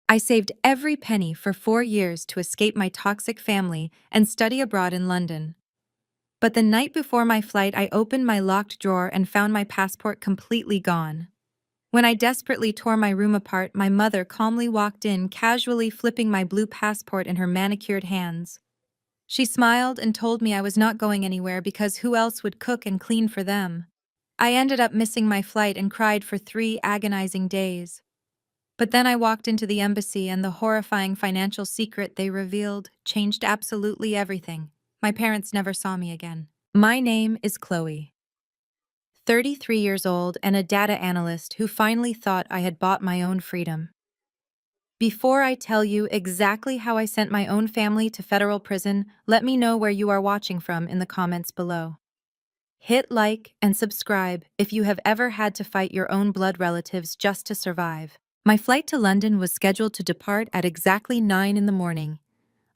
I saved every penny for 4 years to escape my toxic family and study abroad in London. But the night before my flight, I opened my locked drawer and found my passport completely gone. When I desperately tore my room apart, my mother calmly walked in, casually flipping my blue passport in her manicured hands. She smiled and told me I was not going anywhere because who else would cook and clean for them? I ended up missing my flight and cried for 3 agonizing days. But then I walked into the embassy, and the horrifying financial secret they revealed changed absolutely everything. My parents never saw me again. My name is Chloe, 33 years old and a data analyst who finally thought I had bought my own freedom. Before I tell you exactly how I sent my own family to federal prison, let me know where you are watching from in the comments below. Hit like and subscribe if you have ever had to fight your own blood relatives just to survive. My flight to London was scheduled to depart at exactly 9 in the morning.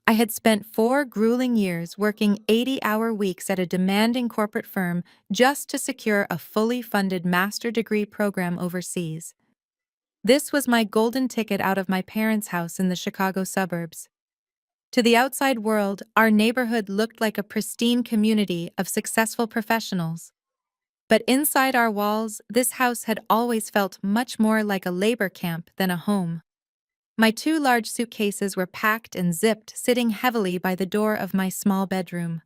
I had spent 4 grueling years working 80-hour weeks at a demanding corporate firm just to secure a fully funded master degree program overseas. This was my golden ticket out of my parents' house in the Chicago suburbs. To the outside world, our neighborhood looked like a pristine community of successful professionals. But inside our walls, this house had always felt much more like a labor camp than a home. My 2 large suitcases were packed and zipped, sitting heavily by the door of my small bedroom.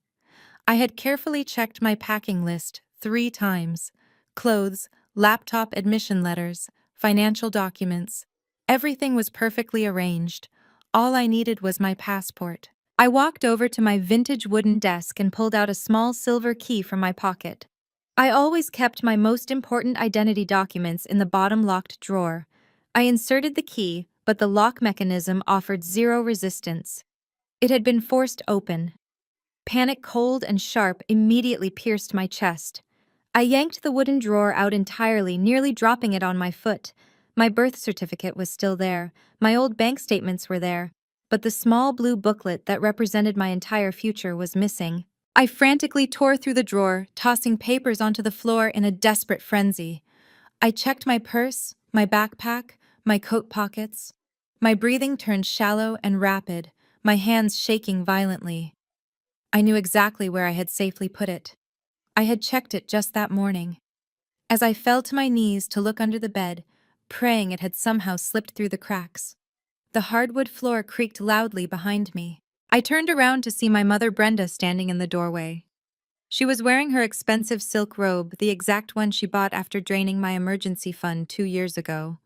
I had carefully checked my packing list 3 times: clothes, laptop admission letters, financial documents. Everything was perfectly arranged. All I needed was my passport. I walked over to my vintage wooden desk and pulled out a small silver key from my pocket. I always kept my most important identity documents in the bottom locked drawer. I inserted the key, but the lock mechanism offered zero resistance. It had been forced open. Panic, cold and sharp, immediately pierced my chest. I yanked the wooden drawer out entirely, nearly dropping it on my foot. My birth certificate was still there. My old bank statements were there. But the small blue booklet that represented my entire future was missing. I frantically tore through the drawer, tossing papers onto the floor in a desperate frenzy. I checked my purse, my backpack, my coat pockets. My breathing turned shallow and rapid, my hands shaking violently. I knew exactly where I had safely put it. I had checked it just that morning. As I fell to my knees to look under the bed, praying it had somehow slipped through the cracks, the hardwood floor creaked loudly behind me. I turned around to see my mother Brenda standing in the doorway. She was wearing her expensive silk robe, the exact one she bought after draining my emergency fund 2 years ago.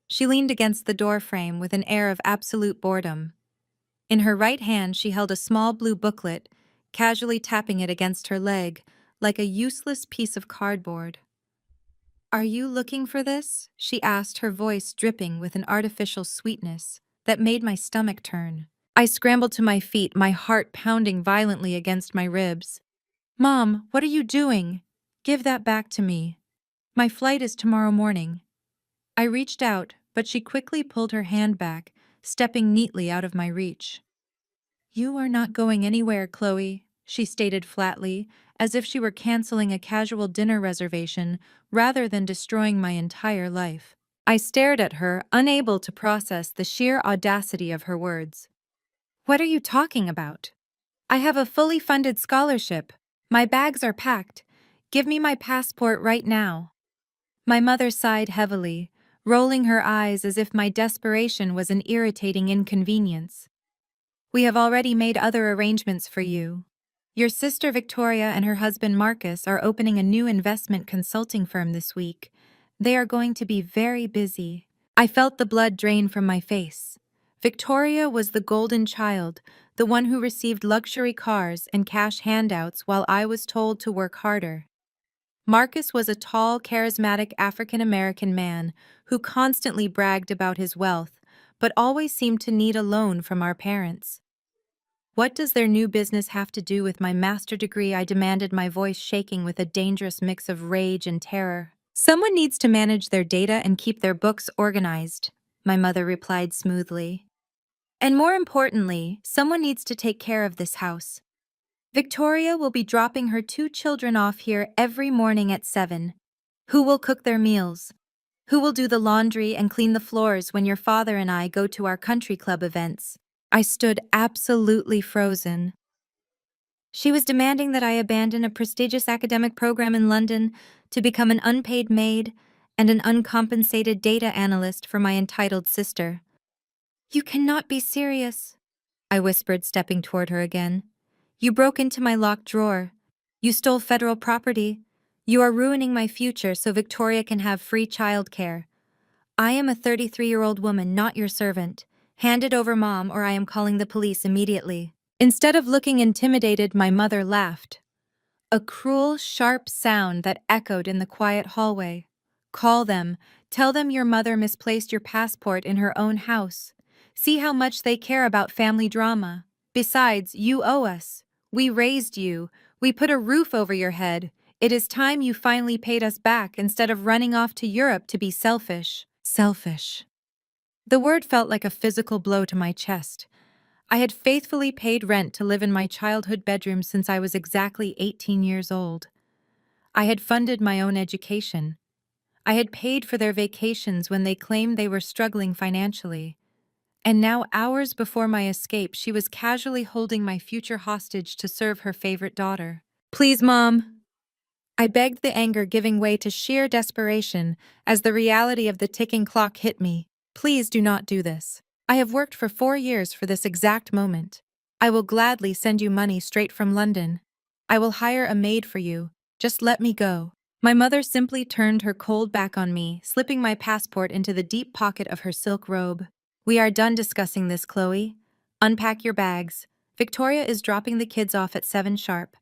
She leaned against the door frame with an air of absolute boredom. In her right hand, she held a small blue booklet, casually tapping it against her leg, like a useless piece of cardboard. "Are you looking for this?" she asked, her voice dripping with an artificial sweetness that made my stomach turn. I scrambled to my feet, my heart pounding violently against my ribs. "Mom, what are you doing? Give that back to me. My flight is tomorrow morning." I reached out, but she quickly pulled her hand back, stepping neatly out of my reach. "You are not going anywhere, Chloe," she stated flatly, as if she were canceling a casual dinner reservation rather than destroying my entire life. I stared at her, unable to process the sheer audacity of her words. "What are you talking about? I have a fully funded scholarship. My bags are packed. Give me my passport right now." My mother sighed heavily, rolling her eyes as if my desperation was an irritating inconvenience. "We have already made other arrangements for you. Your sister Victoria and her husband Marcus are opening a new investment consulting firm this week. They are going to be very busy." I felt the blood drain from my face. Victoria was the golden child, the one who received luxury cars and cash handouts while I was told to work harder. Marcus was a tall, charismatic African-American man who constantly bragged about his wealth, but always seemed to need a loan from our parents. "What does their new business have to do with my master degree?" I demanded, my voice shaking with a dangerous mix of rage and terror. "Someone needs to manage their data and keep their books organized," my mother replied smoothly. "And more importantly, someone needs to take care of this house. Victoria will be dropping her 2 children off here every morning at 7. Who will cook their meals? Who will do the laundry and clean the floors when your father and I go to our country club events? I stood absolutely frozen. She was demanding that I abandon a prestigious academic program in London to become an unpaid maid and an uncompensated data analyst for my entitled sister. You cannot be serious, I whispered, stepping toward her again. You broke into my locked drawer. You stole federal property. You are ruining my future so Victoria can have free childcare. I am a 33-year-old woman, not your servant. Hand it over, Mom, or I am calling the police immediately. Instead of looking intimidated, my mother laughed. A cruel, sharp sound that echoed in the quiet hallway. Call them. Tell them your mother misplaced your passport in her own house. See how much they care about family drama. Besides, you owe us. We raised you. We put a roof over your head. It is time you finally paid us back instead of running off to Europe to be selfish. Selfish. The word felt like a physical blow to my chest. I had faithfully paid rent to live in my childhood bedroom since I was exactly 18 years old. I had funded my own education. I had paid for their vacations when they claimed they were struggling financially. And now, hours before my escape, she was casually holding my future hostage to serve her favorite daughter. Please, Mom. I begged, the anger giving way to sheer desperation as the reality of the ticking clock hit me. Please do not do this. I have worked for 4 years for this exact moment. I will gladly send you money straight from London. I will hire a maid for you. Just let me go. My mother simply turned her cold back on me, slipping my passport into the deep pocket of her silk robe. We are done discussing this, Chloe. Unpack your bags. Victoria is dropping the kids off at 7 sharp.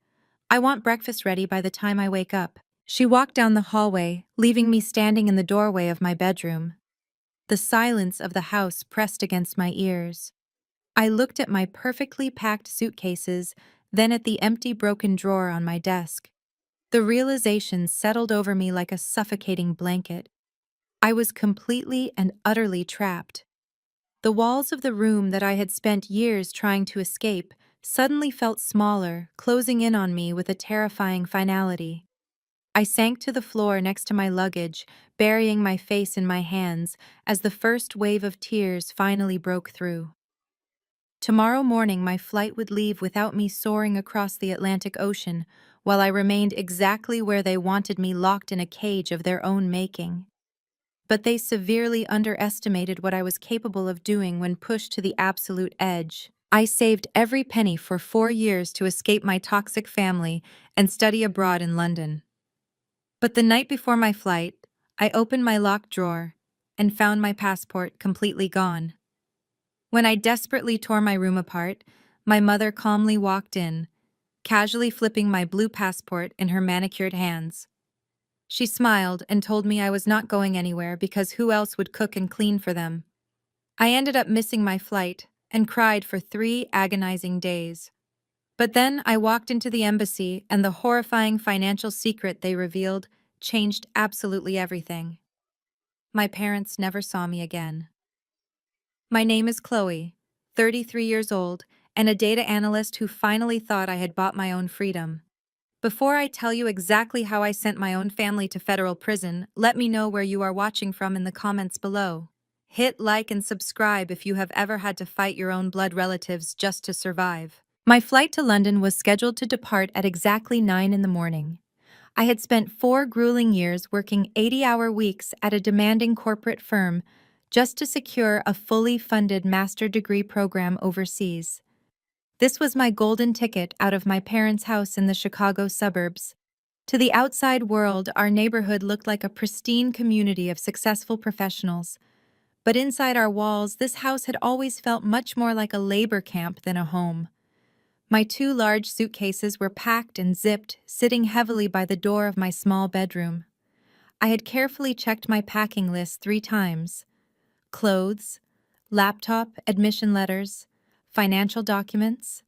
I want breakfast ready by the time I wake up. She walked down the hallway, leaving me standing in the doorway of my bedroom. The silence of the house pressed against my ears. I looked at my perfectly packed suitcases, then at the empty broken drawer on my desk. The realization settled over me like a suffocating blanket. I was completely and utterly trapped. The walls of the room that I had spent years trying to escape suddenly felt smaller, closing in on me with a terrifying finality. I sank to the floor next to my luggage, burying my face in my hands as the first wave of tears finally broke through. Tomorrow morning, my flight would leave without me soaring across the Atlantic Ocean, while I remained exactly where they wanted me, locked in a cage of their own making. But they severely underestimated what I was capable of doing when pushed to the absolute edge. I saved every penny for 4 years to escape my toxic family and study abroad in London. But the night before my flight, I opened my locked drawer and found my passport completely gone. When I desperately tore my room apart, my mother calmly walked in, casually flipping my blue passport in her manicured hands. She smiled and told me I was not going anywhere because who else would cook and clean for them? I ended up missing my flight and cried for 3 agonizing days. But then I walked into the embassy, and the horrifying financial secret they revealed changed absolutely everything. My parents never saw me again. My name is Chloe, 33 years old, and a data analyst who finally thought I had bought my own freedom. Before I tell you exactly how I sent my own family to federal prison, let me know where you are watching from in the comments below. Hit like and subscribe if you have ever had to fight your own blood relatives just to survive. My flight to London was scheduled to depart at exactly 9 in the morning. I had spent 4 grueling years working 80-hour weeks at a demanding corporate firm just to secure a fully funded master degree program overseas. This was my golden ticket out of my parents' house in the Chicago suburbs. To the outside world, our neighborhood looked like a pristine community of successful professionals. But inside our walls, this house had always felt much more like a labor camp than a home. My 2 large suitcases were packed and zipped, sitting heavily by the door of my small bedroom. I had carefully checked my packing list 3 times. Clothes, laptop, admission letters, financial documents.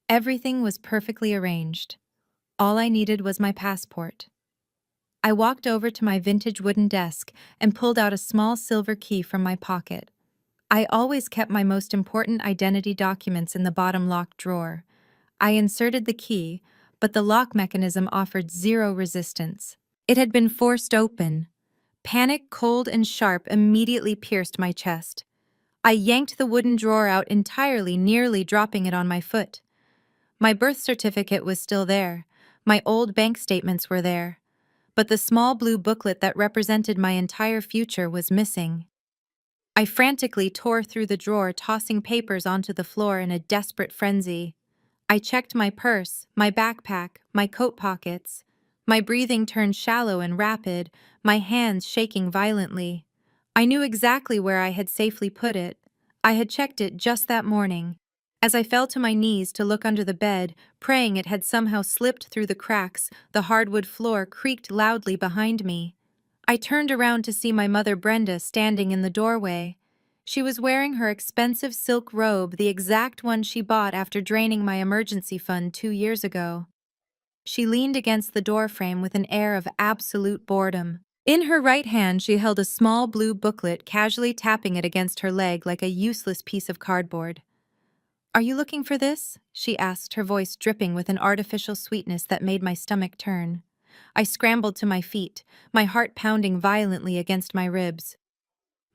Everything was perfectly arranged. All I needed was my passport. I walked over to my vintage wooden desk and pulled out a small silver key from my pocket. I always kept my most important identity documents in the bottom locked drawer. I inserted the key, but the lock mechanism offered zero resistance. It had been forced open, Panic, cold and sharp, immediately pierced my chest. I yanked the wooden drawer out entirely, nearly dropping it on my foot. My birth certificate was still there. My old bank statements were there. But the small blue booklet that represented my entire future was missing. I frantically tore through the drawer, tossing papers onto the floor in a desperate frenzy. I checked my purse, my backpack, my coat pockets. My breathing turned shallow and rapid, my hands shaking violently. I knew exactly where I had safely put it. I had checked it just that morning. As I fell to my knees to look under the bed, praying it had somehow slipped through the cracks, the hardwood floor creaked loudly behind me. I turned around to see my mother Brenda standing in the doorway. She was wearing her expensive silk robe, the exact one she bought after draining my emergency fund 2 years ago. She leaned against the doorframe with an air of absolute boredom. In her right hand, she held a small blue booklet, casually tapping it against her leg like a useless piece of cardboard. "Are you looking for this?" she asked, her voice dripping with an artificial sweetness that made my stomach turn. I scrambled to my feet, my heart pounding violently against my ribs.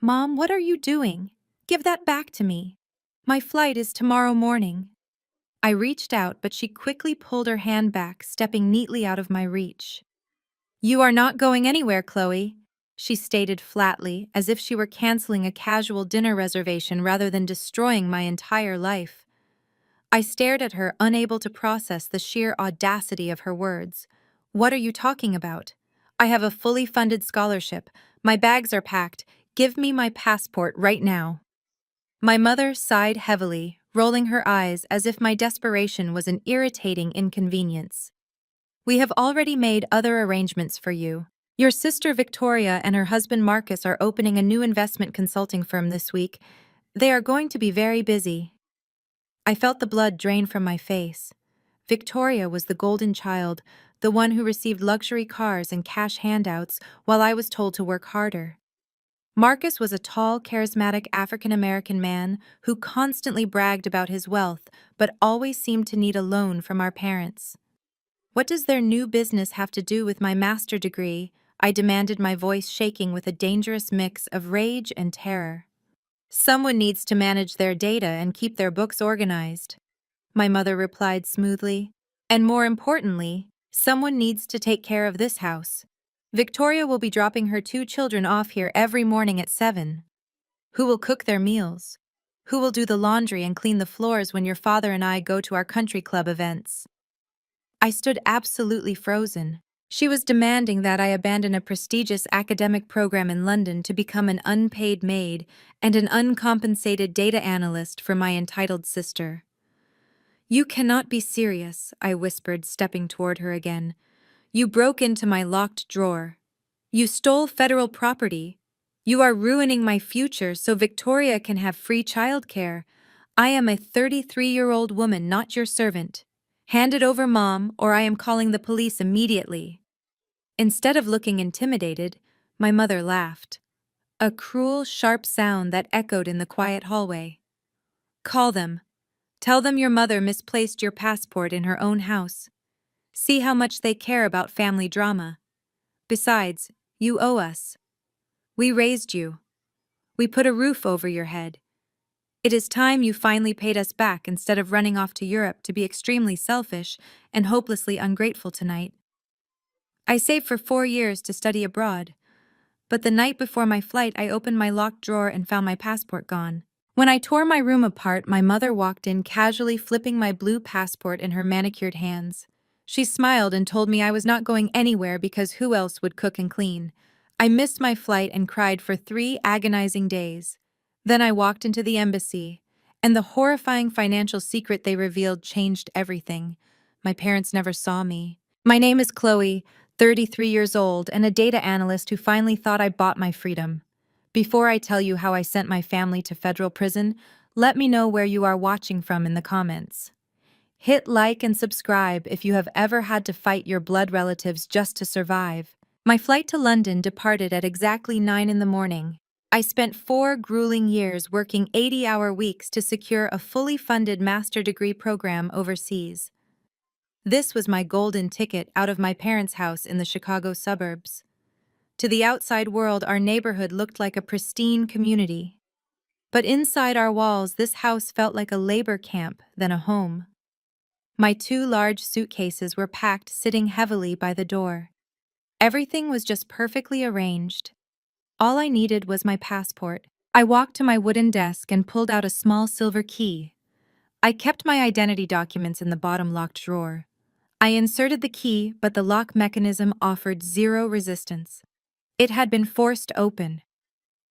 "Mom, what are you doing? Give that back to me. My flight is tomorrow morning." I reached out, but she quickly pulled her hand back, stepping neatly out of my reach. "You are not going anywhere, Chloe," she stated flatly, as if she were canceling a casual dinner reservation rather than destroying my entire life. I stared at her, unable to process the sheer audacity of her words. "What are you talking about? I have a fully funded scholarship. My bags are packed. Give me my passport right now." My mother sighed heavily, rolling her eyes as if my desperation was an irritating inconvenience. "We have already made other arrangements for you. Your sister Victoria and her husband Marcus are opening a new investment consulting firm this week. They are going to be very busy." I felt the blood drain from my face. Victoria was the golden child, the one who received luxury cars and cash handouts while I was told to work harder. Marcus was a tall, charismatic African-American man who constantly bragged about his wealth but always seemed to need a loan from our parents. "What does their new business have to do with my master degree?" I demanded, my voice shaking with a dangerous mix of rage and terror. "Someone needs to manage their data and keep their books organized," my mother replied smoothly. "And more importantly, someone needs to take care of this house. Victoria will be dropping her 2 children off here every morning at 7. Who will cook their meals? Who will do the laundry and clean the floors when your father and I go to our country club events?" I stood absolutely frozen. She was demanding that I abandon a prestigious academic program in London to become an unpaid maid and an uncompensated data analyst for my entitled sister. "You cannot be serious," I whispered, stepping toward her again. "You broke into my locked drawer. You stole federal property. You are ruining my future so Victoria can have free childcare. I am a 33-year-old woman, not your servant. Hand it over, Mom, or I am calling the police immediately." Instead of looking intimidated, my mother laughed. A cruel, sharp sound that echoed in the quiet hallway. "Call them. Tell them your mother misplaced your passport in her own house. See how much they care about family drama. Besides, you owe us. We raised you. We put a roof over your head. It is time you finally paid us back instead of running off to Europe to be extremely selfish and hopelessly ungrateful tonight." I saved for 4 years to study abroad, but the night before my flight I opened my locked drawer and found my passport gone. When I tore my room apart, my mother walked in, casually flipping my blue passport in her manicured hands. She smiled and told me I was not going anywhere because who else would cook and clean? I missed my flight and cried for 3 agonizing days. Then I walked into the embassy, and the horrifying financial secret they revealed changed everything. My parents never saw me. My name is Chloe, 33 years old, and a data analyst who finally thought I bought my freedom. Before I tell you how I sent my family to federal prison, let me know where you are watching from in the comments. Hit like and subscribe if you have ever had to fight your blood relatives just to survive. My flight to London departed at exactly 9 in the morning. I spent 4 grueling years working 80-hour weeks to secure a fully funded master degree program overseas. This was my golden ticket out of my parents' house in the Chicago suburbs. To the outside world, our neighborhood looked like a pristine community. But inside our walls, this house felt like a labor camp than a home. My two large suitcases were packed, sitting heavily by the door. Everything was just perfectly arranged. All I needed was my passport. I walked to my wooden desk and pulled out a small silver key. I kept my identity documents in the bottom locked drawer. I inserted the key, but the lock mechanism offered zero resistance. It had been forced open.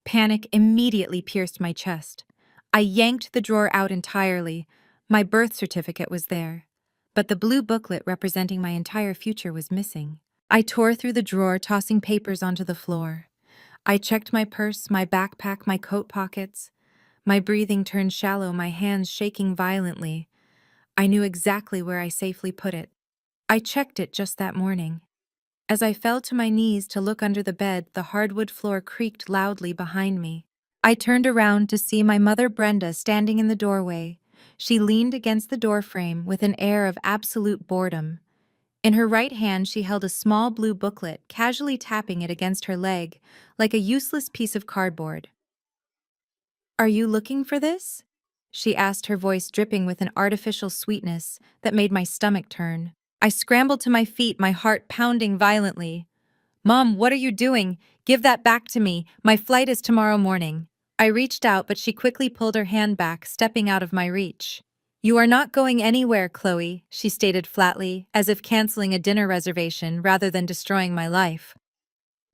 Panic immediately pierced my chest. I yanked the drawer out entirely. My birth certificate was there, but the blue booklet representing my entire future was missing. I tore through the drawer, tossing papers onto the floor. I checked my purse, my backpack, my coat pockets. My breathing turned shallow, my hands shaking violently. I knew exactly where I safely put it. I checked it just that morning. As I fell to my knees to look under the bed, the hardwood floor creaked loudly behind me. I turned around to see my mother Brenda standing in the doorway. She leaned against the doorframe with an air of absolute boredom. In her right hand, she held a small blue booklet, casually tapping it against her leg, like a useless piece of cardboard. "Are you looking for this?" she asked, her voice dripping with an artificial sweetness that made my stomach turn. I scrambled to my feet, my heart pounding violently. "Mom, what are you doing? Give that back to me. My flight is tomorrow morning." I reached out, but she quickly pulled her hand back, stepping out of my reach. "You are not going anywhere, Chloe," she stated flatly, as if canceling a dinner reservation rather than destroying my life.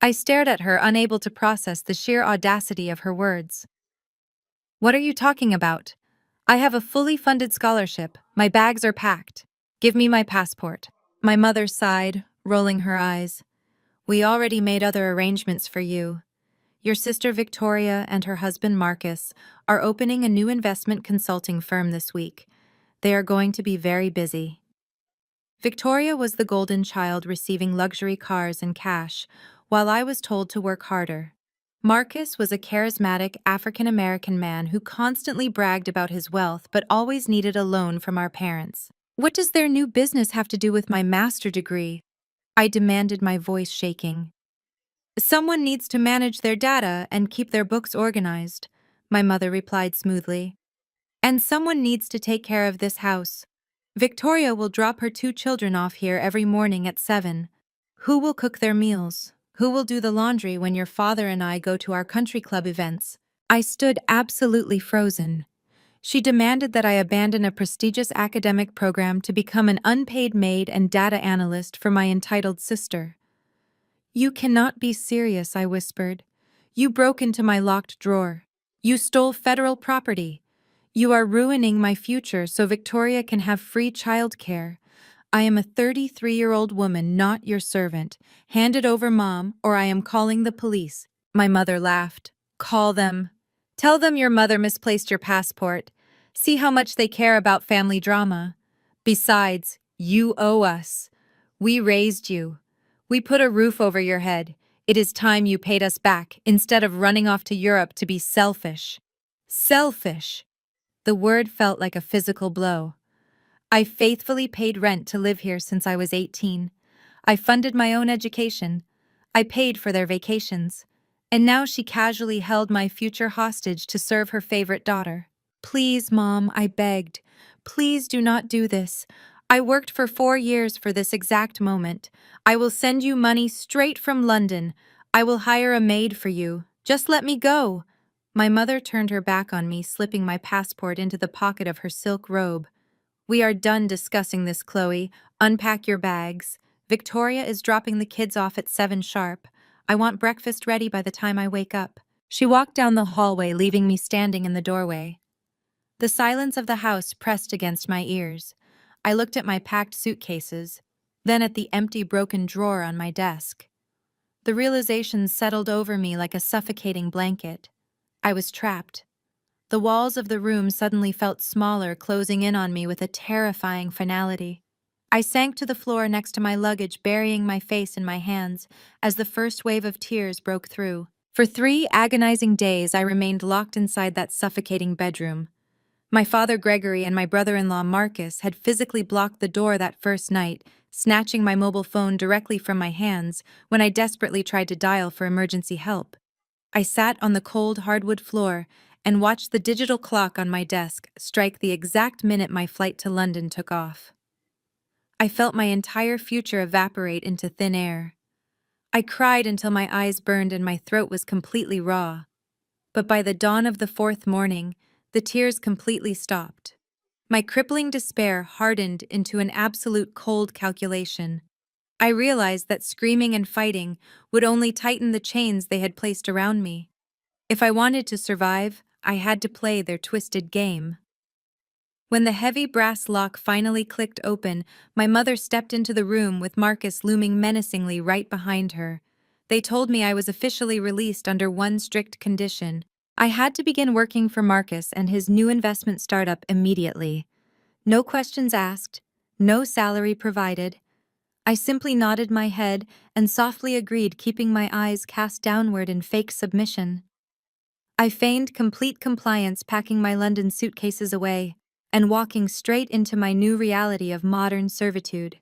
I stared at her, unable to process the sheer audacity of her words. "What are you talking about? I have a fully funded scholarship. My bags are packed. Give me my passport." My mother sighed, rolling her eyes. "We already made other arrangements for you. Your sister Victoria and her husband Marcus are opening a new investment consulting firm this week. They are going to be very busy." Victoria was the golden child, receiving luxury cars and cash, while I was told to work harder. Marcus was a charismatic African-American man who constantly bragged about his wealth but always needed a loan from our parents. "What does their new business have to do with my master's degree?" I demanded, my voice shaking. "Someone needs to manage their data and keep their books organized," my mother replied smoothly. "And someone needs to take care of this house. Victoria will drop her two children off here every morning at 7. Who will cook their meals? Who will do the laundry when your father and I go to our country club events?" I stood absolutely frozen. She demanded that I abandon a prestigious academic program to become an unpaid maid and data analyst for my entitled sister. "You cannot be serious," I whispered. "You broke into my locked drawer. You stole federal property. You are ruining my future so Victoria can have free childcare. I am a 33-year-old woman, not your servant. Hand it over, Mom, or I am calling the police." My mother laughed. "Call them. Tell them your mother misplaced your passport. See how much they care about family drama. Besides, you owe us. We raised you. We put a roof over your head. It is time you paid us back instead of running off to Europe to be selfish." Selfish. The word felt like a physical blow. I faithfully paid rent to live here since I was 18. I funded my own education. I paid for their vacations. And now she casually held my future hostage to serve her favorite daughter. "Please, Mom," I begged. "Please do not do this. I worked for 4 years for this exact moment. I will send you money straight from London. I will hire a maid for you. Just let me go." My mother turned her back on me, slipping my passport into the pocket of her silk robe. "We are done discussing this, Chloe. Unpack your bags. Victoria is dropping the kids off at 7 sharp. I want breakfast ready by the time I wake up." She walked down the hallway, leaving me standing in the doorway. The silence of the house pressed against my ears. I looked at my packed suitcases, then at the empty, broken drawer on my desk. The realization settled over me like a suffocating blanket. I was trapped. The walls of the room suddenly felt smaller, closing in on me with a terrifying finality. I sank to the floor next to my luggage, burying my face in my hands as the first wave of tears broke through. For 3 agonizing days, I remained locked inside that suffocating bedroom. My father Gregory and my brother-in-law Marcus had physically blocked the door that first night, snatching my mobile phone directly from my hands when I desperately tried to dial for emergency help. I sat on the cold hardwood floor and watched the digital clock on my desk strike the exact minute my flight to London took off. I felt my entire future evaporate into thin air. I cried until my eyes burned and my throat was completely raw. But by the dawn of the fourth morning, the tears completely stopped. My crippling despair hardened into an absolute cold calculation. I realized that screaming and fighting would only tighten the chains they had placed around me. If I wanted to survive, I had to play their twisted game. When the heavy brass lock finally clicked open, my mother stepped into the room with Marcus looming menacingly right behind her. They told me I was officially released under one strict condition. I had to begin working for Marcus and his new investment startup immediately. No questions asked, no salary provided. I simply nodded my head and softly agreed, keeping my eyes cast downward in fake submission. I feigned complete compliance, packing my London suitcases away and walking straight into my new reality of modern servitude.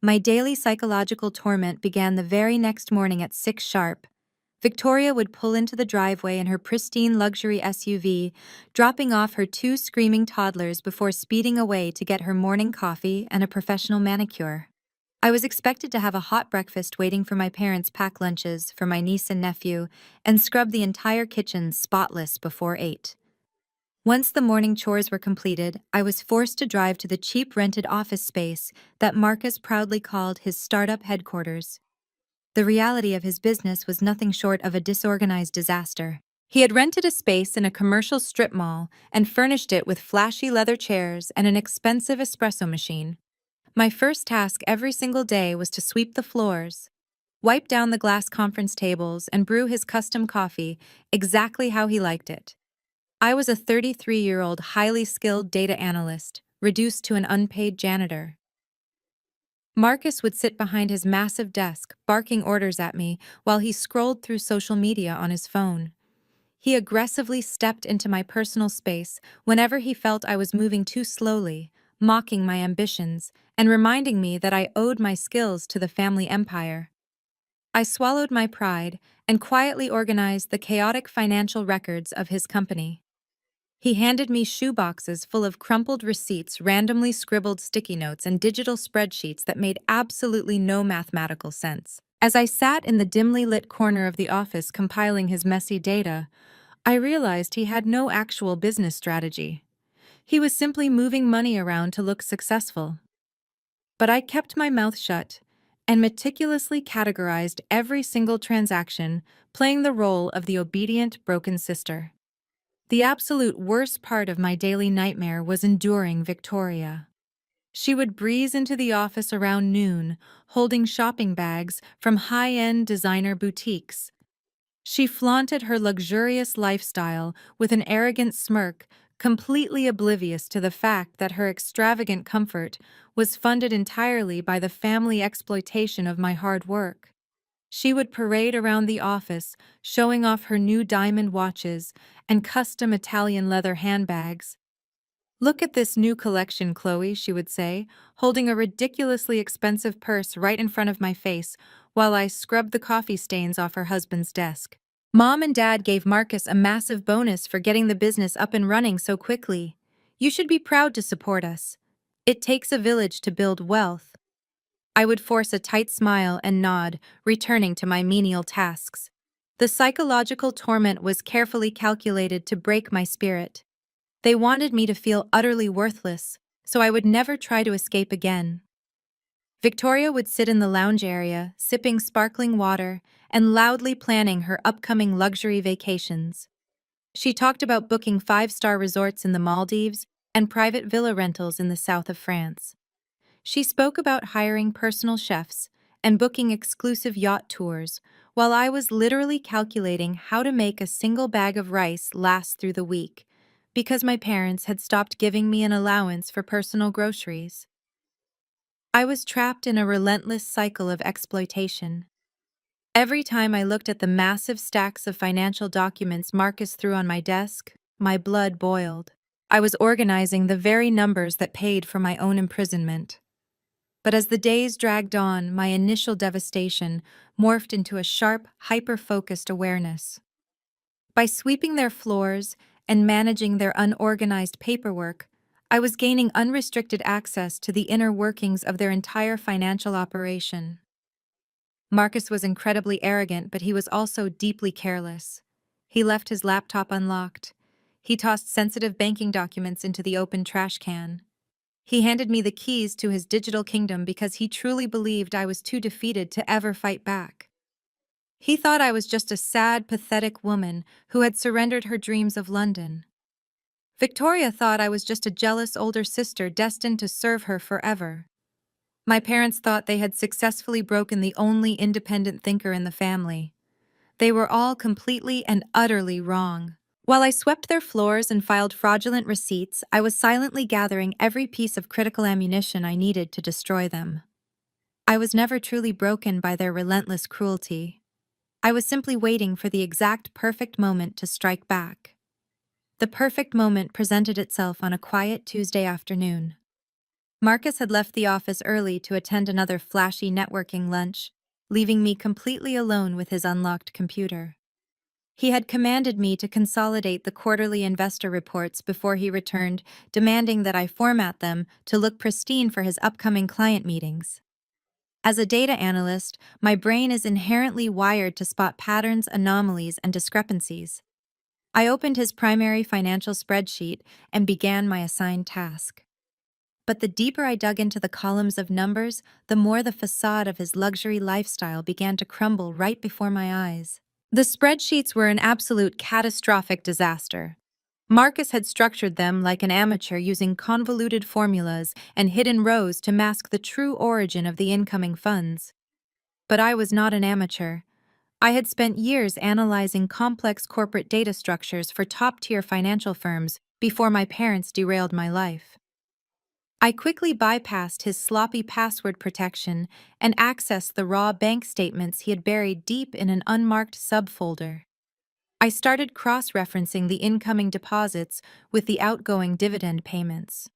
My daily psychological torment began the very next morning at 6 sharp. Victoria would pull into the driveway in her pristine luxury SUV, dropping off her two screaming toddlers before speeding away to get her morning coffee and a professional manicure. I was expected to have a hot breakfast waiting for my parents' pack lunches for my niece and nephew and scrub the entire kitchen spotless before 8. Once the morning chores were completed, I was forced to drive to the cheap rented office space that Marcus proudly called his startup headquarters. The reality of his business was nothing short of a disorganized disaster. He had rented a space in a commercial strip mall and furnished it with flashy leather chairs and an expensive espresso machine. My first task every single day was to sweep the floors, wipe down the glass conference tables, and brew his custom coffee exactly how he liked it. I was a 33-year-old highly skilled data analyst, reduced to an unpaid janitor. Marcus would sit behind his massive desk, barking orders at me while he scrolled through social media on his phone. He aggressively stepped into my personal space whenever he felt I was moving too slowly, mocking my ambitions and reminding me that I owed my skills to the family empire. I swallowed my pride and quietly organized the chaotic financial records of his company. He handed me shoeboxes full of crumpled receipts, randomly scribbled sticky notes, and digital spreadsheets that made absolutely no mathematical sense. As I sat in the dimly lit corner of the office compiling his messy data, I realized he had no actual business strategy. He was simply moving money around to look successful. But I kept my mouth shut and meticulously categorized every single transaction, playing the role of the obedient, broken sister. The absolute worst part of my daily nightmare was enduring Victoria. She would breeze into the office around noon, holding shopping bags from high-end designer boutiques. She flaunted her luxurious lifestyle with an arrogant smirk, completely oblivious to the fact that her extravagant comfort was funded entirely by the family exploitation of my hard work. She would parade around the office, showing off her new diamond watches and custom Italian leather handbags. "Look at this new collection, Chloe," she would say, holding a ridiculously expensive purse right in front of my face while I scrubbed the coffee stains off her husband's desk. "Mom and Dad gave Marcus a massive bonus for getting the business up and running so quickly. You should be proud to support us. It takes a village to build wealth." I would force a tight smile and nod, returning to my menial tasks. The psychological torment was carefully calculated to break my spirit. They wanted me to feel utterly worthless, so I would never try to escape again. Victoria would sit in the lounge area, sipping sparkling water and loudly planning her upcoming luxury vacations. She talked about booking five-star resorts in the Maldives and private villa rentals in the south of France. She spoke about hiring personal chefs and booking exclusive yacht tours, while I was literally calculating how to make a single bag of rice last through the week, because my parents had stopped giving me an allowance for personal groceries. I was trapped in a relentless cycle of exploitation. Every time I looked at the massive stacks of financial documents Marcus threw on my desk, my blood boiled. I was organizing the very numbers that paid for my own imprisonment. But as the days dragged on, my initial devastation morphed into a sharp, hyper-focused awareness. By sweeping their floors and managing their unorganized paperwork, I was gaining unrestricted access to the inner workings of their entire financial operation. Marcus was incredibly arrogant, but he was also deeply careless. He left his laptop unlocked. He tossed sensitive banking documents into the open trash can. He handed me the keys to his digital kingdom because he truly believed I was too defeated to ever fight back. He thought I was just a sad, pathetic woman who had surrendered her dreams of London. Victoria thought I was just a jealous older sister destined to serve her forever. My parents thought they had successfully broken the only independent thinker in the family. They were all completely and utterly wrong. While I swept their floors and filed fraudulent receipts, I was silently gathering every piece of critical ammunition I needed to destroy them. I was never truly broken by their relentless cruelty. I was simply waiting for the exact perfect moment to strike back. The perfect moment presented itself on a quiet Tuesday afternoon. Marcus had left the office early to attend another flashy networking lunch, leaving me completely alone with his unlocked computer. He had commanded me to consolidate the quarterly investor reports before he returned, demanding that I format them to look pristine for his upcoming client meetings. As a data analyst, my brain is inherently wired to spot patterns, anomalies, and discrepancies. I opened his primary financial spreadsheet and began my assigned task. But the deeper I dug into the columns of numbers, the more the facade of his luxury lifestyle began to crumble right before my eyes. The spreadsheets were an absolute catastrophic disaster. Marcus had structured them like an amateur, using convoluted formulas and hidden rows to mask the true origin of the incoming funds. But I was not an amateur. I had spent years analyzing complex corporate data structures for top-tier financial firms before my parents derailed my life. I quickly bypassed his sloppy password protection and accessed the raw bank statements he had buried deep in an unmarked subfolder. I started cross-referencing the incoming deposits with the outgoing dividend payments.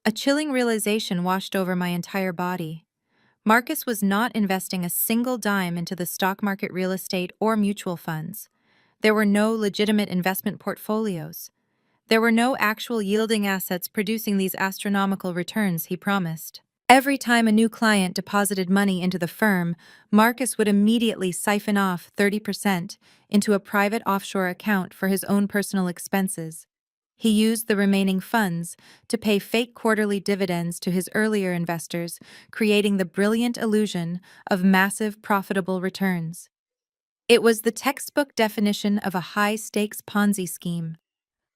A chilling realization washed over my entire body. Marcus was not investing a single dime into the stock market, real estate, or mutual funds. There were no legitimate investment portfolios. There were no actual yielding assets producing these astronomical returns he promised. Every time a new client deposited money into the firm, Marcus would immediately siphon off 30% into a private offshore account for his own personal expenses. He used the remaining funds to pay fake quarterly dividends to his earlier investors, creating the brilliant illusion of massive profitable returns. It was the textbook definition of a high-stakes Ponzi scheme.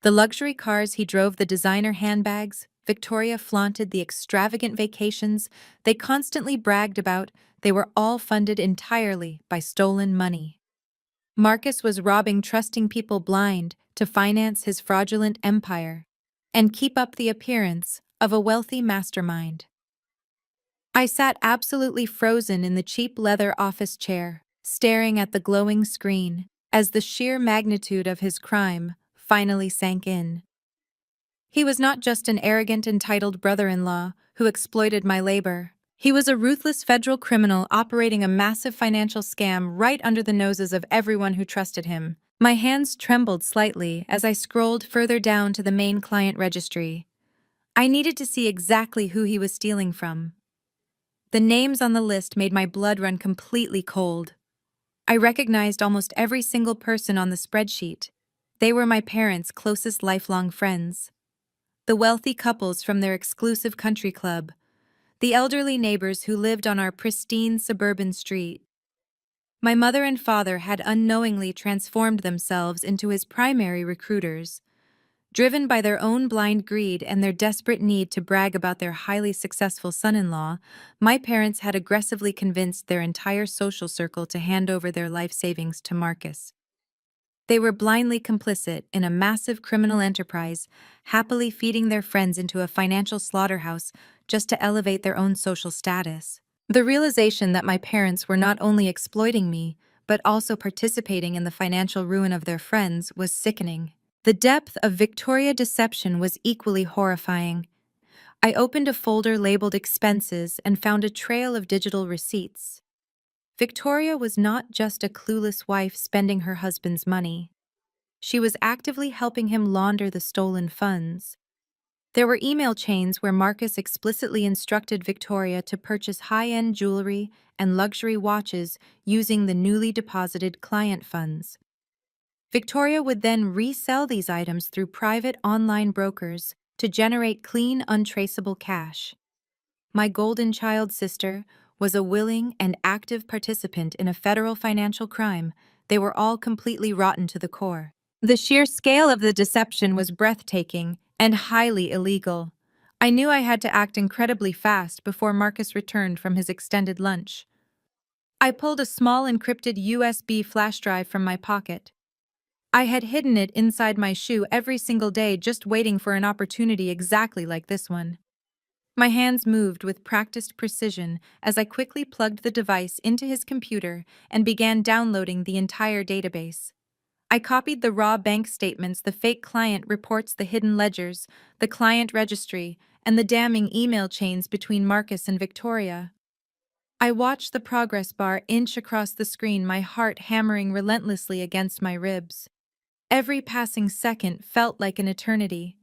The luxury cars he drove, the designer handbags Victoria flaunted, the extravagant vacations they constantly bragged about, they were all funded entirely by stolen money. Marcus was robbing trusting people blind to finance his fraudulent empire and keep up the appearance of a wealthy mastermind. I sat absolutely frozen in the cheap leather office chair, staring at the glowing screen, as the sheer magnitude of his crime finally sank in. He was not just an arrogant, entitled brother-in-law who exploited my labor. He was a ruthless federal criminal operating a massive financial scam right under the noses of everyone who trusted him. My hands trembled slightly as I scrolled further down to the main client registry. I needed to see exactly who he was stealing from. The names on the list made my blood run completely cold. I recognized almost every single person on the spreadsheet. They were my parents' closest lifelong friends. The wealthy couples from their exclusive country club, the elderly neighbors who lived on our pristine suburban street. My mother and father had unknowingly transformed themselves into his primary recruiters. Driven by their own blind greed and their desperate need to brag about their highly successful son-in-law, my parents had aggressively convinced their entire social circle to hand over their life savings to Marcus. They were blindly complicit in a massive criminal enterprise, happily feeding their friends into a financial slaughterhouse just to elevate their own social status. The realization that my parents were not only exploiting me, but also participating in the financial ruin of their friends was sickening. The depth of Victoria deception was equally horrifying. I opened a folder labeled expenses and found a trail of digital receipts. Victoria was not just a clueless wife spending her husband's money. She was actively helping him launder the stolen funds. There were email chains where Marcus explicitly instructed Victoria to purchase high-end jewelry and luxury watches using the newly deposited client funds. Victoria would then resell these items through private online brokers to generate clean, untraceable cash. My golden child sister was a willing and active participant in a federal financial crime. They were all completely rotten to the core. The sheer scale of the deception was breathtaking and highly illegal. I knew I had to act incredibly fast before Marcus returned from his extended lunch. I pulled a small encrypted USB flash drive from my pocket. I had hidden it inside my shoe every single day, just waiting for an opportunity exactly like this one. My hands moved with practiced precision as I quickly plugged the device into his computer and began downloading the entire database. I copied the raw bank statements, the fake client reports, the hidden ledgers, the client registry, and the damning email chains between Marcus and Victoria. I watched the progress bar inch across the screen, my heart hammering relentlessly against my ribs. Every passing second felt like an eternity.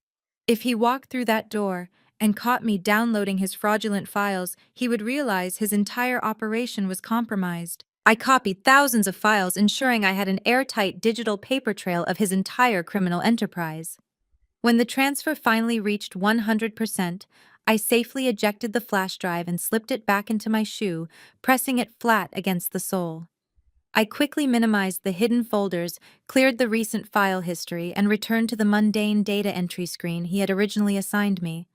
If he walked through that door and caught me downloading his fraudulent files, he would realize his entire operation was compromised. I copied thousands of files, ensuring I had an airtight digital paper trail of his entire criminal enterprise. When the transfer finally reached 100%, I safely ejected the flash drive and slipped it back into my shoe, pressing it flat against the sole. I quickly minimized the hidden folders, cleared the recent file history, and returned to the mundane data entry screen he had originally assigned me.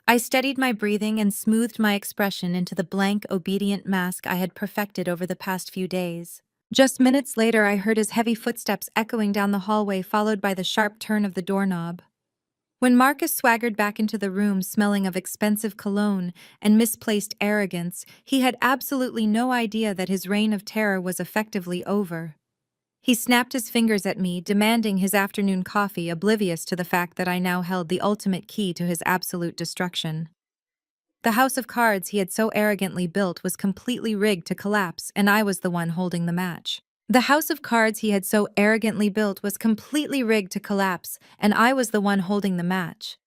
I steadied my breathing and smoothed my expression into the blank, obedient mask I had perfected over the past few days. Just minutes later, I heard his heavy footsteps echoing down the hallway, followed by the sharp turn of the doorknob. When Marcus swaggered back into the room smelling of expensive cologne and misplaced arrogance, he had absolutely no idea that his reign of terror was effectively over. He snapped his fingers at me, demanding his afternoon coffee, oblivious to the fact that I now held the ultimate key to his absolute destruction. The house of cards he had so arrogantly built was completely rigged to collapse, and I was the one holding the match. The house of cards he had so arrogantly built was completely rigged to collapse, and I was the one holding the match.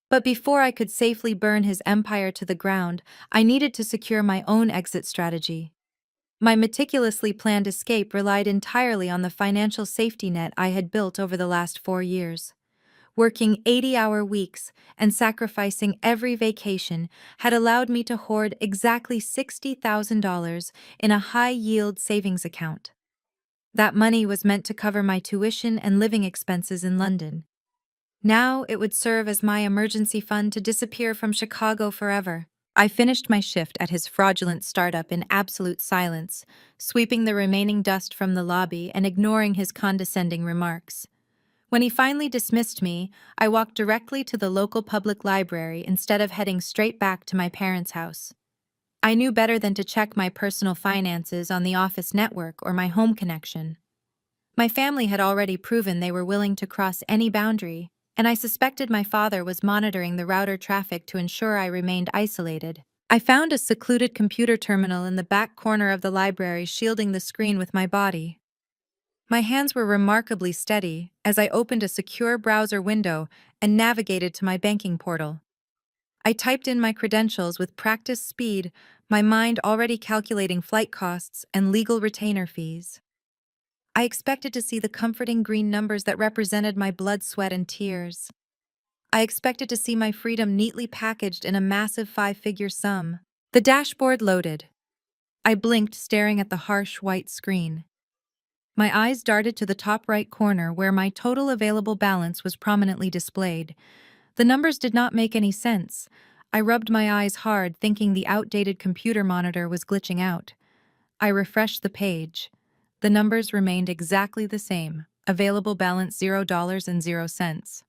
But before I could safely burn his empire to the ground, I needed to secure my own exit strategy. My meticulously planned escape relied entirely on the financial safety net I had built over the last 4 years. Working 80-hour weeks and sacrificing every vacation had allowed me to hoard exactly $60,000 in a high-yield savings account. That money was meant to cover my tuition and living expenses in London. Now it would serve as my emergency fund to disappear from Chicago forever. I finished my shift at his fraudulent startup in absolute silence, sweeping the remaining dust from the lobby and ignoring his condescending remarks. When he finally dismissed me, I walked directly to the local public library instead of heading straight back to my parents' house. I knew better than to check my personal finances on the office network or my home connection. My family had already proven they were willing to cross any boundary, and I suspected my father was monitoring the router traffic to ensure I remained isolated. I found a secluded computer terminal in the back corner of the library, shielding the screen with my body. My hands were remarkably steady as I opened a secure browser window and navigated to my banking portal. I typed in my credentials with practiced speed, my mind already calculating flight costs and legal retainer fees. I expected to see the comforting green numbers that represented my blood, sweat, and tears. I expected to see my freedom neatly packaged in a massive 5-figure sum. The dashboard loaded. I blinked, staring at the harsh white screen. My eyes darted to the top right corner where my total available balance was prominently displayed. The numbers did not make any sense. I rubbed my eyes hard, thinking the outdated computer monitor was glitching out. I refreshed the page. The numbers remained exactly the same. Available balance $0.00.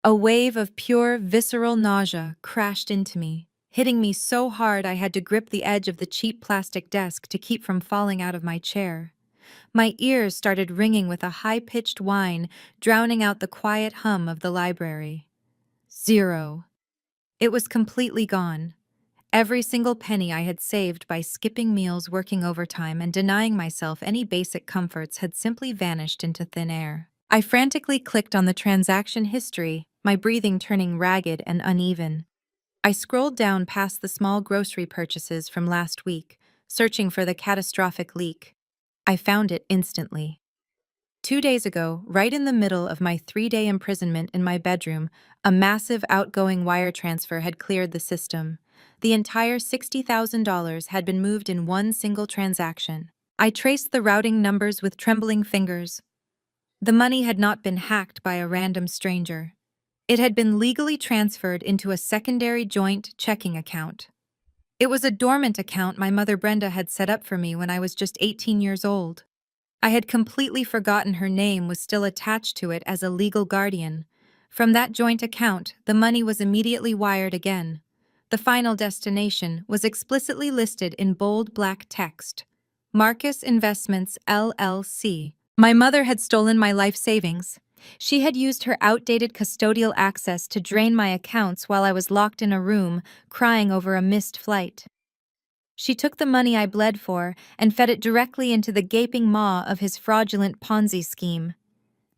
A wave of pure, visceral nausea crashed into me, hitting me so hard I had to grip the edge of the cheap plastic desk to keep from falling out of my chair. My ears started ringing with a high-pitched whine, drowning out the quiet hum of the library. Zero. It was completely gone. Every single penny I had saved by skipping meals, working overtime, and denying myself any basic comforts had simply vanished into thin air. I frantically clicked on the transaction history, my breathing turning ragged and uneven. I scrolled down past the small grocery purchases from last week, searching for the catastrophic leak. I found it instantly. 2 days ago, right in the middle of my 3-day imprisonment in my bedroom, a massive outgoing wire transfer had cleared the system. The entire $60,000 had been moved in one single transaction. I traced the routing numbers with trembling fingers. The money had not been hacked by a random stranger. It had been legally transferred into a secondary joint checking account. It was a dormant account my mother Brenda had set up for me when I was just 18 years old. I had completely forgotten her name was still attached to it as a legal guardian. From that joint account, the money was immediately wired again. The final destination was explicitly listed in bold black text. Marcus Investments, LLC. My mother had stolen my life savings. She had used her outdated custodial access to drain my accounts while I was locked in a room, crying over a missed flight. She took the money I bled for and fed it directly into the gaping maw of his fraudulent Ponzi scheme.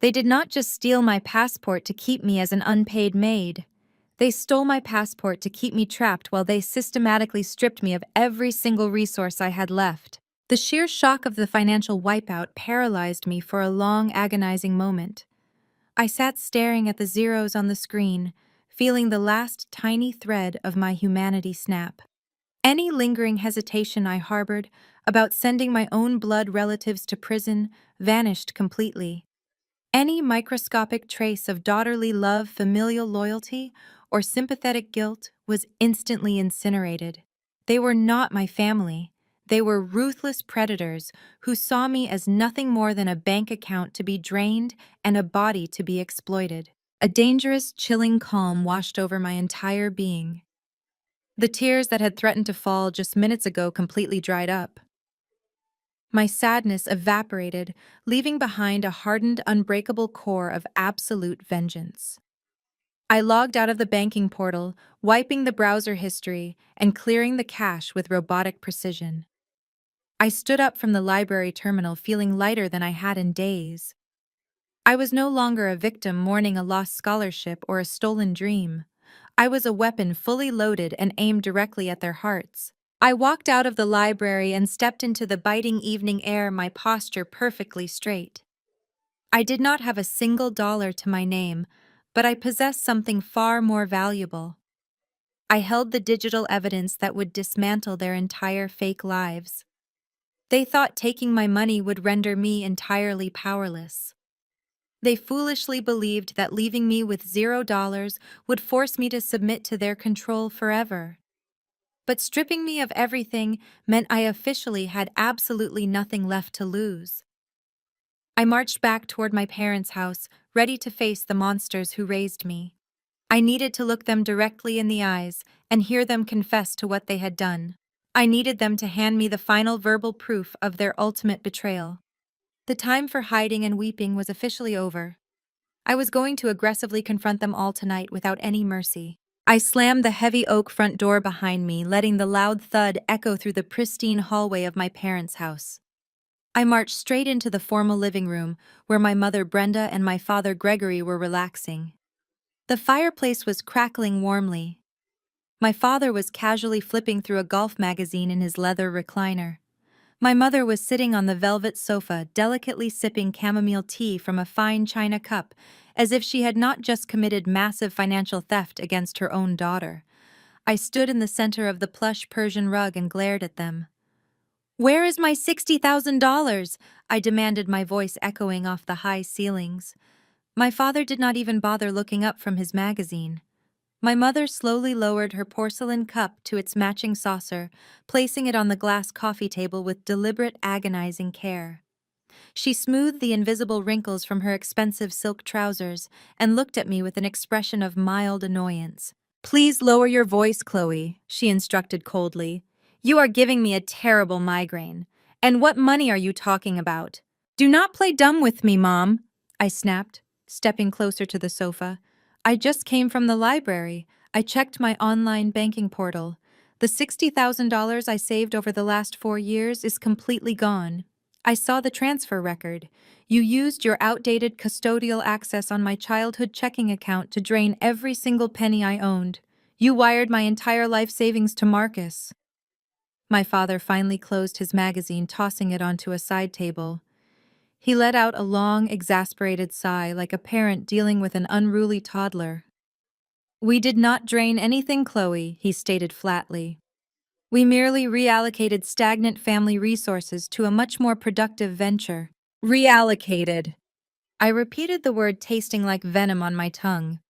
They did not just steal my passport to keep me as an unpaid maid. They stole my passport to keep me trapped while they systematically stripped me of every single resource I had left. The sheer shock of the financial wipeout paralyzed me for a long, agonizing moment. I sat staring at the zeros on the screen, feeling the last tiny thread of my humanity snap. Any lingering hesitation I harbored about sending my own blood relatives to prison vanished completely. Any microscopic trace of daughterly love, familial loyalty, or sympathetic guilt was instantly incinerated. They were not my family. They were ruthless predators who saw me as nothing more than a bank account to be drained and a body to be exploited. A dangerous, chilling calm washed over my entire being. The tears that had threatened to fall just minutes ago completely dried up. My sadness evaporated, leaving behind a hardened, unbreakable core of absolute vengeance. I logged out of the banking portal, wiping the browser history and clearing the cache with robotic precision. I stood up from the library terminal feeling lighter than I had in days. I was no longer a victim mourning a lost scholarship or a stolen dream. I was a weapon fully loaded and aimed directly at their hearts. I walked out of the library and stepped into the biting evening air, my posture perfectly straight. I did not have a single dollar to my name, but I possessed something far more valuable. I held the digital evidence that would dismantle their entire fake lives. They thought taking my money would render me entirely powerless. They foolishly believed that leaving me with $0 would force me to submit to their control forever. But stripping me of everything meant I officially had absolutely nothing left to lose. I marched back toward my parents' house, ready to face the monsters who raised me. I needed to look them directly in the eyes and hear them confess to what they had done. I needed them to hand me the final verbal proof of their ultimate betrayal. The time for hiding and weeping was officially over. I was going to aggressively confront them all tonight without any mercy. I slammed the heavy oak front door behind me, letting the loud thud echo through the pristine hallway of my parents' house. I marched straight into the formal living room, where my mother Brenda and my father Gregory were relaxing. The fireplace was crackling warmly. My father was casually flipping through a golf magazine in his leather recliner. My mother was sitting on the velvet sofa, delicately sipping chamomile tea from a fine china cup, as if she had not just committed massive financial theft against her own daughter. I stood in the center of the plush Persian rug and glared at them. "Where is my $60,000? I demanded, my voice echoing off the high ceilings. My father did not even bother looking up from his magazine. My mother slowly lowered her porcelain cup to its matching saucer, placing it on the glass coffee table with deliberate, agonizing care. She smoothed the invisible wrinkles from her expensive silk trousers and looked at me with an expression of mild annoyance. "Please lower your voice, Chloe," she instructed coldly. "You are giving me a terrible migraine. And what money are you talking about? Do not play dumb with me, Mom, I snapped, stepping closer to the sofa. I just came from the library. I checked my online banking portal. The $60,000 I saved over the last 4 years is completely gone. I saw the transfer record. You used your outdated custodial access on my childhood checking account to drain every single penny I owned. You wired my entire life savings to Marcus. My father finally closed his magazine, tossing it onto a side table. He let out a long, exasperated sigh like a parent dealing with an unruly toddler. We did not drain anything, Chloe, he stated flatly. We merely reallocated stagnant family resources to a much more productive venture. Reallocated. I repeated the word, tasting like venom on my tongue.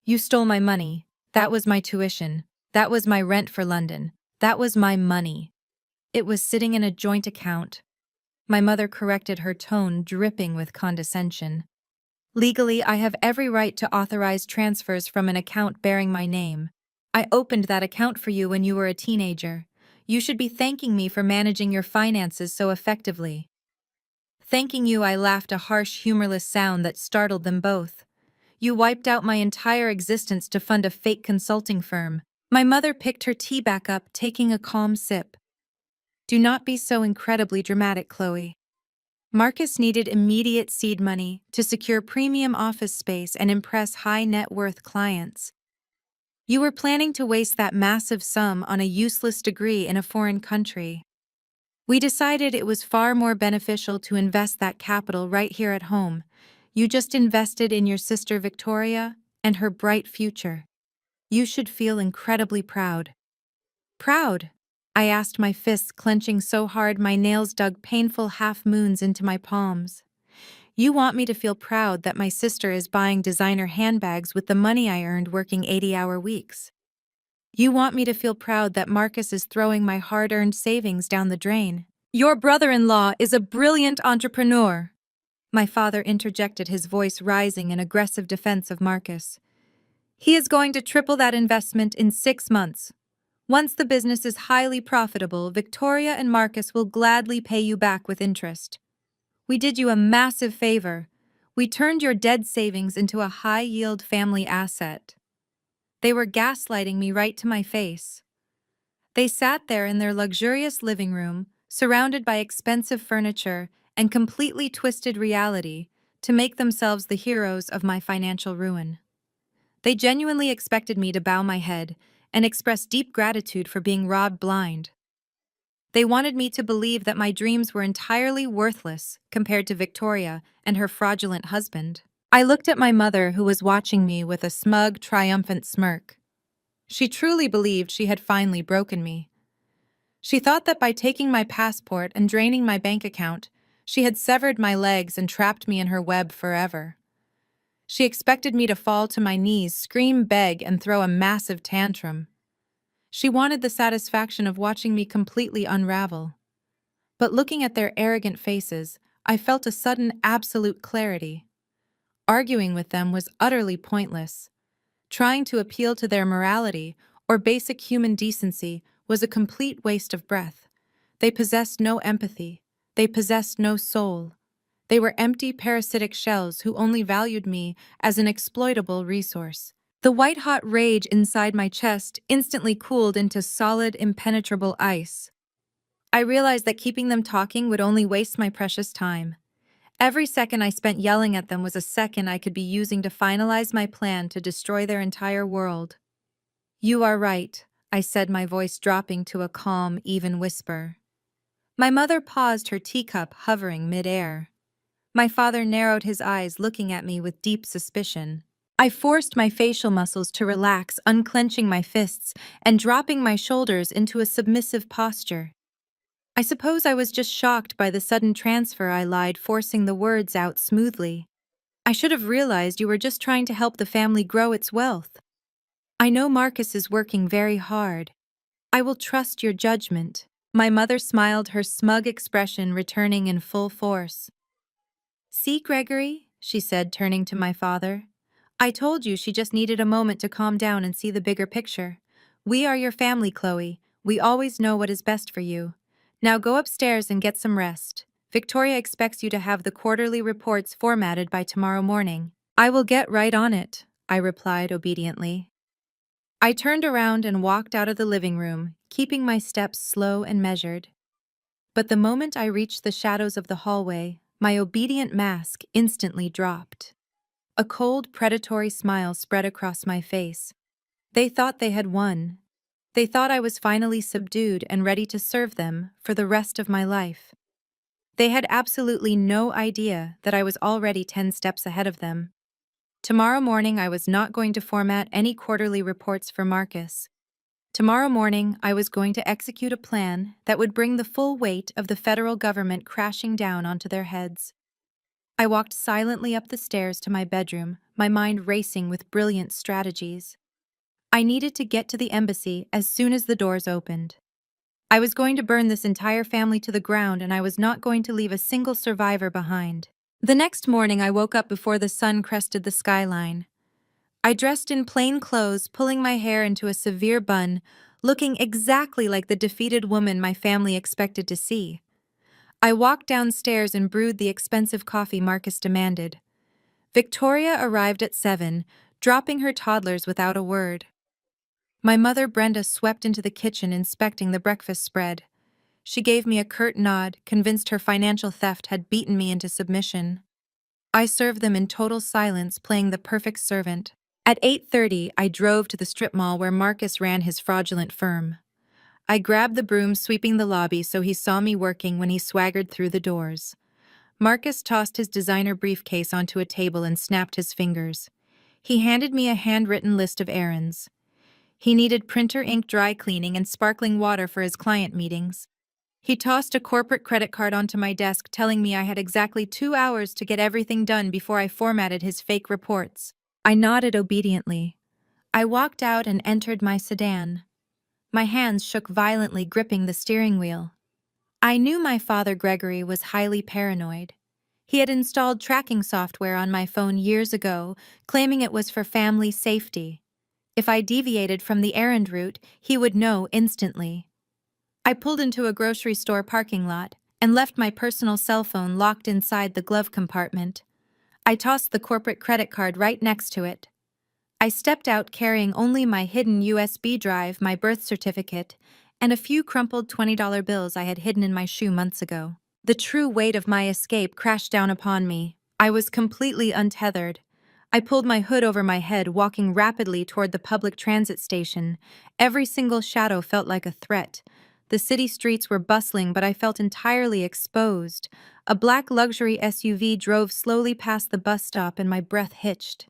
You stole my money. That was my tuition. That was my rent for London. That was my money. It was sitting in a joint account. My mother corrected, her tone dripping with condescension. Legally, I have every right to authorize transfers from an account bearing my name. I opened that account for you when you were a teenager. You should be thanking me for managing your finances so effectively. Thanking you, I laughed, a harsh, humorless sound that startled them both. You wiped out my entire existence to fund a fake consulting firm. My mother picked her tea back up, taking a calm sip. Do not be so incredibly dramatic, Chloe. Marcus needed immediate seed money to secure premium office space and impress high-net-worth clients. You were planning to waste that massive sum on a useless degree in a foreign country. We decided it was far more beneficial to invest that capital right here at home. You just invested in your sister Victoria and her bright future. You should feel incredibly proud. Proud? I asked, my fists clenching so hard my nails dug painful half-moons into my palms. You want me to feel proud that my sister is buying designer handbags with the money I earned working 80-hour weeks. You want me to feel proud that Marcus is throwing my hard-earned savings down the drain. Your brother-in-law is a brilliant entrepreneur. My father interjected, his voice rising in aggressive defense of Marcus. He is going to triple that investment in 6 months. Once the business is highly profitable, Victoria and Marcus will gladly pay you back with interest. We did you a massive favor. We turned your dead savings into a high-yield family asset. They were gaslighting me right to my face. They sat there in their luxurious living room, surrounded by expensive furniture and completely twisted reality, to make themselves the heroes of my financial ruin. They genuinely expected me to bow my head and express deep gratitude for being robbed blind. They wanted me to believe that my dreams were entirely worthless compared to Victoria and her fraudulent husband. I looked at my mother, who was watching me with a smug, triumphant smirk. She truly believed she had finally broken me. She thought that by taking my passport and draining my bank account, she had severed my legs and trapped me in her web forever. She expected me to fall to my knees, scream, beg, and throw a massive tantrum. She wanted the satisfaction of watching me completely unravel. But looking at their arrogant faces, I felt a sudden, absolute clarity. Arguing with them was utterly pointless. Trying to appeal to their morality or basic human decency was a complete waste of breath. They possessed no empathy. They possessed no soul. They were empty, parasitic shells who only valued me as an exploitable resource. The white-hot rage inside my chest instantly cooled into solid, impenetrable ice. I realized that keeping them talking would only waste my precious time. Every second I spent yelling at them was a second I could be using to finalize my plan to destroy their entire world. You are right, I said, my voice dropping to a calm, even whisper. My mother paused, her teacup hovering mid-air. My father narrowed his eyes, looking at me with deep suspicion. I forced my facial muscles to relax, unclenching my fists and dropping my shoulders into a submissive posture. I suppose I was just shocked by the sudden transfer, I lied, forcing the words out smoothly. I should have realized you were just trying to help the family grow its wealth. I know Marcus is working very hard. I will trust your judgment. My mother smiled, her smug expression returning in full force. See, Gregory, she said, turning to my father. I told you she just needed a moment to calm down and see the bigger picture. We are your family, Chloe. We always know what is best for you. Now go upstairs and get some rest. Victoria expects you to have the quarterly reports formatted by tomorrow morning. I will get right on it, I replied obediently. I turned around and walked out of the living room, keeping my steps slow and measured. But the moment I reached the shadows of the hallway, my obedient mask instantly dropped. A cold, predatory smile spread across my face. They thought they had won. They thought I was finally subdued and ready to serve them for the rest of my life. They had absolutely no idea that I was already 10 steps ahead of them. Tomorrow morning, I was not going to format any quarterly reports for Marcus. Tomorrow morning, I was going to execute a plan that would bring the full weight of the federal government crashing down onto their heads. I walked silently up the stairs to my bedroom, my mind racing with brilliant strategies. I needed to get to the embassy as soon as the doors opened. I was going to burn this entire family to the ground, and I was not going to leave a single survivor behind. The next morning, I woke up before the sun crested the skyline. I dressed in plain clothes, pulling my hair into a severe bun, looking exactly like the defeated woman my family expected to see. I walked downstairs and brewed the expensive coffee Marcus demanded. Victoria arrived at 7, dropping her toddlers without a word. My mother, Brenda, swept into the kitchen inspecting the breakfast spread. She gave me a curt nod, convinced her financial theft had beaten me into submission. I served them in total silence, playing the perfect servant. At 8:30, I drove to the strip mall where Marcus ran his fraudulent firm. I grabbed the broom, sweeping the lobby so he saw me working when he swaggered through the doors. Marcus tossed his designer briefcase onto a table and snapped his fingers. He handed me a handwritten list of errands. He needed printer ink, dry cleaning, and sparkling water for his client meetings. He tossed a corporate credit card onto my desk, telling me I had exactly 2 hours to get everything done before I formatted his fake reports. I nodded obediently. I walked out and entered my sedan. My hands shook violently, gripping the steering wheel. I knew my father, Gregory, was highly paranoid. He had installed tracking software on my phone years ago, claiming it was for family safety. If I deviated from the errand route, he would know instantly. I pulled into a grocery store parking lot and left my personal cell phone locked inside the glove compartment. I tossed the corporate credit card right next to it. I stepped out carrying only my hidden USB drive, my birth certificate, and a few crumpled $20 bills I had hidden in my shoe months ago. The true weight of my escape crashed down upon me. I was completely untethered. I pulled my hood over my head, walking rapidly toward the public transit station. Every single shadow felt like a threat. The city streets were bustling, but I felt entirely exposed. A black luxury SUV drove slowly past the bus stop and my breath hitched.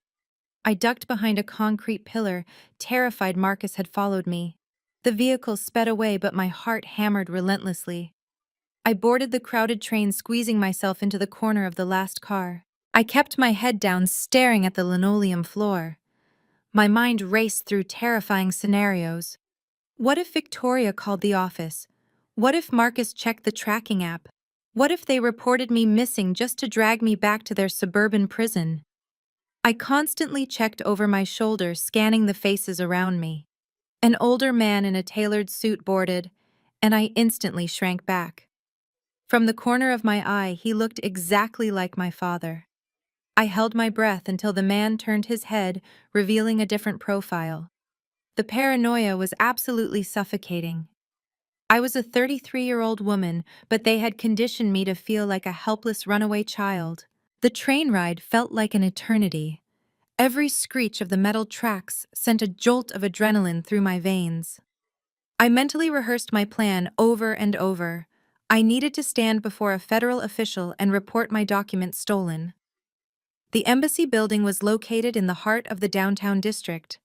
I ducked behind a concrete pillar, terrified Marcus had followed me. The vehicle sped away, but my heart hammered relentlessly. I boarded the crowded train, squeezing myself into the corner of the last car. I kept my head down, staring at the linoleum floor. My mind raced through terrifying scenarios. What if Victoria called the office? What if Marcus checked the tracking app? What if they reported me missing just to drag me back to their suburban prison? I constantly checked over my shoulder, scanning the faces around me. An older man in a tailored suit boarded, and I instantly shrank back. From the corner of my eye, he looked exactly like my father. I held my breath until the man turned his head, revealing a different profile. The paranoia was absolutely suffocating. I was a 33-year-old woman, but they had conditioned me to feel like a helpless runaway child. The train ride felt like an eternity. Every screech of the metal tracks sent a jolt of adrenaline through my veins. I mentally rehearsed my plan over and over. I needed to stand before a federal official and report my documents stolen. The embassy building was located in the heart of the downtown district.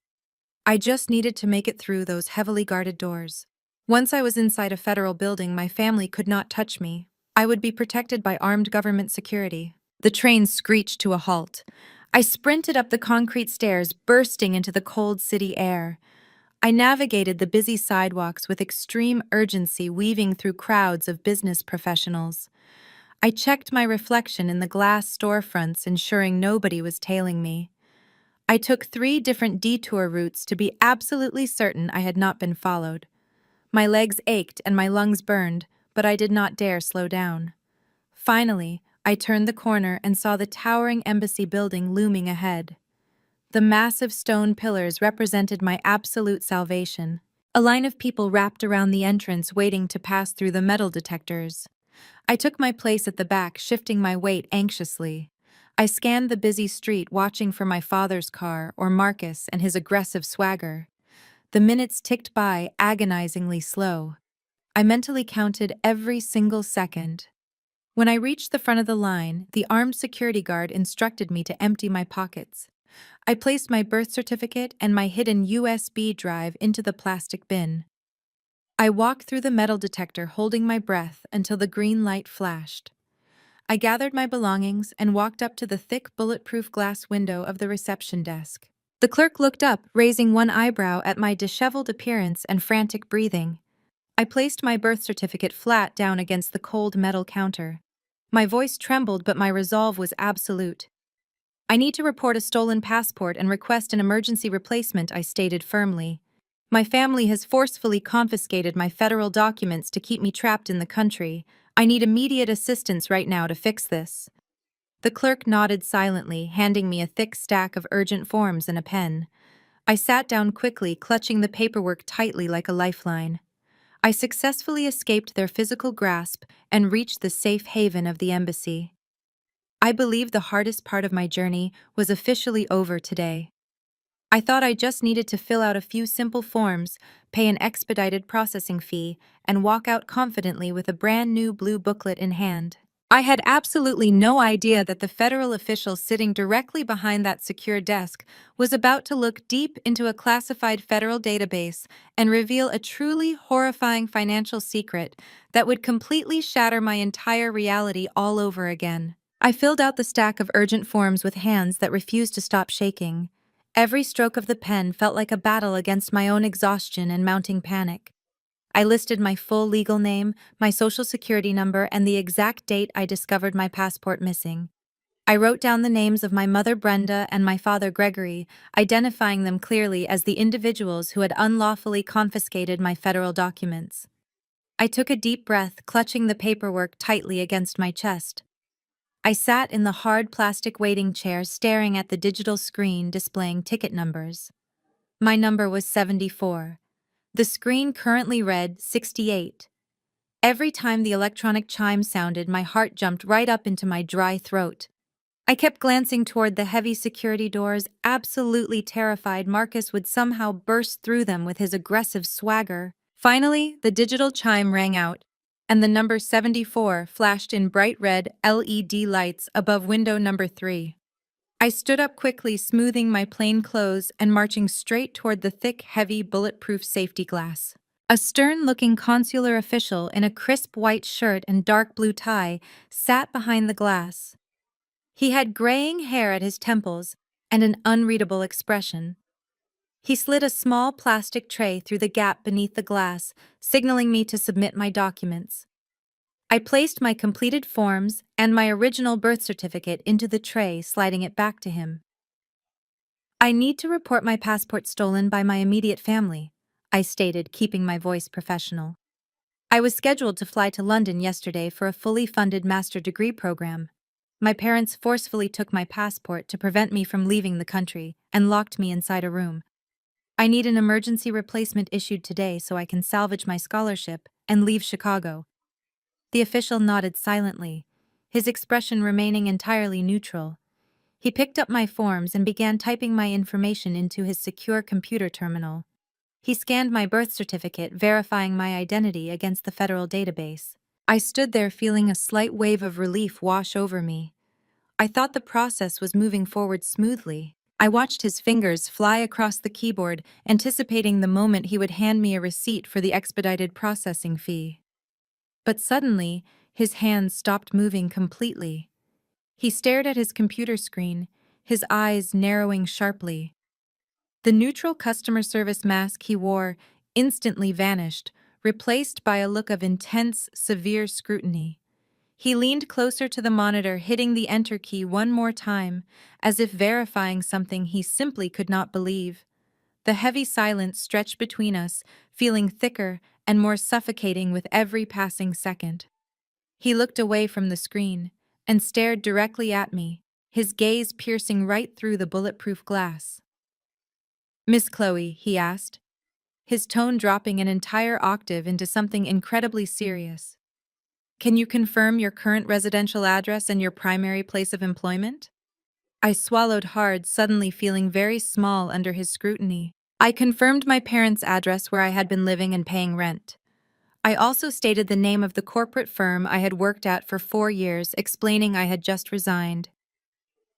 I just needed to make it through those heavily guarded doors. Once I was inside a federal building, my family could not touch me. I would be protected by armed government security. The train screeched to a halt. I sprinted up the concrete stairs, bursting into the cold city air. I navigated the busy sidewalks with extreme urgency, weaving through crowds of business professionals. I checked my reflection in the glass storefronts, ensuring nobody was tailing me. I took 3 different detour routes to be absolutely certain I had not been followed. My legs ached and my lungs burned, but I did not dare slow down. Finally, I turned the corner and saw the towering embassy building looming ahead. The massive stone pillars represented my absolute salvation. A line of people wrapped around the entrance waiting to pass through the metal detectors. I took my place at the back, shifting my weight anxiously. I scanned the busy street, watching for my father's car or Marcus and his aggressive swagger. The minutes ticked by, agonizingly slow. I mentally counted every single second. When I reached the front of the line, the armed security guard instructed me to empty my pockets. I placed my birth certificate and my hidden USB drive into the plastic bin. I walked through the metal detector, holding my breath until the green light flashed. I gathered my belongings and walked up to the thick, bulletproof glass window of the reception desk. The clerk looked up, raising one eyebrow at my disheveled appearance and frantic breathing. I placed my birth certificate flat down against the cold metal counter. My voice trembled, but my resolve was absolute. I need to report a stolen passport and request an emergency replacement, I stated firmly. My family has forcefully confiscated my federal documents to keep me trapped in the country. I need immediate assistance right now to fix this. The clerk nodded silently, handing me a thick stack of urgent forms and a pen. I sat down quickly, clutching the paperwork tightly like a lifeline. I successfully escaped their physical grasp and reached the safe haven of the embassy. I believe the hardest part of my journey was officially over today. I thought I just needed to fill out a few simple forms, pay an expedited processing fee, and walk out confidently with a brand new blue booklet in hand. I had absolutely no idea that the federal official sitting directly behind that secure desk was about to look deep into a classified federal database and reveal a truly horrifying financial secret that would completely shatter my entire reality all over again. I filled out the stack of urgent forms with hands that refused to stop shaking. Every stroke of the pen felt like a battle against my own exhaustion and mounting panic. I listed my full legal name, my social security number, and the exact date I discovered my passport missing. I wrote down the names of my mother Brenda and my father Gregory, identifying them clearly as the individuals who had unlawfully confiscated my federal documents. I took a deep breath, clutching the paperwork tightly against my chest. I sat in the hard plastic waiting chair, staring at the digital screen displaying ticket numbers. My number was 74. The screen currently read 68. Every time the electronic chime sounded, my heart jumped right up into my dry throat. I kept glancing toward the heavy security doors, absolutely terrified Marcus would somehow burst through them with his aggressive swagger. Finally, the digital chime rang out, and the number 74 flashed in bright red LED lights above window number 3. I stood up quickly, smoothing my plain clothes and marching straight toward the thick, heavy, bulletproof safety glass. A stern-looking consular official in a crisp white shirt and dark blue tie sat behind the glass. He had graying hair at his temples and an unreadable expression. He slid a small plastic tray through the gap beneath the glass, signaling me to submit my documents. I placed my completed forms and my original birth certificate into the tray, sliding it back to him. I need to report my passport stolen by my immediate family, I stated, keeping my voice professional. I was scheduled to fly to London yesterday for a fully funded master degree program. My parents forcefully took my passport to prevent me from leaving the country and locked me inside a room. I need an emergency replacement issued today so I can salvage my scholarship and leave Chicago. The official nodded silently, his expression remaining entirely neutral. He picked up my forms and began typing my information into his secure computer terminal. He scanned my birth certificate, verifying my identity against the federal database. I stood there feeling a slight wave of relief wash over me. I thought the process was moving forward smoothly. I watched his fingers fly across the keyboard, anticipating the moment he would hand me a receipt for the expedited processing fee. But suddenly, his hands stopped moving completely. He stared at his computer screen, his eyes narrowing sharply. The neutral customer service mask he wore instantly vanished, replaced by a look of intense, severe scrutiny. He leaned closer to the monitor, hitting the enter key one more time, as if verifying something he simply could not believe. The heavy silence stretched between us, feeling thicker and more suffocating with every passing second. He looked away from the screen and stared directly at me, his gaze piercing right through the bulletproof glass. "Miss Chloe," he asked, his tone dropping an entire octave into something incredibly serious. "Can you confirm your current residential address and your primary place of employment?" I swallowed hard, suddenly feeling very small under his scrutiny. I confirmed my parents' address where I had been living and paying rent. I also stated the name of the corporate firm I had worked at for 4 years, explaining I had just resigned.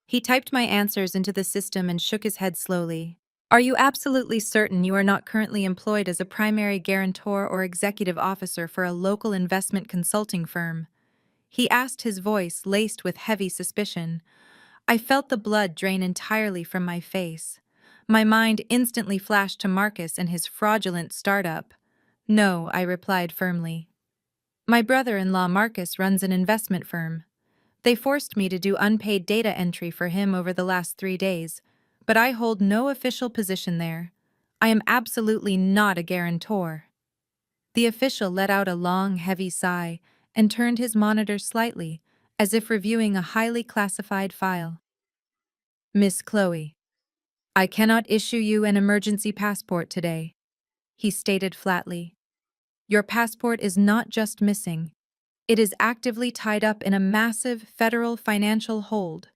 He typed my answers into the system and shook his head slowly. "Are you absolutely certain you are not currently employed as a primary guarantor or executive officer for a local investment consulting firm?" He asked, his voice laced with heavy suspicion. I felt the blood drain entirely from my face. My mind instantly flashed to Marcus and his fraudulent startup. "No," I replied firmly. "My brother-in-law Marcus runs an investment firm. They forced me to do unpaid data entry for him over the last 3 days, but I hold no official position there. I am absolutely not a guarantor." The official let out a long, heavy sigh and turned his monitor slightly, as if reviewing a highly classified file. "Miss Chloe, I cannot issue you an emergency passport today," he stated flatly. "Your passport is not just missing, it is actively tied up in a massive federal financial hold."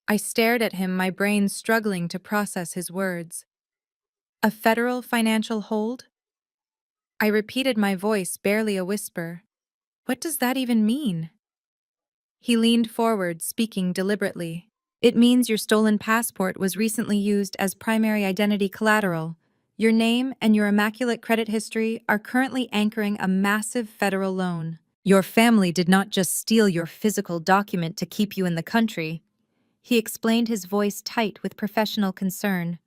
I stared at him, my brain struggling to process his words. "A federal financial hold?" I repeated, my voice barely a whisper. "What does that even mean?" He leaned forward, speaking deliberately. "It means your stolen passport was recently used as primary identity collateral. Your name and your immaculate credit history are currently anchoring a massive federal loan. Your family did not just steal your physical document to keep you in the country." He explained, his voice tight with professional concern.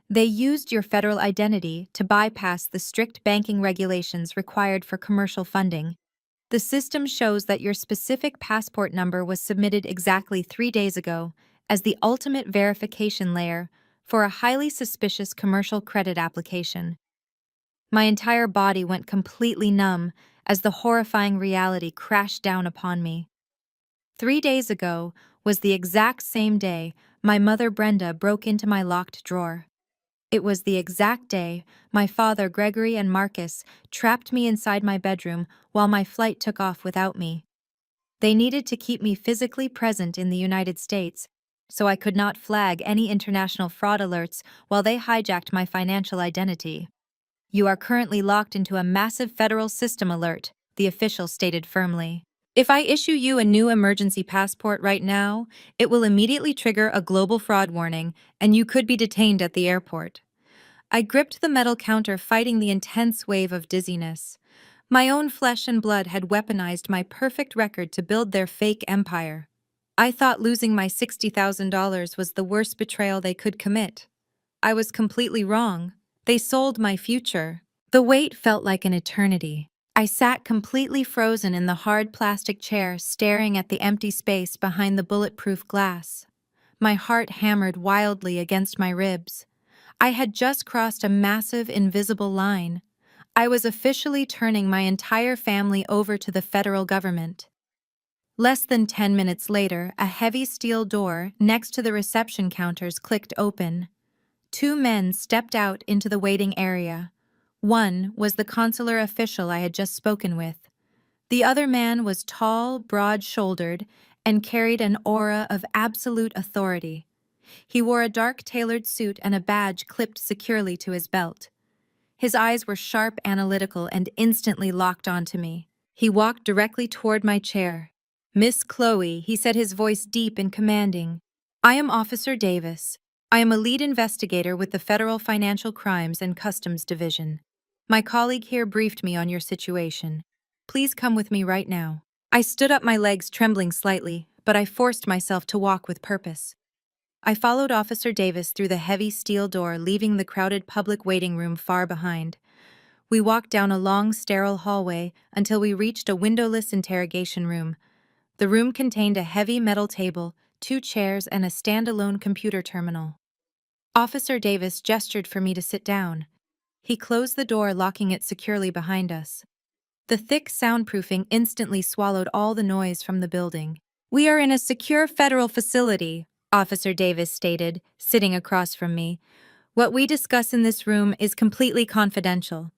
"They used your federal identity to bypass the strict banking regulations required for commercial funding. The system shows that your specific passport number was submitted exactly 3 days ago as the ultimate verification layer for a highly suspicious commercial credit application." My entire body went completely numb as the horrifying reality crashed down upon me. 3 days ago was the exact same day my mother Brenda broke into my locked drawer. It was the exact day my father Gregory and Marcus trapped me inside my bedroom while my flight took off without me. They needed to keep me physically present in the United States, so I could not flag any international fraud alerts while they hijacked my financial identity. "You are currently locked into a massive federal system alert," the official stated firmly. "If I issue you a new emergency passport right now, it will immediately trigger a global fraud warning, and you could be detained at the airport." I gripped the metal counter, fighting the intense wave of dizziness. My own flesh and blood had weaponized my perfect record to build their fake empire. I thought losing my $60,000 was the worst betrayal they could commit. I was completely wrong. They sold my future. The wait felt like an eternity. I sat completely frozen in the hard plastic chair, staring at the empty space behind the bulletproof glass. My heart hammered wildly against my ribs. I had just crossed a massive, invisible line. I was officially turning my entire family over to the federal government. Less than 10 minutes later, a heavy steel door next to the reception counters clicked open. 2 men stepped out into the waiting area. One was the consular official I had just spoken with. The other man was tall, broad-shouldered, and carried an aura of absolute authority. He wore a dark tailored suit and a badge clipped securely to his belt. His eyes were sharp, analytical, and instantly locked onto me. He walked directly toward my chair. "Miss Chloe," he said, his voice deep and commanding. "I am Officer Davis. I am a lead investigator with the Federal Financial Crimes and Customs Division. My colleague here briefed me on your situation. Please come with me right now." I stood up, my legs trembling slightly, but I forced myself to walk with purpose. I followed Officer Davis through the heavy steel door, leaving the crowded public waiting room far behind. We walked down a long, sterile hallway until we reached a windowless interrogation room. The room contained a heavy metal table, 2 chairs, and a standalone computer terminal. Officer Davis gestured for me to sit down. He closed the door, locking it securely behind us. The thick soundproofing instantly swallowed all the noise from the building. "We are in a secure federal facility," Officer Davis stated, sitting across from me. "What we discuss in this room is completely confidential.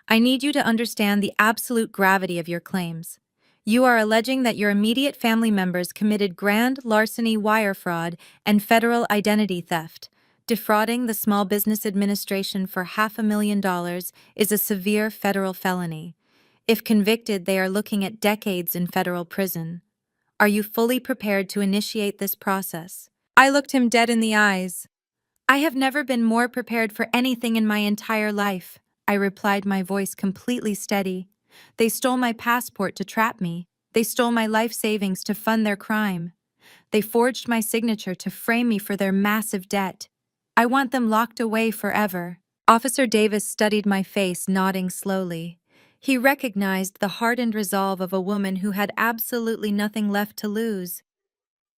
I need you to understand the absolute gravity of your claims. You are alleging that your immediate family members committed grand larceny, wire fraud, and federal identity theft. Defrauding the Small Business Administration for $500,000 is a severe federal felony. If convicted, they are looking at decades in federal prison. Are you fully prepared to initiate this process?" I looked him dead in the eyes. "I have never been more prepared for anything in my entire life," I replied, my voice completely steady. "They stole my passport to trap me. They stole my life savings to fund their crime. They forged my signature to frame me for their massive debt. I want them locked away forever." Officer Davis studied my face, nodding slowly. He recognized the hardened resolve of a woman who had absolutely nothing left to lose.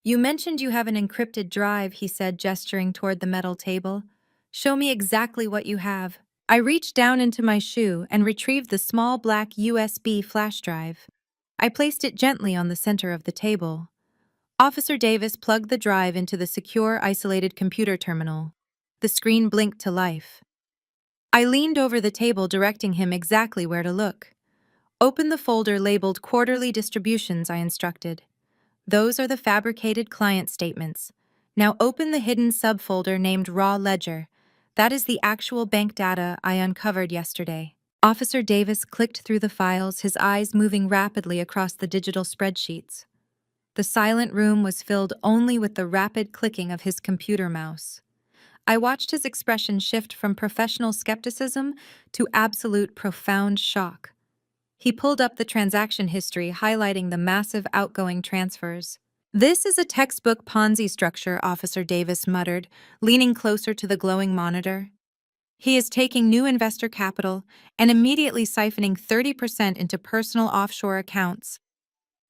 "You mentioned you have an encrypted drive," he said, gesturing toward the metal table. "Show me exactly what you have." I reached down into my shoe and retrieved the small black USB flash drive. I placed it gently on the center of the table. Officer Davis plugged the drive into the secure, isolated computer terminal. The screen blinked to life. I leaned over the table, directing him exactly where to look. "Open the folder labeled Quarterly Distributions," I instructed. "Those are the fabricated client statements. Now open the hidden subfolder named Raw Ledger. That is the actual bank data I uncovered yesterday." Officer Davis clicked through the files, his eyes moving rapidly across the digital spreadsheets. The silent room was filled only with the rapid clicking of his computer mouse. I watched his expression shift from professional skepticism to absolute profound shock. He pulled up the transaction history, highlighting the massive outgoing transfers. "This is a textbook Ponzi structure," Officer Davis muttered, leaning closer to the glowing monitor. "He is taking new investor capital and immediately siphoning 30% into personal offshore accounts.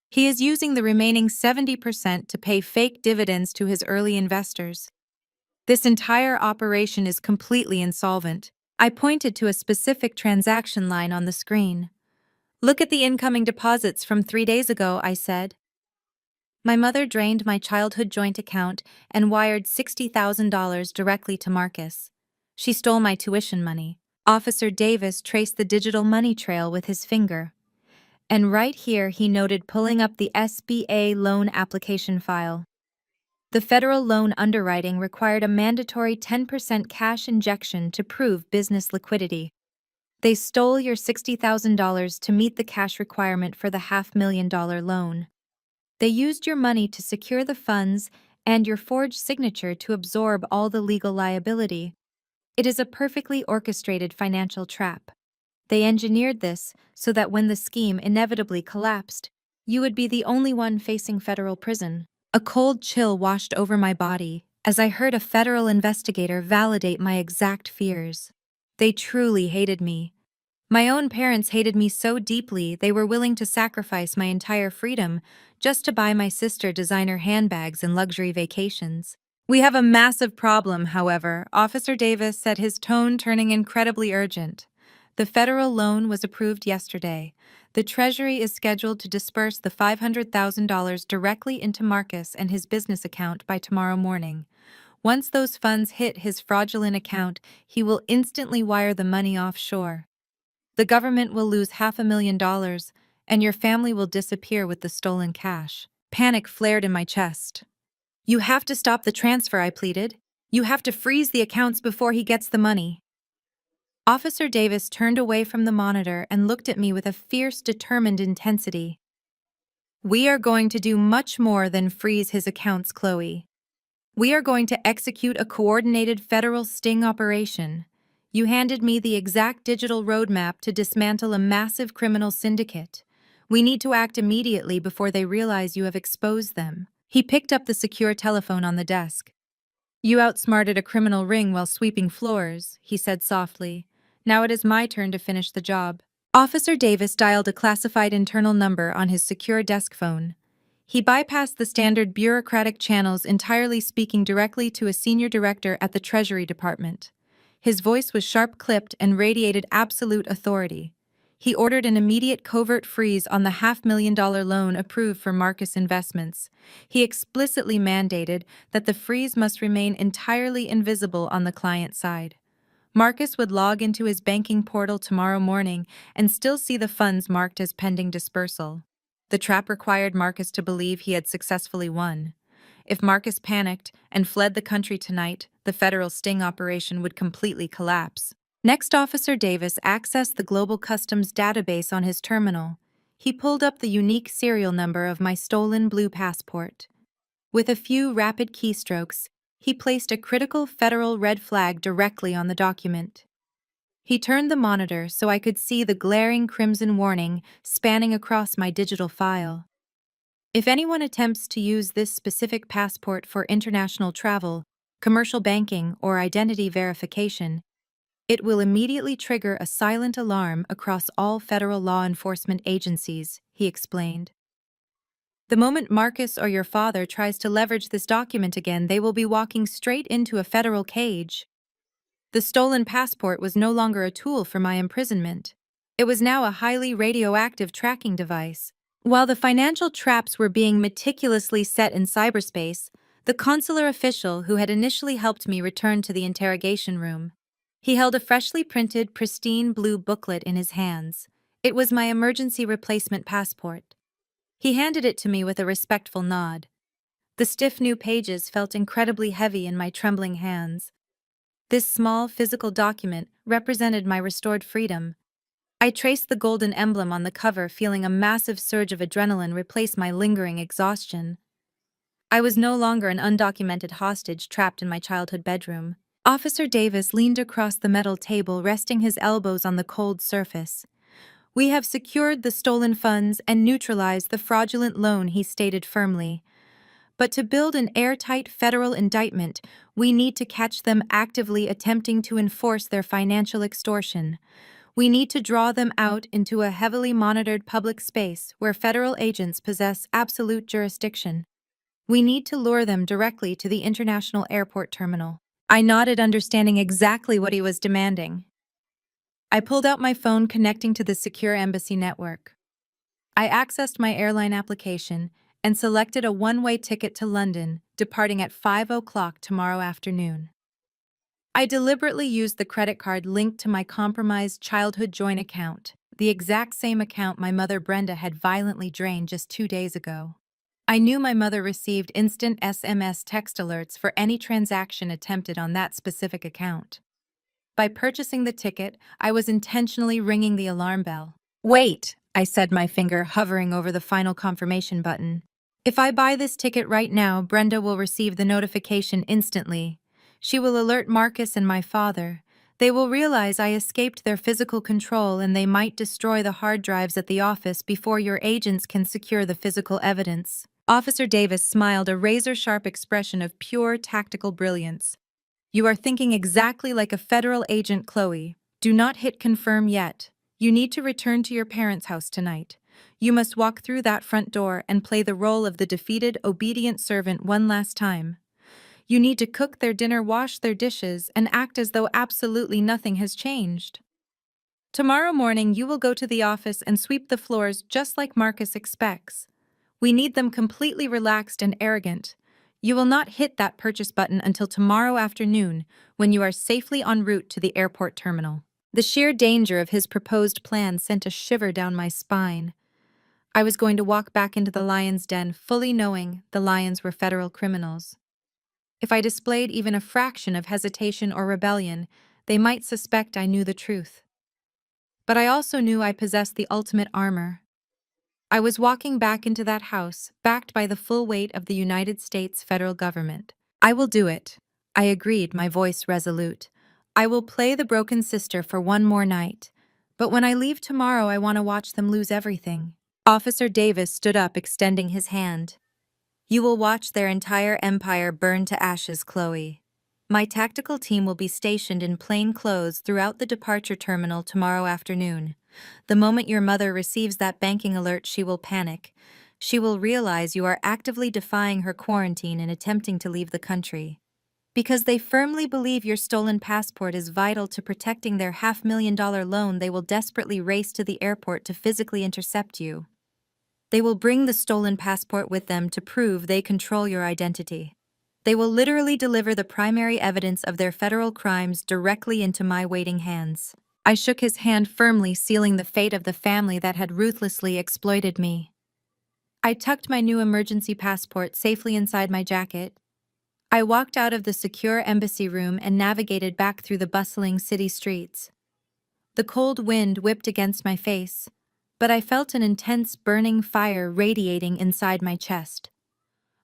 He is using the remaining 70% to pay fake dividends to his early investors. This entire operation is completely insolvent." I pointed to a specific transaction line on the screen. "Look at the incoming deposits from 3 days ago," I said. "My mother drained my childhood joint account and wired $60,000 directly to Marcus. She stole my tuition money." Officer Davis traced the digital money trail with his finger. "And right here," he noted, pulling up the SBA loan application file. "The federal loan underwriting required a mandatory 10% cash injection to prove business liquidity. They stole your $60,000 to meet the cash requirement for the $500,000 loan. They used your money to secure the funds and your forged signature to absorb all the legal liability. It is a perfectly orchestrated financial trap. They engineered this so that when the scheme inevitably collapsed, you would be the only one facing federal prison." A cold chill washed over my body as I heard a federal investigator validate my exact fears. They truly hated me. My own parents hated me so deeply they were willing to sacrifice my entire freedom just to buy my sister designer handbags and luxury vacations. "We have a massive problem, however," Officer Davis said, his tone turning incredibly urgent. "The federal loan was approved yesterday. The Treasury is scheduled to disperse the $500,000 directly into Marcus and his business account by tomorrow morning. Once those funds hit his fraudulent account, he will instantly wire the money offshore. The government will lose $500,000, and your family will disappear with the stolen cash." Panic flared in my chest. "You have to stop the transfer," I pleaded. "You have to freeze the accounts before he gets the money." Officer Davis turned away from the monitor and looked at me with a fierce, determined intensity. "We are going to do much more than freeze his accounts, Chloe. We are going to execute a coordinated federal sting operation. You handed me the exact digital roadmap to dismantle a massive criminal syndicate. We need to act immediately before they realize you have exposed them." He picked up the secure telephone on the desk. "You outsmarted a criminal ring while sweeping floors," he said softly. "Now it is my turn to finish the job." Officer Davis dialed a classified internal number on his secure desk phone. He bypassed the standard bureaucratic channels, entirely speaking directly to a senior director at the Treasury Department. His voice was sharp-clipped and radiated absolute authority. He ordered an immediate covert freeze on the $500,000 loan approved for Marcus Investments. He explicitly mandated that the freeze must remain entirely invisible on the client side. Marcus would log into his banking portal tomorrow morning and still see the funds marked as pending dispersal. The trap required Marcus to believe he had successfully won. If Marcus panicked and fled the country tonight, the federal sting operation would completely collapse. Next, Officer Davis accessed the Global Customs database on his terminal. He pulled up the unique serial number of my stolen blue passport. With a few rapid keystrokes, he placed a critical federal red flag directly on the document. He turned the monitor so I could see the glaring crimson warning spanning across my digital file. If anyone attempts to use this specific passport for international travel, commercial banking, or identity verification, it will immediately trigger a silent alarm across all federal law enforcement agencies, he explained. The moment Marcus or your father tries to leverage this document again, they will be walking straight into a federal cage. The stolen passport was no longer a tool for my imprisonment. It was now a highly radioactive tracking device. While the financial traps were being meticulously set in cyberspace, the consular official who had initially helped me returned to the interrogation room. He held a freshly printed, pristine blue booklet in his hands. It was my emergency replacement passport. He handed it to me with a respectful nod. The stiff new pages felt incredibly heavy in my trembling hands. This small, physical document represented my restored freedom. I traced the golden emblem on the cover, feeling a massive surge of adrenaline replace my lingering exhaustion. I was no longer an undocumented hostage trapped in my childhood bedroom. Officer Davis leaned across the metal table, resting his elbows on the cold surface. We have secured the stolen funds and neutralized the fraudulent loan, he stated firmly. But to build an airtight federal indictment, we need to catch them actively attempting to enforce their financial extortion. We need to draw them out into a heavily monitored public space where federal agents possess absolute jurisdiction. We need to lure them directly to the international airport terminal. I nodded, understanding exactly what he was demanding. I pulled out my phone, connecting to the secure embassy network. I accessed my airline application and selected a one-way ticket to London, departing at 5 o'clock tomorrow afternoon. I deliberately used the credit card linked to my compromised childhood joint account, the exact same account my mother Brenda had violently drained just 2 days ago. I knew my mother received instant SMS text alerts for any transaction attempted on that specific account. By purchasing the ticket, I was intentionally ringing the alarm bell. Wait, I said, my finger hovering over the final confirmation button. If I buy this ticket right now, Brenda will receive the notification instantly. She will alert Marcus and my father. They will realize I escaped their physical control, and they might destroy the hard drives at the office before your agents can secure the physical evidence. Officer Davis smiled, a razor-sharp expression of pure tactical brilliance. You are thinking exactly like a federal agent, Chloe. Do not hit confirm yet. You need to return to your parents' house tonight. You must walk through that front door and play the role of the defeated, obedient servant one last time. You need to cook their dinner, wash their dishes, and act as though absolutely nothing has changed. Tomorrow morning, you will go to the office and sweep the floors just like Marcus expects. We need them completely relaxed and arrogant. You will not hit that purchase button until tomorrow afternoon, when you are safely en route to the airport terminal. The sheer danger of his proposed plan sent a shiver down my spine. I was going to walk back into the lion's den, fully knowing the lions were federal criminals. If I displayed even a fraction of hesitation or rebellion, they might suspect I knew the truth. But I also knew I possessed the ultimate armor. I was walking back into that house, backed by the full weight of the United States federal government. I will do it, I agreed, my voice resolute. I will play the broken sister for one more night. But when I leave tomorrow, I want to watch them lose everything. Officer Davis stood up, extending his hand. You will watch their entire empire burn to ashes, Chloe. My tactical team will be stationed in plain clothes throughout the departure terminal tomorrow afternoon. The moment your mother receives that banking alert, she will panic. She will realize you are actively defying her quarantine and attempting to leave the country. Because they firmly believe your stolen passport is vital to protecting their $500,000 loan, they will desperately race to the airport to physically intercept you. They will bring the stolen passport with them to prove they control your identity. They will literally deliver the primary evidence of their federal crimes directly into my waiting hands. I shook his hand firmly, sealing the fate of the family that had ruthlessly exploited me. I tucked my new emergency passport safely inside my jacket. I walked out of the secure embassy room and navigated back through the bustling city streets. The cold wind whipped against my face, but I felt an intense burning fire radiating inside my chest.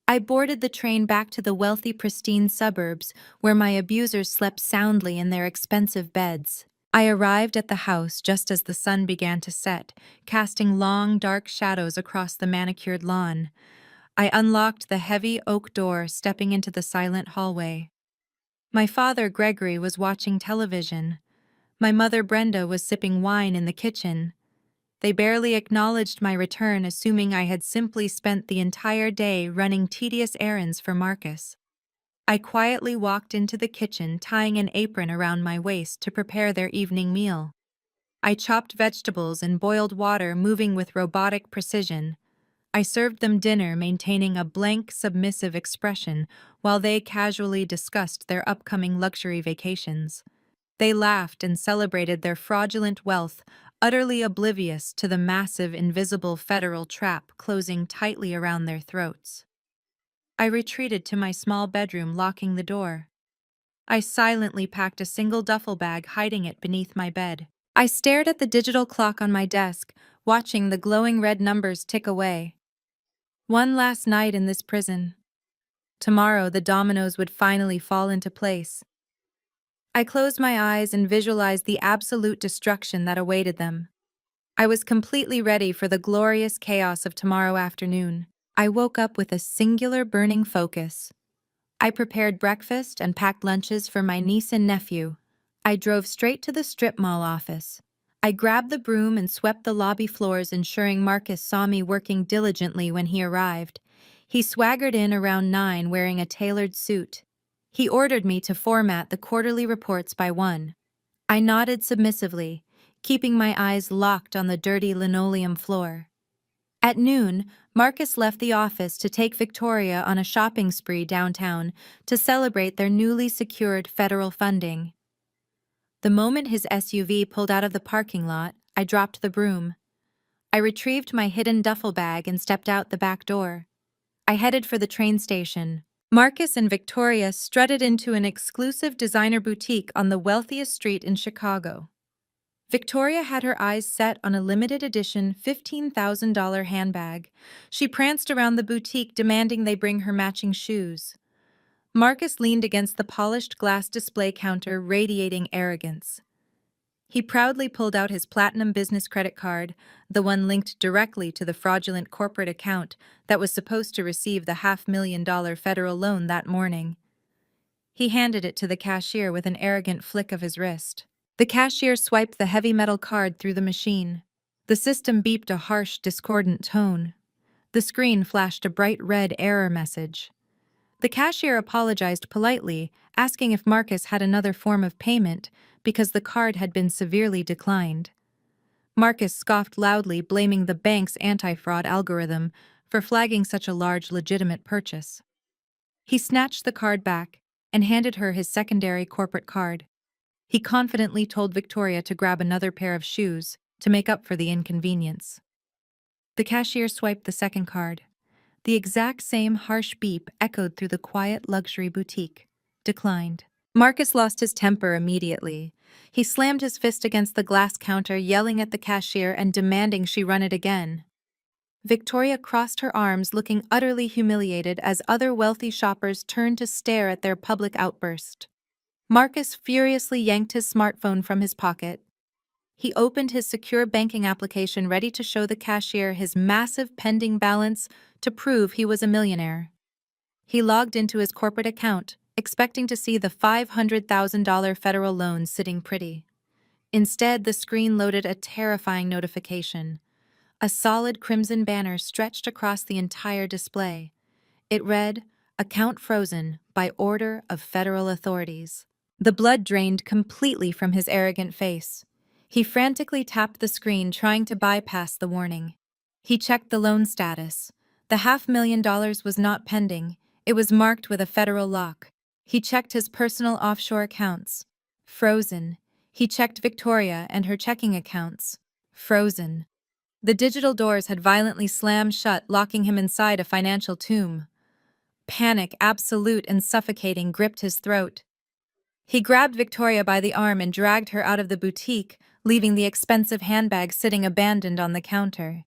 I boarded the train back to the wealthy, pristine suburbs where my abusers slept soundly in their expensive beds. I arrived at the house just as the sun began to set, casting long, dark shadows across the manicured lawn. I unlocked the heavy oak door, stepping into the silent hallway. My father, Gregory, was watching television. My mother, Brenda, was sipping wine in the kitchen. They barely acknowledged my return, assuming I had simply spent the entire day running tedious errands for Marcus. I quietly walked into the kitchen, tying an apron around my waist to prepare their evening meal. I chopped vegetables and boiled water, moving with robotic precision. I served them dinner, maintaining a blank, submissive expression while they casually discussed their upcoming luxury vacations. They laughed and celebrated their fraudulent wealth, utterly oblivious to the massive, invisible federal trap closing tightly around their throats. I retreated to my small bedroom, locking the door. I silently packed a single duffel bag, hiding it beneath my bed. I stared at the digital clock on my desk, watching the glowing red numbers tick away. One last night in this prison. Tomorrow, the dominoes would finally fall into place. I closed my eyes and visualized the absolute destruction that awaited them. I was completely ready for the glorious chaos of tomorrow afternoon. I woke up with a singular burning focus. I prepared breakfast and packed lunches for my niece and nephew. I drove straight to the strip mall office. I grabbed the broom and swept the lobby floors, ensuring Marcus saw me working diligently when he arrived. He swaggered in around 9 wearing a tailored suit. He ordered me to format the quarterly reports by 1. I nodded submissively, keeping my eyes locked on the dirty linoleum floor. At noon, Marcus left the office to take Victoria on a shopping spree downtown to celebrate their newly secured federal funding. The moment his SUV pulled out of the parking lot, I dropped the broom. I retrieved my hidden duffel bag and stepped out the back door. I headed for the train station. Marcus and Victoria strutted into an exclusive designer boutique on the wealthiest street in Chicago. Victoria had her eyes set on a limited edition $15,000 handbag. She pranced around the boutique, demanding they bring her matching shoes. Marcus leaned against the polished glass display counter, radiating arrogance. He proudly pulled out his platinum business credit card, the one linked directly to the fraudulent corporate account that was supposed to receive the $500,000 federal loan that morning. He handed it to the cashier with an arrogant flick of his wrist. The cashier swiped the heavy metal card through the machine. The system beeped a harsh, discordant tone. The screen flashed a bright red error message. The cashier apologized politely, asking if Marcus had another form of payment because the card had been severely declined. Marcus scoffed loudly, blaming the bank's anti-fraud algorithm for flagging such a large legitimate purchase. He snatched the card back and handed her his secondary corporate card. He confidently told Victoria to grab another pair of shoes to make up for the inconvenience. The cashier swiped the second card. The exact same harsh beep echoed through the quiet luxury boutique. Declined. Marcus lost his temper immediately. He slammed his fist against the glass counter, yelling at the cashier and demanding she run it again. Victoria crossed her arms, looking utterly humiliated as other wealthy shoppers turned to stare at their public outburst. Marcus furiously yanked his smartphone from his pocket. He opened his secure banking application, ready to show the cashier his massive pending balance to prove he was a millionaire. He logged into his corporate account, expecting to see the $500,000 federal loan sitting pretty. Instead, the screen loaded a terrifying notification. A solid crimson banner stretched across the entire display. It read, Account frozen by order of federal authorities. The blood drained completely from his arrogant face. He frantically tapped the screen, trying to bypass the warning. He checked the loan status. The $500,000 was not pending. It was marked with a federal lock. He checked his personal offshore accounts. Frozen. He checked Victoria and her checking accounts. Frozen. The digital doors had violently slammed shut, locking him inside a financial tomb. Panic, absolute and suffocating, gripped his throat. He grabbed Victoria by the arm and dragged her out of the boutique, leaving the expensive handbag sitting abandoned on the counter.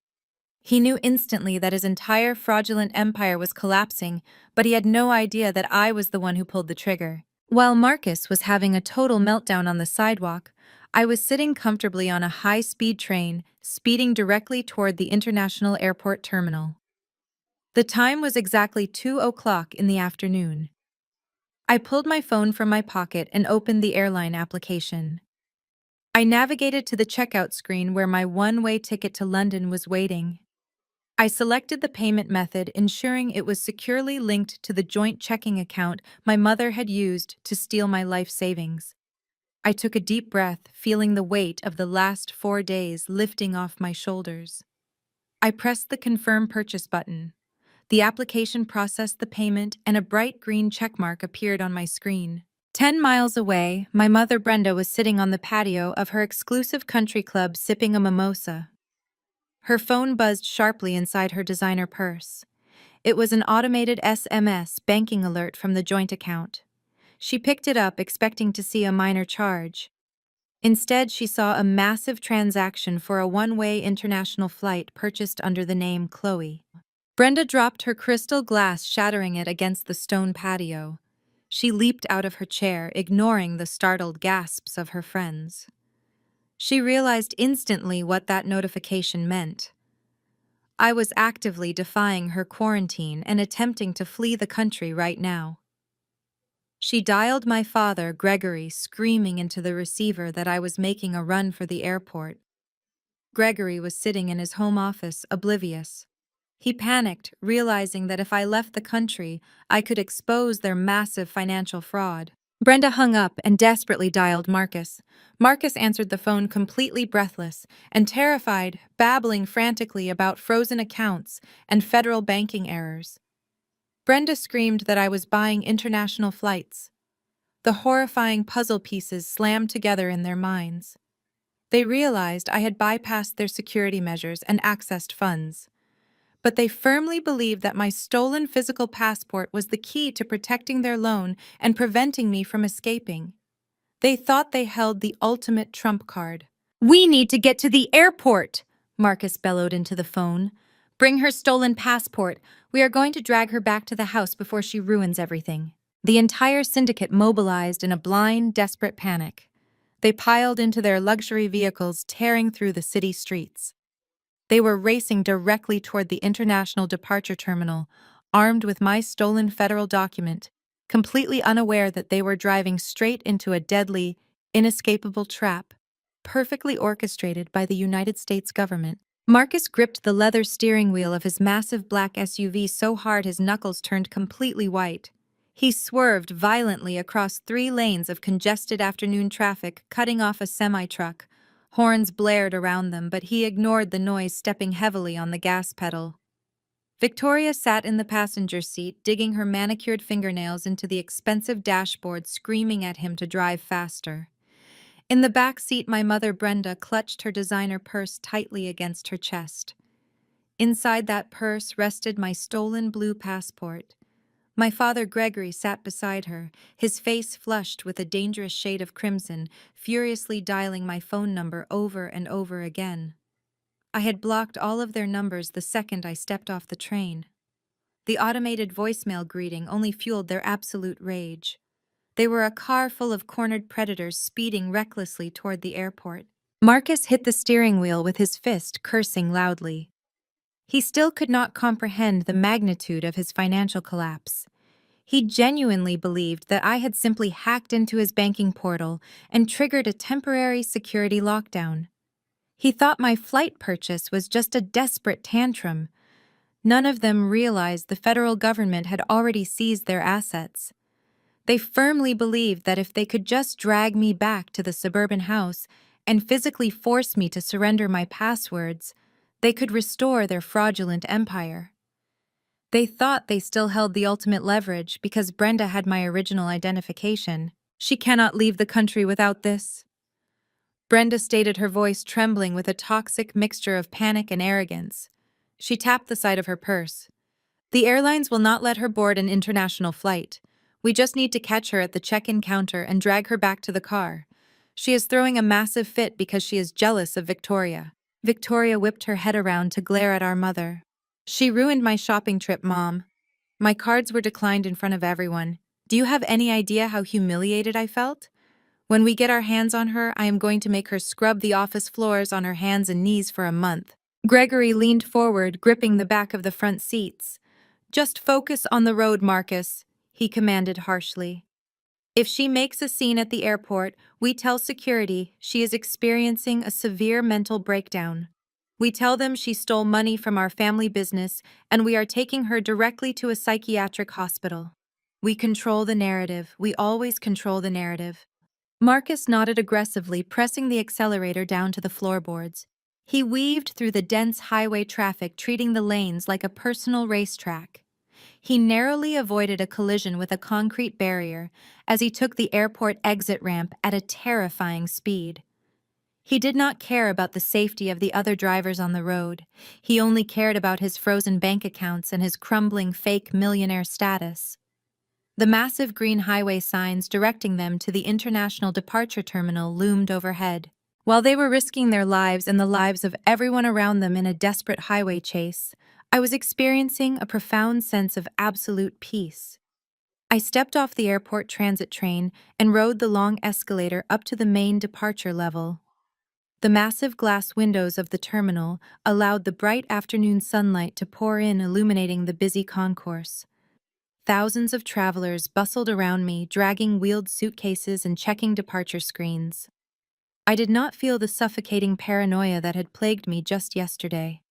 He knew instantly that his entire fraudulent empire was collapsing, but he had no idea that I was the one who pulled the trigger. While Marcus was having a total meltdown on the sidewalk, I was sitting comfortably on a high-speed train, speeding directly toward the International Airport terminal. The time was exactly 2 o'clock in the afternoon. I pulled my phone from my pocket and opened the airline application. I navigated to the checkout screen where my one-way ticket to London was waiting. I selected the payment method, ensuring it was securely linked to the joint checking account my mother had used to steal my life savings. I took a deep breath, feeling the weight of the last 4 days lifting off my shoulders. I pressed the Confirm Purchase button. The application processed the payment, and a bright green checkmark appeared on my screen. 10 miles away, my mother Brenda was sitting on the patio of her exclusive country club sipping a mimosa. Her phone buzzed sharply inside her designer purse. It was an automated SMS banking alert from the joint account. She picked it up, expecting to see a minor charge. Instead, she saw a massive transaction for a one-way international flight purchased under the name Chloe. Brenda dropped her crystal glass, shattering it against the stone patio. She leaped out of her chair, ignoring the startled gasps of her friends. She realized instantly what that notification meant. I was actively defying her quarantine and attempting to flee the country right now. She dialed my father, Gregory, screaming into the receiver that I was making a run for the airport. Gregory was sitting in his home office, oblivious. He panicked, realizing that if I left the country, I could expose their massive financial fraud. Brenda hung up and desperately dialed Marcus. Marcus answered the phone completely breathless and terrified, babbling frantically about frozen accounts and federal banking errors. Brenda screamed that I was buying international flights. The horrifying puzzle pieces slammed together in their minds. They realized I had bypassed their security measures and accessed funds. But they firmly believed that my stolen physical passport was the key to protecting their loan and preventing me from escaping. They thought they held the ultimate trump card. "We need to get to the airport," Marcus bellowed into the phone. "Bring her stolen passport. We are going to drag her back to the house before she ruins everything." The entire syndicate mobilized in a blind, desperate panic. They piled into their luxury vehicles, tearing through the city streets. They were racing directly toward the international departure terminal, armed with my stolen federal document, completely unaware that they were driving straight into a deadly, inescapable trap, perfectly orchestrated by the United States government. Marcus gripped the leather steering wheel of his massive black SUV so hard his knuckles turned completely white. He swerved violently across 3 lanes of congested afternoon traffic, cutting off a semi-truck. Horns blared around them, but he ignored the noise, stepping heavily on the gas pedal. Victoria sat in the passenger seat, digging her manicured fingernails into the expensive dashboard, screaming at him to drive faster. In the back seat, my mother Brenda clutched her designer purse tightly against her chest. Inside that purse rested my stolen blue passport. My father Gregory sat beside her, his face flushed with a dangerous shade of crimson, furiously dialing my phone number over and over again. I had blocked all of their numbers the second I stepped off the train. The automated voicemail greeting only fueled their absolute rage. They were a car full of cornered predators speeding recklessly toward the airport. Marcus hit the steering wheel with his fist, cursing loudly. He still could not comprehend the magnitude of his financial collapse. He genuinely believed that I had simply hacked into his banking portal and triggered a temporary security lockdown. He thought my flight purchase was just a desperate tantrum. None of them realized the federal government had already seized their assets. They firmly believed that if they could just drag me back to the suburban house and physically force me to surrender my passwords, they could restore their fraudulent empire. They thought they still held the ultimate leverage because Brenda had my original identification. She cannot leave the country without this. Brenda stated, her voice trembling with a toxic mixture of panic and arrogance. She tapped the side of her purse. The airlines will not let her board an international flight. We just need to catch her at the check-in counter and drag her back to the car. She is throwing a massive fit because she is jealous of Victoria. Victoria whipped her head around to glare at our mother. She ruined my shopping trip, Mom. My cards were declined in front of everyone. Do you have any idea how humiliated I felt? When we get our hands on her, I am going to make her scrub the office floors on her hands and knees for a month. Gregory leaned forward, gripping the back of the front seats. Just focus on the road, Marcus, he commanded harshly. If she makes a scene at the airport, we tell security she is experiencing a severe mental breakdown. We tell them she stole money from our family business and we are taking her directly to a psychiatric hospital. We control the narrative. We always control the narrative. Marcus nodded aggressively, pressing the accelerator down to the floorboards. He weaved through the dense highway traffic, treating the lanes like a personal racetrack. He narrowly avoided a collision with a concrete barrier as he took the airport exit ramp at a terrifying speed. He did not care about the safety of the other drivers on the road. He only cared about his frozen bank accounts and his crumbling fake millionaire status. The massive green highway signs directing them to the international departure terminal loomed overhead. While they were risking their lives and the lives of everyone around them in a desperate highway chase, I was experiencing a profound sense of absolute peace. I stepped off the airport transit train and rode the long escalator up to the main departure level. The massive glass windows of the terminal allowed the bright afternoon sunlight to pour in, illuminating the busy concourse. Thousands of travelers bustled around me, dragging wheeled suitcases and checking departure screens. I did not feel the suffocating paranoia that had plagued me just yesterday.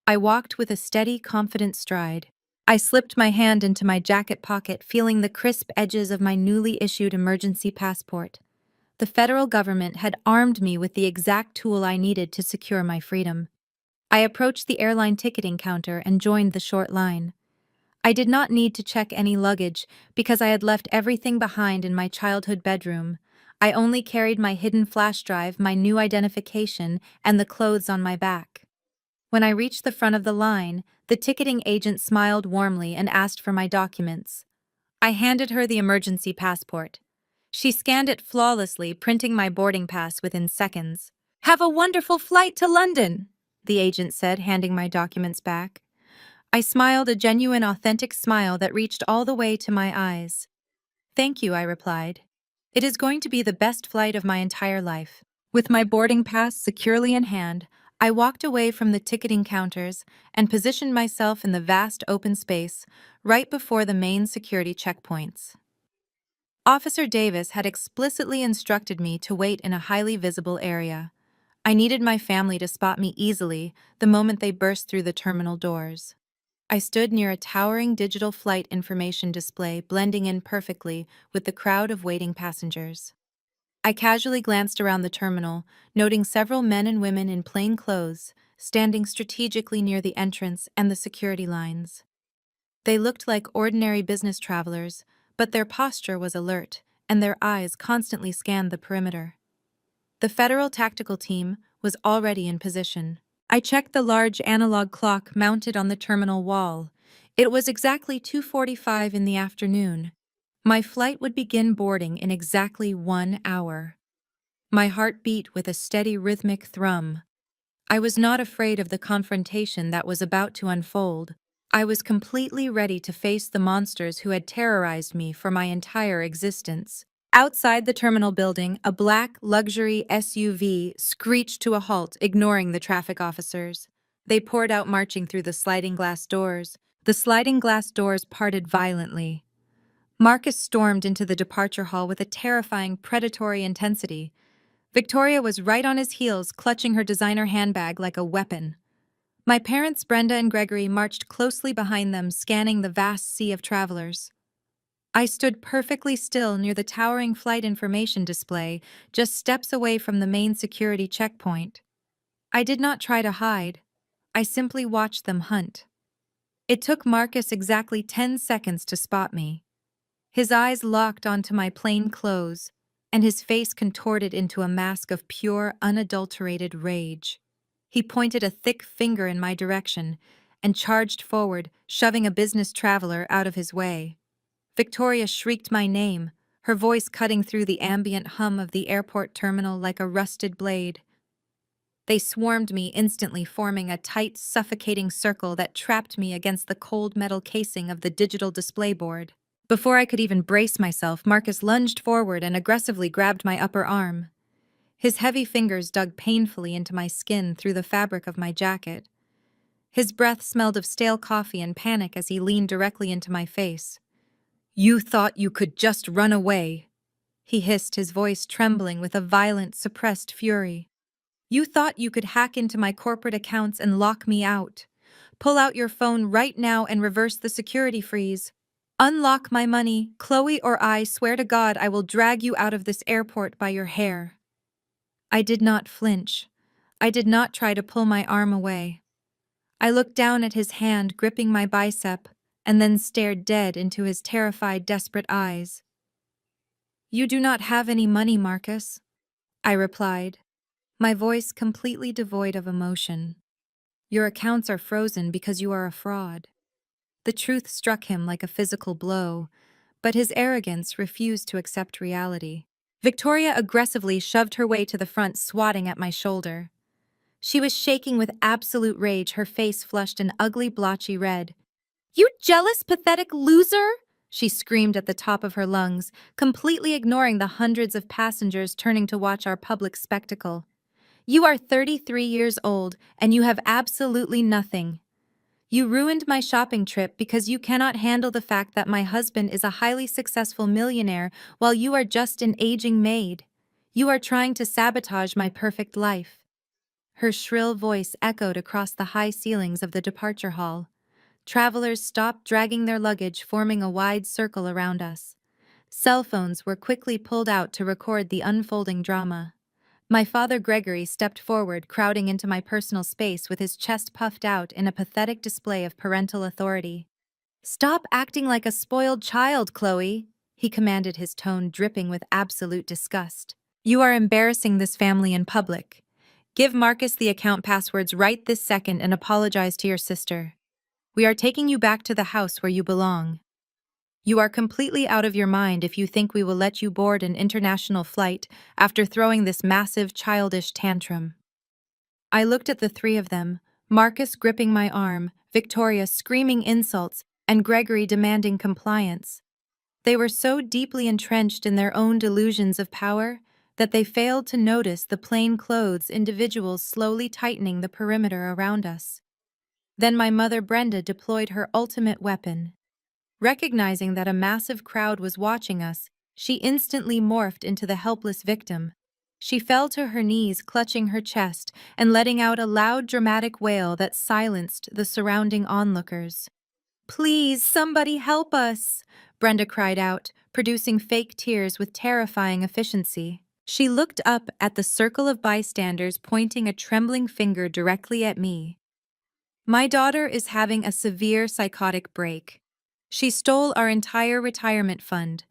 I walked with a steady, confident stride. I slipped my hand into my jacket pocket, feeling the crisp edges of my newly issued emergency passport. The federal government had armed me with the exact tool I needed to secure my freedom. I approached the airline ticketing counter and joined the short line. I did not need to check any luggage because I had left everything behind in my childhood bedroom. I only carried my hidden flash drive, my new identification, and the clothes on my back. When I reached the front of the line, the ticketing agent smiled warmly and asked for my documents. I handed her the emergency passport. She scanned it flawlessly, printing my boarding pass within seconds. "Have a wonderful flight to London," the agent said, handing my documents back. I smiled, a genuine, authentic smile that reached all the way to my eyes. "Thank you," I replied. "It is going to be the best flight of my entire life." With my boarding pass securely in hand, I walked away from the ticketing counters and positioned myself in the vast open space right before the main security checkpoints. Officer Davis had explicitly instructed me to wait in a highly visible area. I needed my family to spot me easily the moment they burst through the terminal doors. I stood near a towering digital flight information display, blending in perfectly with the crowd of waiting passengers. I casually glanced around the terminal, noting several men and women in plain clothes standing strategically near the entrance and the security lines. They looked like ordinary business travelers, but their posture was alert, and their eyes constantly scanned the perimeter. The Federal Tactical Team was already in position. I checked the large analog clock mounted on the terminal wall. It was exactly 2:45 in the afternoon. My flight would begin boarding in exactly 1 hour. My heart beat with a steady rhythmic thrum. I was not afraid of the confrontation that was about to unfold. I was completely ready to face the monsters who had terrorized me for my entire existence. Outside the terminal building, a black luxury SUV screeched to a halt, ignoring the traffic officers. They poured out, marching through the sliding glass doors. The sliding glass doors parted violently. Marcus stormed into the departure hall with a terrifying, predatory intensity. Victoria was right on his heels, clutching her designer handbag like a weapon. My parents, Brenda and Gregory, marched closely behind them, scanning the vast sea of travelers. I stood perfectly still near the towering flight information display, just steps away from the main security checkpoint. I did not try to hide. I simply watched them hunt. It took Marcus exactly 10 seconds to spot me. His eyes locked onto my plain clothes, and his face contorted into a mask of pure, unadulterated rage. He pointed a thick finger in my direction and charged forward, shoving a business traveler out of his way. Victoria shrieked my name, her voice cutting through the ambient hum of the airport terminal like a rusted blade. They swarmed me instantly, forming a tight, suffocating circle that trapped me against the cold metal casing of the digital display board. Before I could even brace myself, Marcus lunged forward and aggressively grabbed my upper arm. His heavy fingers dug painfully into my skin through the fabric of my jacket. His breath smelled of stale coffee and panic as he leaned directly into my face. "You thought you could just run away," he hissed, his voice trembling with a violent, suppressed fury. "You thought you could hack into my corporate accounts and lock me out. Pull out your phone right now and reverse the security freeze. Unlock my money, Chloe, or I swear to God I will drag you out of this airport by your hair." I did not flinch. I did not try to pull my arm away. I looked down at his hand gripping my bicep and then stared dead into his terrified, desperate eyes. "You do not have any money, Marcus," I replied, my voice completely devoid of emotion. "Your accounts are frozen because you are a fraud." The truth struck him like a physical blow, but his arrogance refused to accept reality. Victoria aggressively shoved her way to the front, swatting at my shoulder. She was shaking with absolute rage, her face flushed an ugly, blotchy red. "You jealous, pathetic loser!" she screamed at the top of her lungs, completely ignoring the hundreds of passengers turning to watch our public spectacle. "You are 33 years old, and you have absolutely nothing. You ruined my shopping trip because you cannot handle the fact that my husband is a highly successful millionaire while you are just an aging maid. You are trying to sabotage my perfect life." Her shrill voice echoed across the high ceilings of the departure hall. Travelers stopped dragging their luggage, forming a wide circle around us. Cell phones were quickly pulled out to record the unfolding drama. My father, Gregory, stepped forward, crowding into my personal space with his chest puffed out in a pathetic display of parental authority. "Stop acting like a spoiled child, Chloe," he commanded, his tone dripping with absolute disgust. "You are embarrassing this family in public. Give Marcus the account passwords right this second and apologize to your sister. We are taking you back to the house where you belong. You are completely out of your mind if you think we will let you board an international flight after throwing this massive, childish tantrum." I looked at the three of them, Marcus gripping my arm, Victoria screaming insults, and Gregory demanding compliance. They were so deeply entrenched in their own delusions of power that they failed to notice the plainclothes individuals slowly tightening the perimeter around us. Then my mother, Brenda, deployed her ultimate weapon. Recognizing that a massive crowd was watching us, she instantly morphed into the helpless victim. She fell to her knees, clutching her chest and letting out a loud, dramatic wail that silenced the surrounding onlookers. "Please, somebody help us!" Brenda cried out, producing fake tears with terrifying efficiency. She looked up at the circle of bystanders, pointing a trembling finger directly at me. "My daughter is having a severe psychotic break. She stole our entire retirement fund.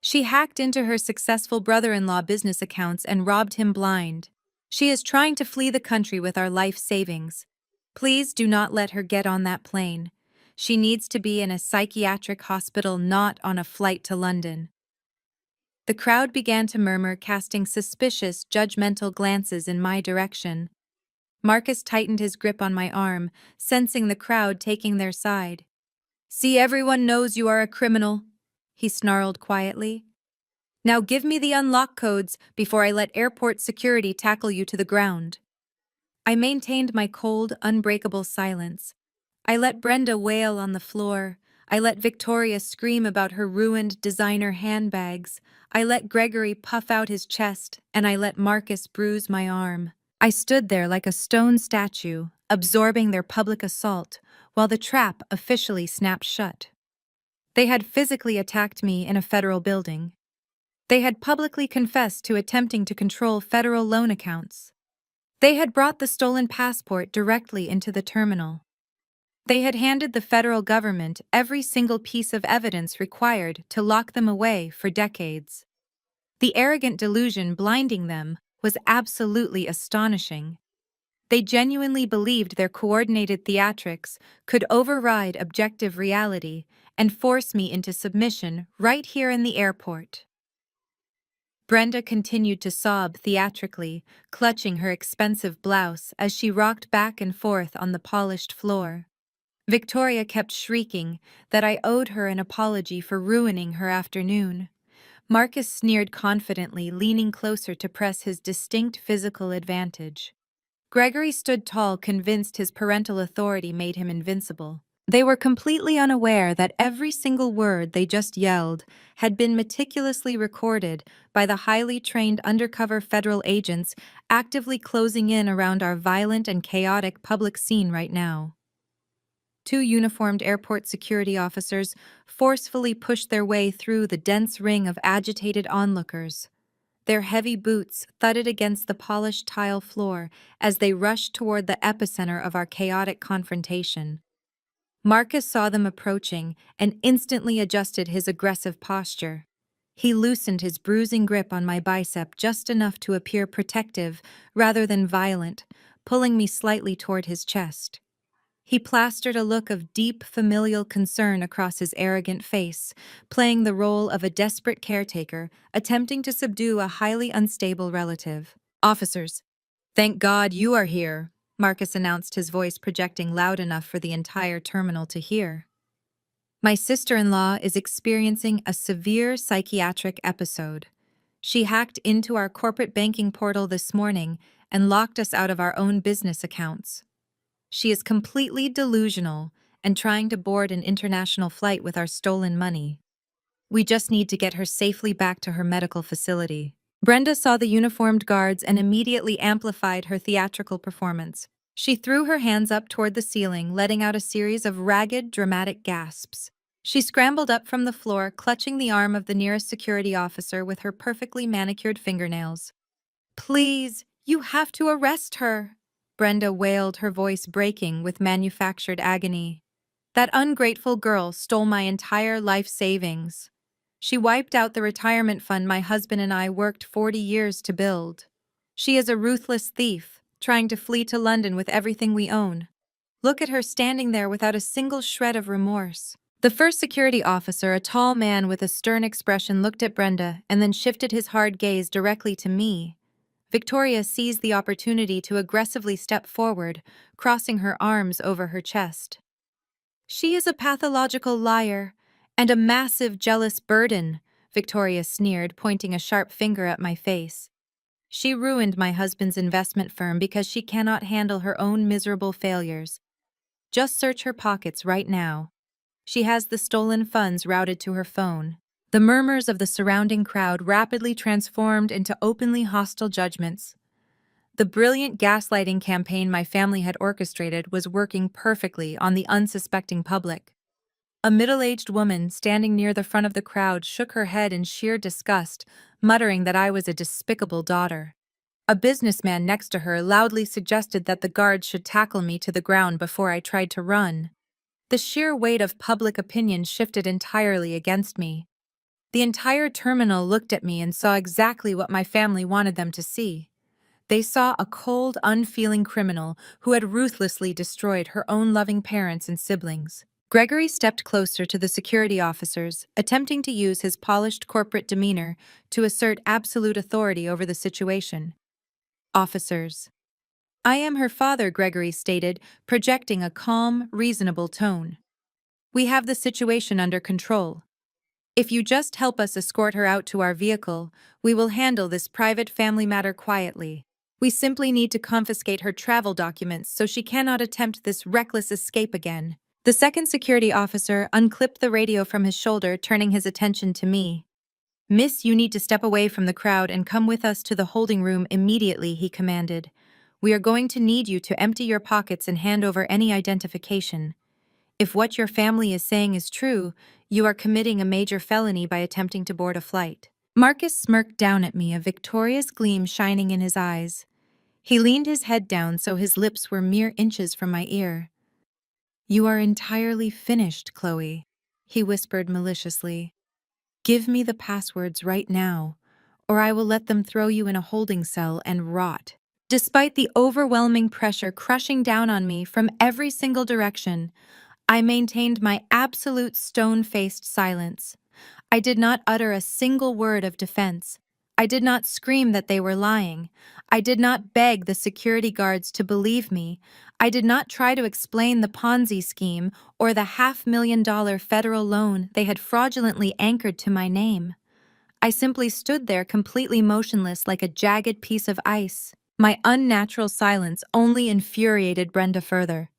She hacked into her successful brother-in-law business accounts and robbed him blind. She is trying to flee the country with our life savings. Please do not let her get on that plane. She needs to be in a psychiatric hospital, not on a flight to London." The crowd began to murmur, casting suspicious, judgmental glances in my direction. Marcus tightened his grip on my arm, sensing the crowd taking their side. "See, everyone knows you are a criminal," he snarled quietly. "Now give me the unlock codes before I let airport security tackle you to the ground." I maintained my cold, unbreakable silence. I let Brenda wail on the floor. I let Victoria scream about her ruined designer handbags. I let Gregory puff out his chest, and I let Marcus bruise my arm. I stood there like a stone statue, absorbing their public assault while the trap officially snapped shut. They had physically attacked me in a federal building. They had publicly confessed to attempting to control federal loan accounts. They had brought the stolen passport directly into the terminal. They had handed the federal government every single piece of evidence required to lock them away for decades. The arrogant delusion blinding them was absolutely astonishing. They genuinely believed their coordinated theatrics could override objective reality and force me into submission right here in the airport. Brenda continued to sob theatrically, clutching her expensive blouse as she rocked back and forth on the polished floor. Victoria kept shrieking that I owed her an apology for ruining her afternoon. Marcus sneered confidently, leaning closer to press his distinct physical advantage. Gregory stood tall, convinced his parental authority made him invincible. They were completely unaware that every single word they just yelled had been meticulously recorded by the highly trained undercover federal agents actively closing in around our violent and chaotic public scene right now. Two uniformed airport security officers forcefully pushed their way through the dense ring of agitated onlookers. Their heavy boots thudded against the polished tile floor as they rushed toward the epicenter of our chaotic confrontation. Marcus saw them approaching and instantly adjusted his aggressive posture. He loosened his bruising grip on my bicep just enough to appear protective rather than violent, pulling me slightly toward his chest. He plastered a look of deep familial concern across his arrogant face, playing the role of a desperate caretaker attempting to subdue a highly unstable relative. "Officers, thank God you are here," Marcus announced, his voice projecting loud enough for the entire terminal to hear. "My sister-in-law is experiencing a severe psychiatric episode. She hacked into our corporate banking portal this morning and locked us out of our own business accounts. She is completely delusional and trying to board an international flight with our stolen money. We just need to get her safely back to her medical facility." Brenda saw the uniformed guards and immediately amplified her theatrical performance. She threw her hands up toward the ceiling, letting out a series of ragged, dramatic gasps. She scrambled up from the floor, clutching the arm of the nearest security officer with her perfectly manicured fingernails. "Please, you have to arrest her," Brenda wailed, her voice breaking with manufactured agony. "That ungrateful girl stole my entire life savings. She wiped out the retirement fund my husband and I worked 40 years to build. She is a ruthless thief, trying to flee to London with everything we own. Look at her standing there without a single shred of remorse." The first security officer, a tall man with a stern expression, looked at Brenda and then shifted his hard gaze directly to me. Victoria seized the opportunity to aggressively step forward, crossing her arms over her chest. "She is a pathological liar and a massive jealous burden," Victoria sneered, pointing a sharp finger at my face. "She ruined my husband's investment firm because she cannot handle her own miserable failures. Just search her pockets right now. She has the stolen funds routed to her phone." The murmurs of the surrounding crowd rapidly transformed into openly hostile judgments. The brilliant gaslighting campaign my family had orchestrated was working perfectly on the unsuspecting public. A middle-aged woman standing near the front of the crowd shook her head in sheer disgust, muttering that I was a despicable daughter. A businessman next to her loudly suggested that the guards should tackle me to the ground before I tried to run. The sheer weight of public opinion shifted entirely against me. The entire terminal looked at me and saw exactly what my family wanted them to see. They saw a cold, unfeeling criminal who had ruthlessly destroyed her own loving parents and siblings. Gregory stepped closer to the security officers, attempting to use his polished corporate demeanor to assert absolute authority over the situation. "Officers, I am her father," Gregory stated, projecting a calm, reasonable tone. "We have the situation under control. If you just help us escort her out to our vehicle, we will handle this private family matter quietly. We simply need to confiscate her travel documents so she cannot attempt this reckless escape again." The second security officer unclipped the radio from his shoulder, turning his attention to me. "Miss, you need to step away from the crowd and come with us to the holding room immediately," he commanded. We are going to need you to empty your pockets and hand over any identification. If what your family is saying is true, you are committing a major felony by attempting to board a flight." Marcus smirked down at me, a victorious gleam shining in his eyes. He leaned his head down so his lips were mere inches from my ear. "You are entirely finished, Chloe," he whispered maliciously. "Give me the passwords right now, or I will let them throw you in a holding cell and rot." Despite the overwhelming pressure crushing down on me from every single direction, I maintained my absolute stone-faced silence. I did not utter a single word of defense. I did not scream that they were lying. I did not beg the security guards to believe me. I did not try to explain the Ponzi scheme or the $500,000 federal loan they had fraudulently anchored to my name. I simply stood there completely motionless like a jagged piece of ice. My unnatural silence only infuriated Brenda further.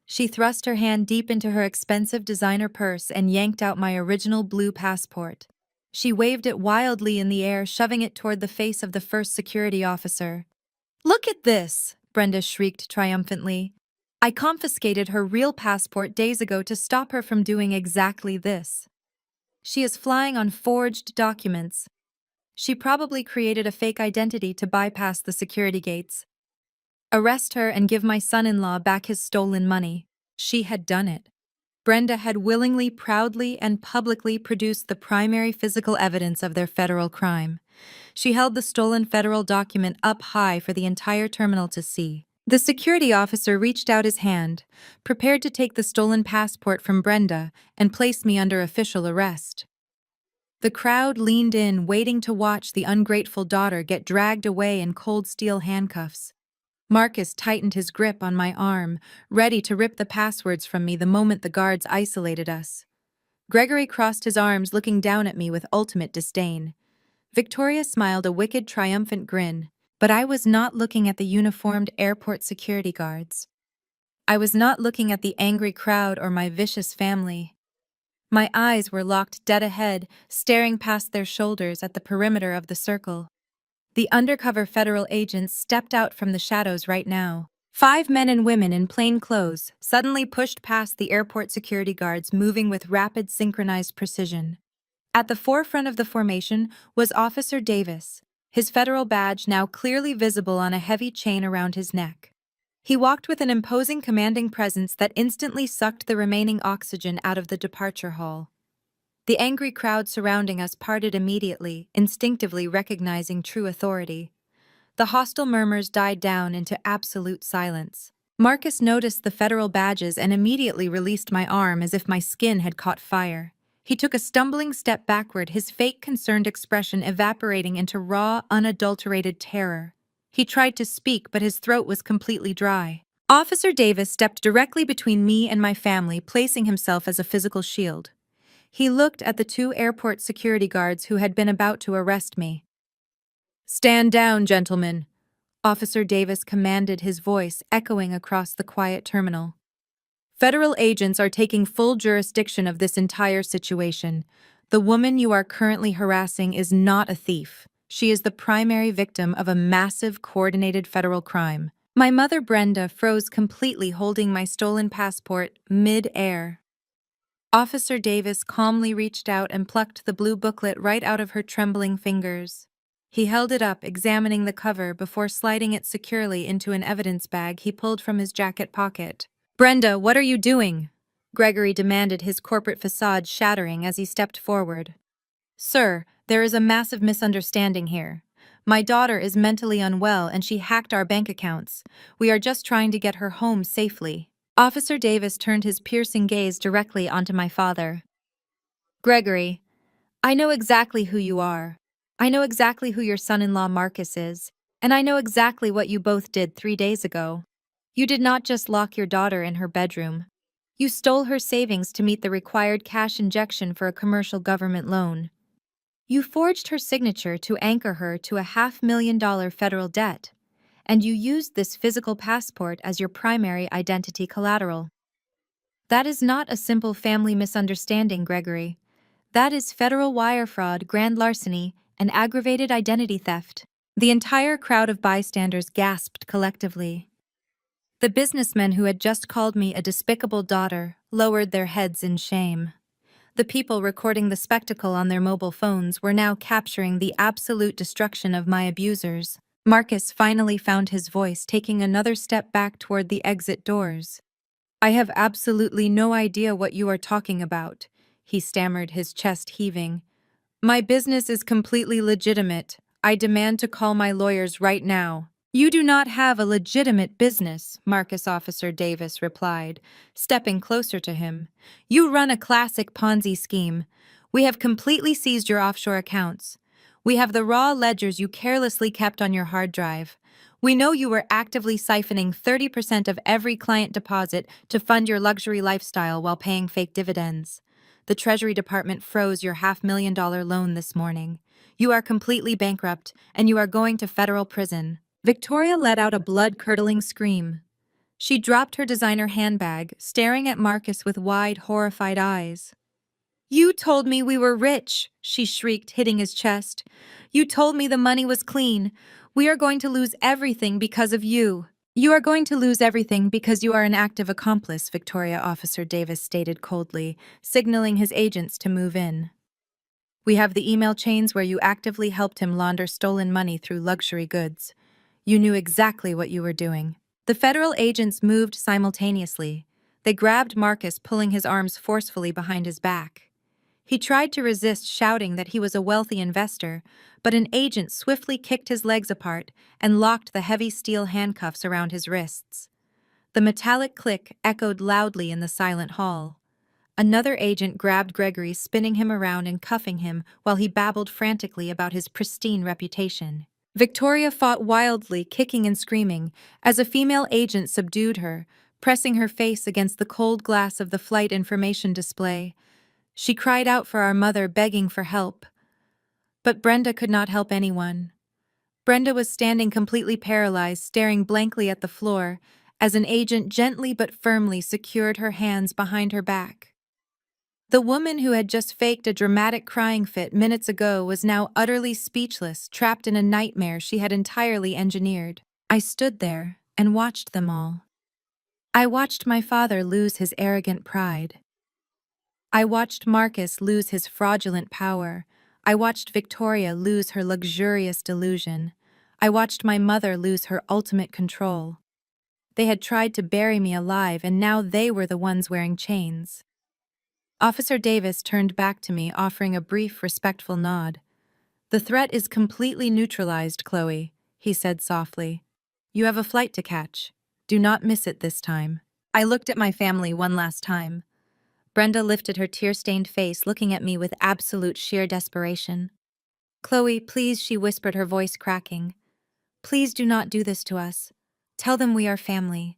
She thrust her hand deep into her expensive designer purse and yanked out my original blue passport. She waved it wildly in the air, shoving it toward the face of the first security officer. "Look at this!" Brenda shrieked triumphantly. "I confiscated her real passport days ago to stop her from doing exactly this. She is flying on forged documents. She probably created a fake identity to bypass the security gates. Arrest her and give my son-in-law back his stolen money." She had done it. Brenda had willingly, proudly, and publicly produced the primary physical evidence of their federal crime. She held the stolen federal document up high for the entire terminal to see. The security officer reached out his hand, prepared to take the stolen passport from Brenda and place me under official arrest. The crowd leaned in, waiting to watch the ungrateful daughter get dragged away in cold steel handcuffs. Marcus tightened his grip on my arm, ready to rip the passwords from me the moment the guards isolated us. Gregory crossed his arms, looking down at me with ultimate disdain. Victoria smiled a wicked, triumphant grin, but I was not looking at the uniformed airport security guards. I was not looking at the angry crowd or my vicious family. My eyes were locked dead ahead, staring past their shoulders at the perimeter of the circle. The undercover federal agents stepped out from the shadows right now. 5 men and women in plain clothes suddenly pushed past the airport security guards, moving with rapid, synchronized precision. At the forefront of the formation was Officer Davis, his federal badge now clearly visible on a heavy chain around his neck. He walked with an imposing, commanding presence that instantly sucked the remaining oxygen out of the departure hall. The angry crowd surrounding us parted immediately, instinctively recognizing true authority. The hostile murmurs died down into absolute silence. Marcus noticed the federal badges and immediately released my arm as if my skin had caught fire. He took a stumbling step backward, his fake concerned expression evaporating into raw, unadulterated terror. He tried to speak, but his throat was completely dry. Officer Davis stepped directly between me and my family, placing himself as a physical shield. He looked at the 2 airport security guards who had been about to arrest me. "Stand down, gentlemen," Officer Davis commanded, his voice echoing across the quiet terminal. "Federal agents are taking full jurisdiction of this entire situation. The woman you are currently harassing is not a thief. She is the primary victim of a massive, coordinated federal crime." My mother, Brenda, froze completely, holding my stolen passport mid-air. Officer Davis calmly reached out and plucked the blue booklet right out of her trembling fingers. He held it up, examining the cover before sliding it securely into an evidence bag he pulled from his jacket pocket. "Brenda, what are you doing?" Gregory demanded, his corporate facade shattering as he stepped forward. "Sir, there is a massive misunderstanding here. My daughter is mentally unwell and she hacked our bank accounts. We are just trying to get her home safely." Officer Davis turned his piercing gaze directly onto my father. "Gregory, I know exactly who you are. I know exactly who your son-in-law Marcus is, and I know exactly what you both did 3 days ago. You did not just lock your daughter in her bedroom. You stole her savings to meet the required cash injection for a commercial government loan. You forged her signature to anchor her to a $500,000 federal debt, and you used this physical passport as your primary identity collateral. That is not a simple family misunderstanding, Gregory. That is federal wire fraud, grand larceny, and aggravated identity theft. The entire crowd of bystanders gasped collectively. The businessmen who had just called me a despicable daughter lowered their heads in shame. The people recording the spectacle on their mobile phones were now capturing the absolute destruction of my abusers. Marcus finally found his voice, taking another step back toward the exit doors. "I have absolutely no idea what you are talking about," he stammered, his chest heaving. "My business is completely legitimate. I demand to call my lawyers right now." "You do not have a legitimate business," Marcus Officer Davis replied, stepping closer to him. "You run a classic Ponzi scheme. We have completely seized your offshore accounts. We have the raw ledgers you carelessly kept on your hard drive. We know you were actively siphoning 30% of every client deposit to fund your luxury lifestyle while paying fake dividends. The Treasury Department froze your $500,000 loan this morning. You are completely bankrupt, and you are going to federal prison." Victoria let out a blood-curdling scream. She dropped her designer handbag, staring at Marcus with wide, horrified eyes. "You told me we were rich," she shrieked, hitting his chest. "You told me the money was clean. We are going to lose everything because of you." "You are going to lose everything because you are an active accomplice," Victoria Officer Davis stated coldly, signaling his agents to move in. "We have the email chains where you actively helped him launder stolen money through luxury goods. You knew exactly what you were doing." The federal agents moved simultaneously. They grabbed Marcus, pulling his arms forcefully behind his back. He tried to resist, shouting that he was a wealthy investor, but an agent swiftly kicked his legs apart and locked the heavy steel handcuffs around his wrists. The metallic click echoed loudly in the silent hall. Another agent grabbed Gregory, spinning him around and cuffing him while he babbled frantically about his pristine reputation. Victoria fought wildly, kicking and screaming, as a female agent subdued her, pressing her face against the cold glass of the flight information display. She cried out for our mother, begging for help. But Brenda could not help anyone. Brenda was standing completely paralyzed, staring blankly at the floor, as an agent gently but firmly secured her hands behind her back. The woman who had just faked a dramatic crying fit minutes ago was now utterly speechless, trapped in a nightmare she had entirely engineered. I stood there and watched them all. I watched my father lose his arrogant pride. I watched Marcus lose his fraudulent power. I watched Victoria lose her luxurious delusion. I watched my mother lose her ultimate control. They had tried to bury me alive, and now they were the ones wearing chains. Officer Davis turned back to me, offering a brief, respectful nod. "The threat is completely neutralized, Chloe," he said softly. "You have a flight to catch. Do not miss it this time." I looked at my family one last time. Brenda lifted her tear-stained face, looking at me with absolute sheer desperation. "Chloe, please," she whispered, her voice cracking. "Please do not do this to us. Tell them we are family.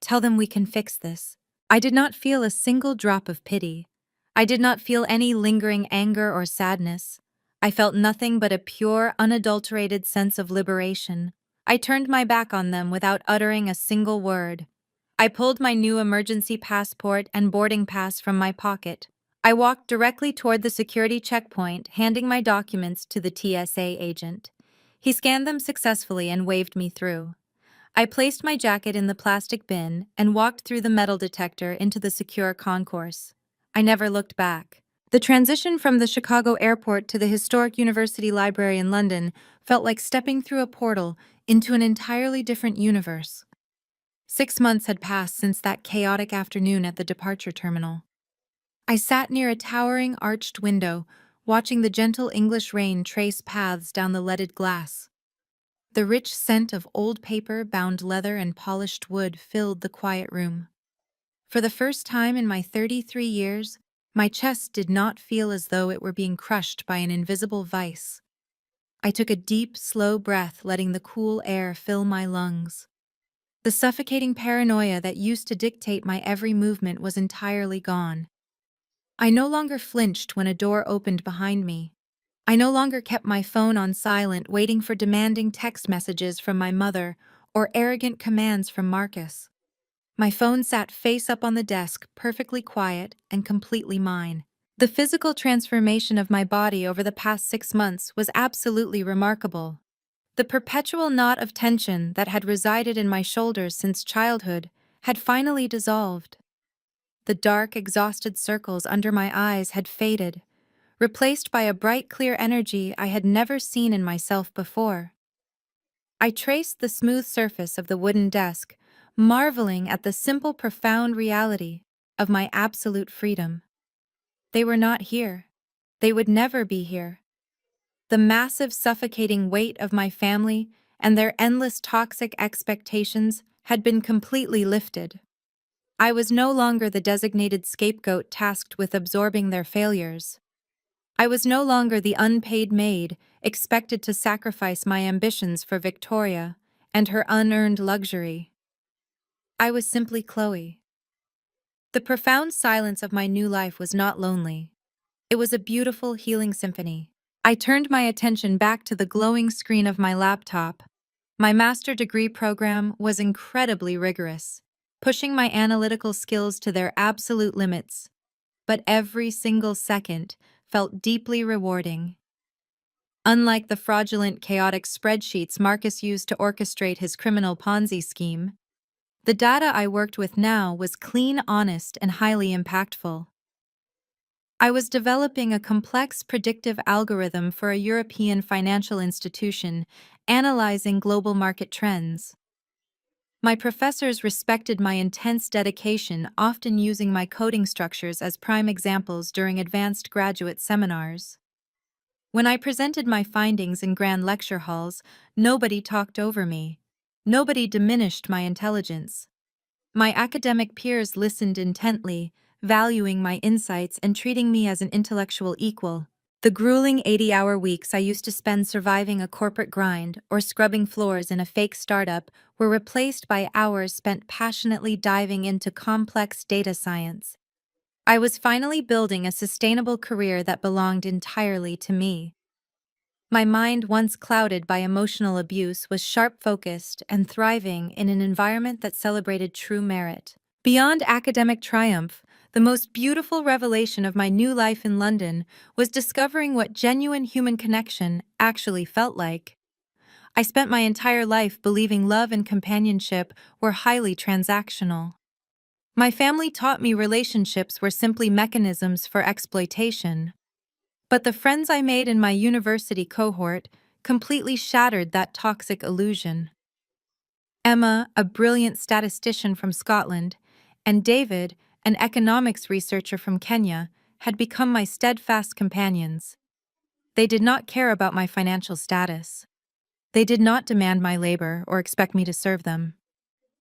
Tell them we can fix this." I did not feel a single drop of pity. I did not feel any lingering anger or sadness. I felt nothing but a pure, unadulterated sense of liberation. I turned my back on them without uttering a single word. I pulled my new emergency passport and boarding pass from my pocket. I walked directly toward the security checkpoint, handing my documents to the TSA agent. He scanned them successfully and waved me through. I placed my jacket in the plastic bin and walked through the metal detector into the secure concourse. I never looked back. The transition from the Chicago airport to the historic University Library in London felt like stepping through a portal into an entirely different universe. 6 months had passed since that chaotic afternoon at the departure terminal. I sat near a towering arched window, watching the gentle English rain trace paths down the leaded glass. The rich scent of old paper, bound leather, and polished wood filled the quiet room. For the first time in my 33 years, my chest did not feel as though it were being crushed by an invisible vice. I took a deep, slow breath, letting the cool air fill my lungs. The suffocating paranoia that used to dictate my every movement was entirely gone. I no longer flinched when a door opened behind me. I no longer kept my phone on silent, waiting for demanding text messages from my mother or arrogant commands from Marcus. My phone sat face up on the desk, perfectly quiet and completely mine. The physical transformation of my body over the past 6 months was absolutely remarkable. The perpetual knot of tension that had resided in my shoulders since childhood had finally dissolved. The dark, exhausted circles under my eyes had faded, replaced by a bright, clear energy I had never seen in myself before. I traced the smooth surface of the wooden desk, marveling at the simple, profound reality of my absolute freedom. They were not here. They would never be here. The massive, suffocating weight of my family and their endless toxic expectations had been completely lifted. I was no longer the designated scapegoat tasked with absorbing their failures. I was no longer the unpaid maid expected to sacrifice my ambitions for Victoria and her unearned luxury. I was simply Chloe. The profound silence of my new life was not lonely. It was a beautiful, healing symphony. I turned my attention back to the glowing screen of my laptop. My master degree program was incredibly rigorous, pushing my analytical skills to their absolute limits. But every single second felt deeply rewarding. Unlike the fraudulent, chaotic spreadsheets Marcus used to orchestrate his criminal Ponzi scheme, the data I worked with now was clean, honest, and highly impactful. I was developing a complex predictive algorithm for a European financial institution, analyzing global market trends. My professors respected my intense dedication, often using my coding structures as prime examples during advanced graduate seminars. When I presented my findings in grand lecture halls, nobody talked over me. Nobody diminished my intelligence. My academic peers listened intently, valuing my insights and treating me as an intellectual equal. The grueling 80-hour weeks I used to spend surviving a corporate grind or scrubbing floors in a fake startup were replaced by hours spent passionately diving into complex data science. I was finally building a sustainable career that belonged entirely to me. My mind, once clouded by emotional abuse, was sharp-focused and thriving in an environment that celebrated true merit. Beyond academic triumph, the most beautiful revelation of my new life in London was discovering what genuine human connection actually felt like. I spent my entire life believing love and companionship were highly transactional. My family taught me relationships were simply mechanisms for exploitation. But the friends I made in my university cohort completely shattered that toxic illusion. Emma, a brilliant statistician from Scotland, and David, an economics researcher from Kenya, had become my steadfast companions. They did not care about my financial status. They did not demand my labor or expect me to serve them.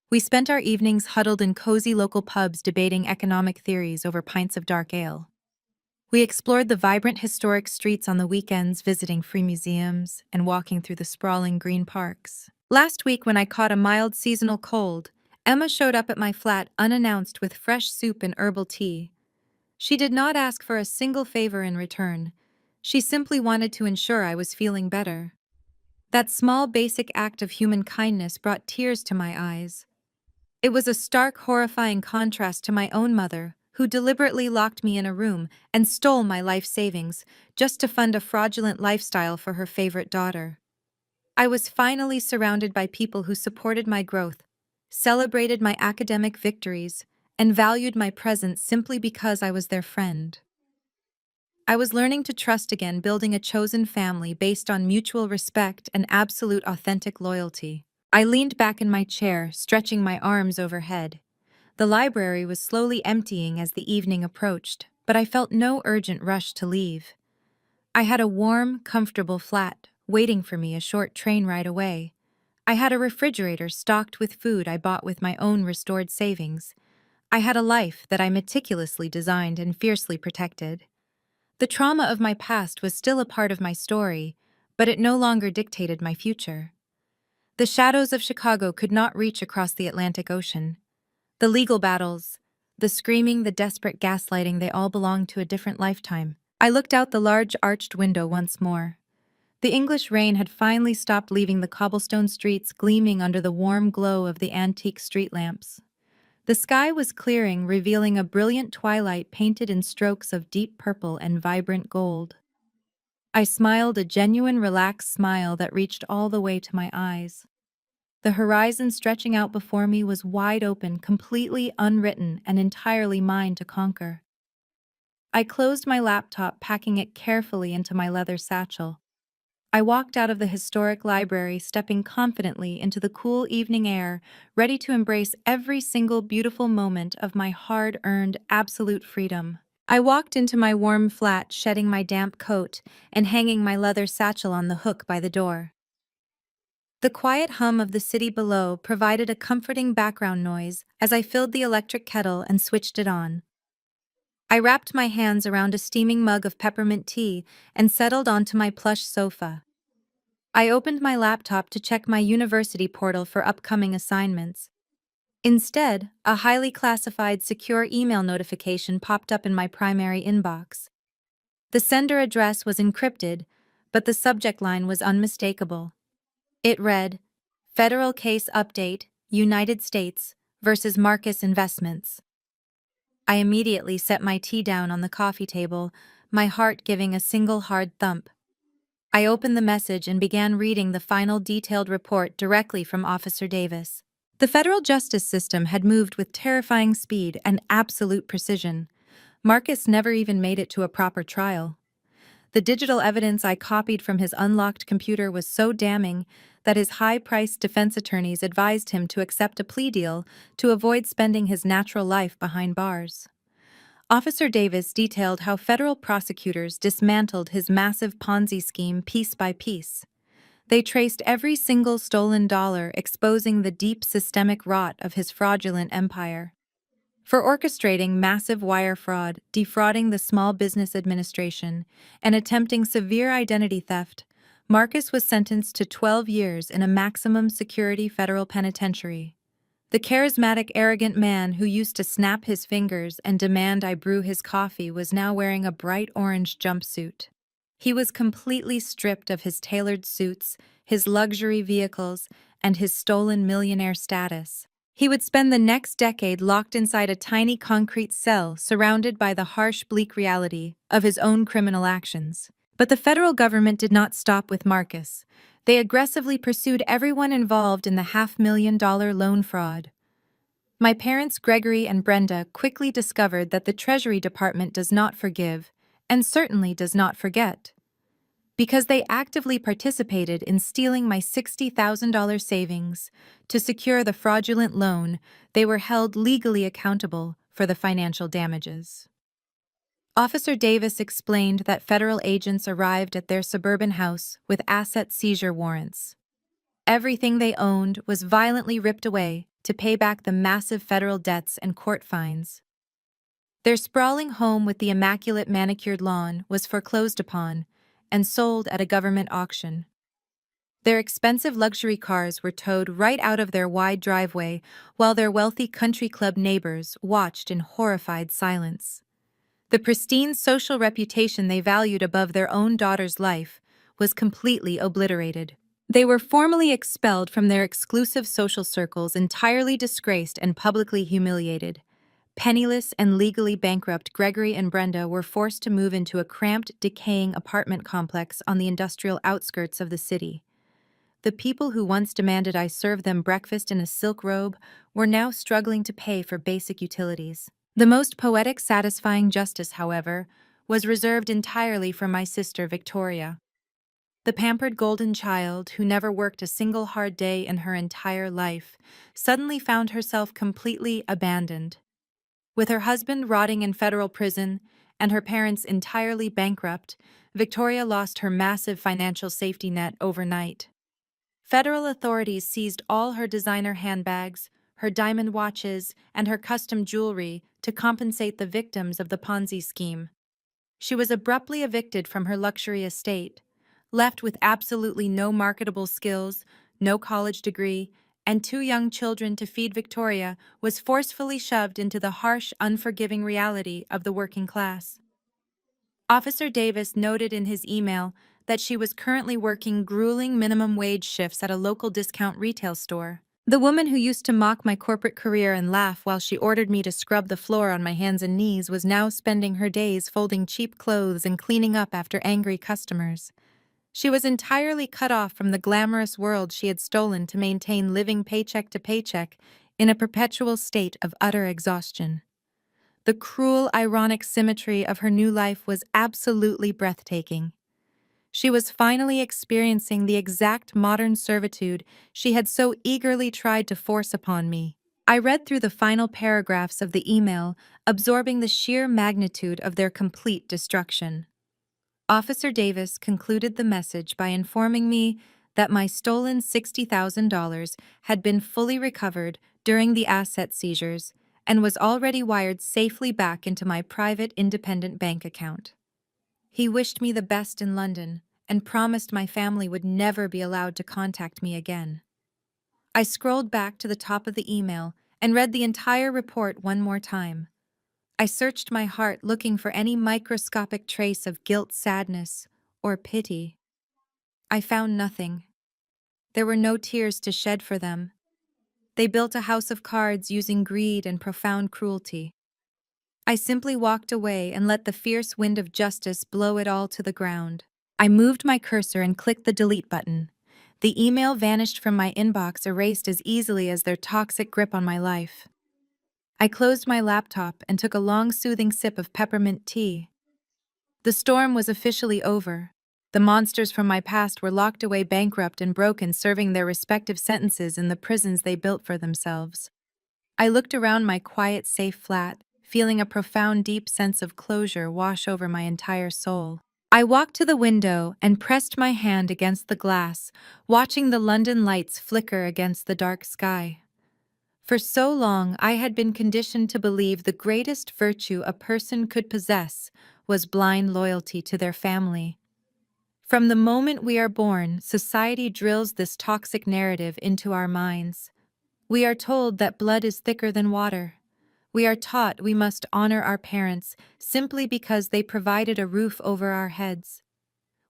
We spent our evenings huddled in cozy local pubs debating economic theories over pints of dark ale. We explored the vibrant historic streets on the weekends, visiting free museums and walking through the sprawling green parks. Last week, when I caught a mild seasonal cold, Emma showed up at my flat unannounced with fresh soup and herbal tea. She did not ask for a single favor in return. She simply wanted to ensure I was feeling better. That small, basic act of human kindness brought tears to my eyes. It was a stark, horrifying contrast to my own mother, who deliberately locked me in a room and stole my life savings just to fund a fraudulent lifestyle for her favorite daughter. I was finally surrounded by people who supported my growth, celebrated my academic victories, and valued my presence simply because I was their friend. I was learning to trust again, building a chosen family based on mutual respect and absolute authentic loyalty. I leaned back in my chair, stretching my arms overhead. The library was slowly emptying as the evening approached, but I felt no urgent rush to leave. I had a warm, comfortable flat waiting for me a short train ride away. I had a refrigerator stocked with food I bought with my own restored savings. I had a life that I meticulously designed and fiercely protected. The trauma of my past was still a part of my story, but it no longer dictated my future. The shadows of Chicago could not reach across the Atlantic Ocean. The legal battles, the screaming, the desperate gaslighting, they all belonged to a different lifetime. I looked out the large arched window once more. The English rain had finally stopped, leaving the cobblestone streets gleaming under the warm glow of the antique street lamps. The sky was clearing, revealing a brilliant twilight painted in strokes of deep purple and vibrant gold. I smiled a genuine, relaxed smile that reached all the way to my eyes. The horizon stretching out before me was wide open, completely unwritten, and entirely mine to conquer. I closed my laptop, packing it carefully into my leather satchel. I walked out of the historic library, stepping confidently into the cool evening air, ready to embrace every single beautiful moment of my hard-earned absolute freedom. I walked into my warm flat, shedding my damp coat and hanging my leather satchel on the hook by the door. The quiet hum of the city below provided a comforting background noise as I filled the electric kettle and switched it on. I wrapped my hands around a steaming mug of peppermint tea and settled onto my plush sofa. I opened my laptop to check my university portal for upcoming assignments. Instead, a highly classified secure email notification popped up in my primary inbox. The sender address was encrypted, but the subject line was unmistakable. It read, Federal Case Update, United States versus Marcus Investments. I immediately set my tea down on the coffee table, my heart giving a single hard thump. I opened the message and began reading the final detailed report directly from Officer Davis. The federal justice system had moved with terrifying speed and absolute precision. Marcus never even made it to a proper trial. The digital evidence I copied from his unlocked computer was so damning that his high-priced defense attorneys advised him to accept a plea deal to avoid spending his natural life behind bars. Officer Davis detailed how federal prosecutors dismantled his massive Ponzi scheme piece by piece. They traced every single stolen dollar, exposing the deep systemic rot of his fraudulent empire. For orchestrating massive wire fraud, defrauding the Small Business Administration, and attempting severe identity theft, Marcus was sentenced to 12 years in a maximum security federal penitentiary. The charismatic, arrogant man who used to snap his fingers and demand I brew his coffee was now wearing a bright orange jumpsuit. He was completely stripped of his tailored suits, his luxury vehicles, and his stolen millionaire status. He would spend the next decade locked inside a tiny concrete cell, surrounded by the harsh, bleak reality of his own criminal actions. But the federal government did not stop with Marcus. They aggressively pursued everyone involved in the $500,000 loan fraud. My parents, Gregory and Brenda, quickly discovered that the Treasury Department does not forgive, and certainly does not forget. Because they actively participated in stealing my $60,000 savings to secure the fraudulent loan, they were held legally accountable for the financial damages. Officer Davis explained that federal agents arrived at their suburban house with asset seizure warrants. Everything they owned was violently ripped away to pay back the massive federal debts and court fines. Their sprawling home with the immaculate manicured lawn was foreclosed upon and sold at a government auction. Their expensive luxury cars were towed right out of their wide driveway while their wealthy country club neighbors watched in horrified silence. The pristine social reputation they valued above their own daughter's life was completely obliterated. They were formally expelled from their exclusive social circles, entirely disgraced and publicly humiliated. Penniless and legally bankrupt, Gregory and Brenda were forced to move into a cramped, decaying apartment complex on the industrial outskirts of the city. The people who once demanded I serve them breakfast in a silk robe were now struggling to pay for basic utilities. The most poetic, satisfying justice, however, was reserved entirely for my sister Victoria. The pampered golden child, who never worked a single hard day in her entire life, suddenly found herself completely abandoned. With her husband rotting in federal prison and her parents entirely bankrupt, Victoria lost her massive financial safety net overnight. Federal authorities seized all her designer handbags, her diamond watches, and her custom jewelry to compensate the victims of the Ponzi scheme. She was abruptly evicted from her luxury estate, left with absolutely no marketable skills, no college degree, and two young children to feed. Victoria was forcefully shoved into the harsh, unforgiving reality of the working class. Officer Davis noted in his email that she was currently working grueling minimum wage shifts at a local discount retail store. The woman who used to mock my corporate career and laugh while she ordered me to scrub the floor on my hands and knees was now spending her days folding cheap clothes and cleaning up after angry customers. She was entirely cut off from the glamorous world she had stolen to maintain living paycheck to paycheck in a perpetual state of utter exhaustion. The cruel, ironic symmetry of her new life was absolutely breathtaking. She was finally experiencing the exact modern servitude she had so eagerly tried to force upon me. I read through the final paragraphs of the email, absorbing the sheer magnitude of their complete destruction. Officer Davis concluded the message by informing me that my stolen $60,000 had been fully recovered during the asset seizures and was already wired safely back into my private independent bank account. He wished me the best in London and promised my family would never be allowed to contact me again. I scrolled back to the top of the email and read the entire report one more time. I searched my heart looking for any microscopic trace of guilt, sadness, or pity. I found nothing. There were no tears to shed for them. They built a house of cards using greed and profound cruelty. I simply walked away and let the fierce wind of justice blow it all to the ground. I moved my cursor and clicked the delete button. The email vanished from my inbox, erased as easily as their toxic grip on my life. I closed my laptop and took a long, soothing sip of peppermint tea. The storm was officially over. The monsters from my past were locked away, bankrupt and broken, serving their respective sentences in the prisons they built for themselves. I looked around my quiet, safe flat, feeling a profound, deep sense of closure wash over my entire soul. I walked to the window and pressed my hand against the glass, watching the London lights flicker against the dark sky. For so long, I had been conditioned to believe the greatest virtue a person could possess was blind loyalty to their family. From the moment we are born, society drills this toxic narrative into our minds. We are told that blood is thicker than water. We are taught we must honor our parents simply because they provided a roof over our heads.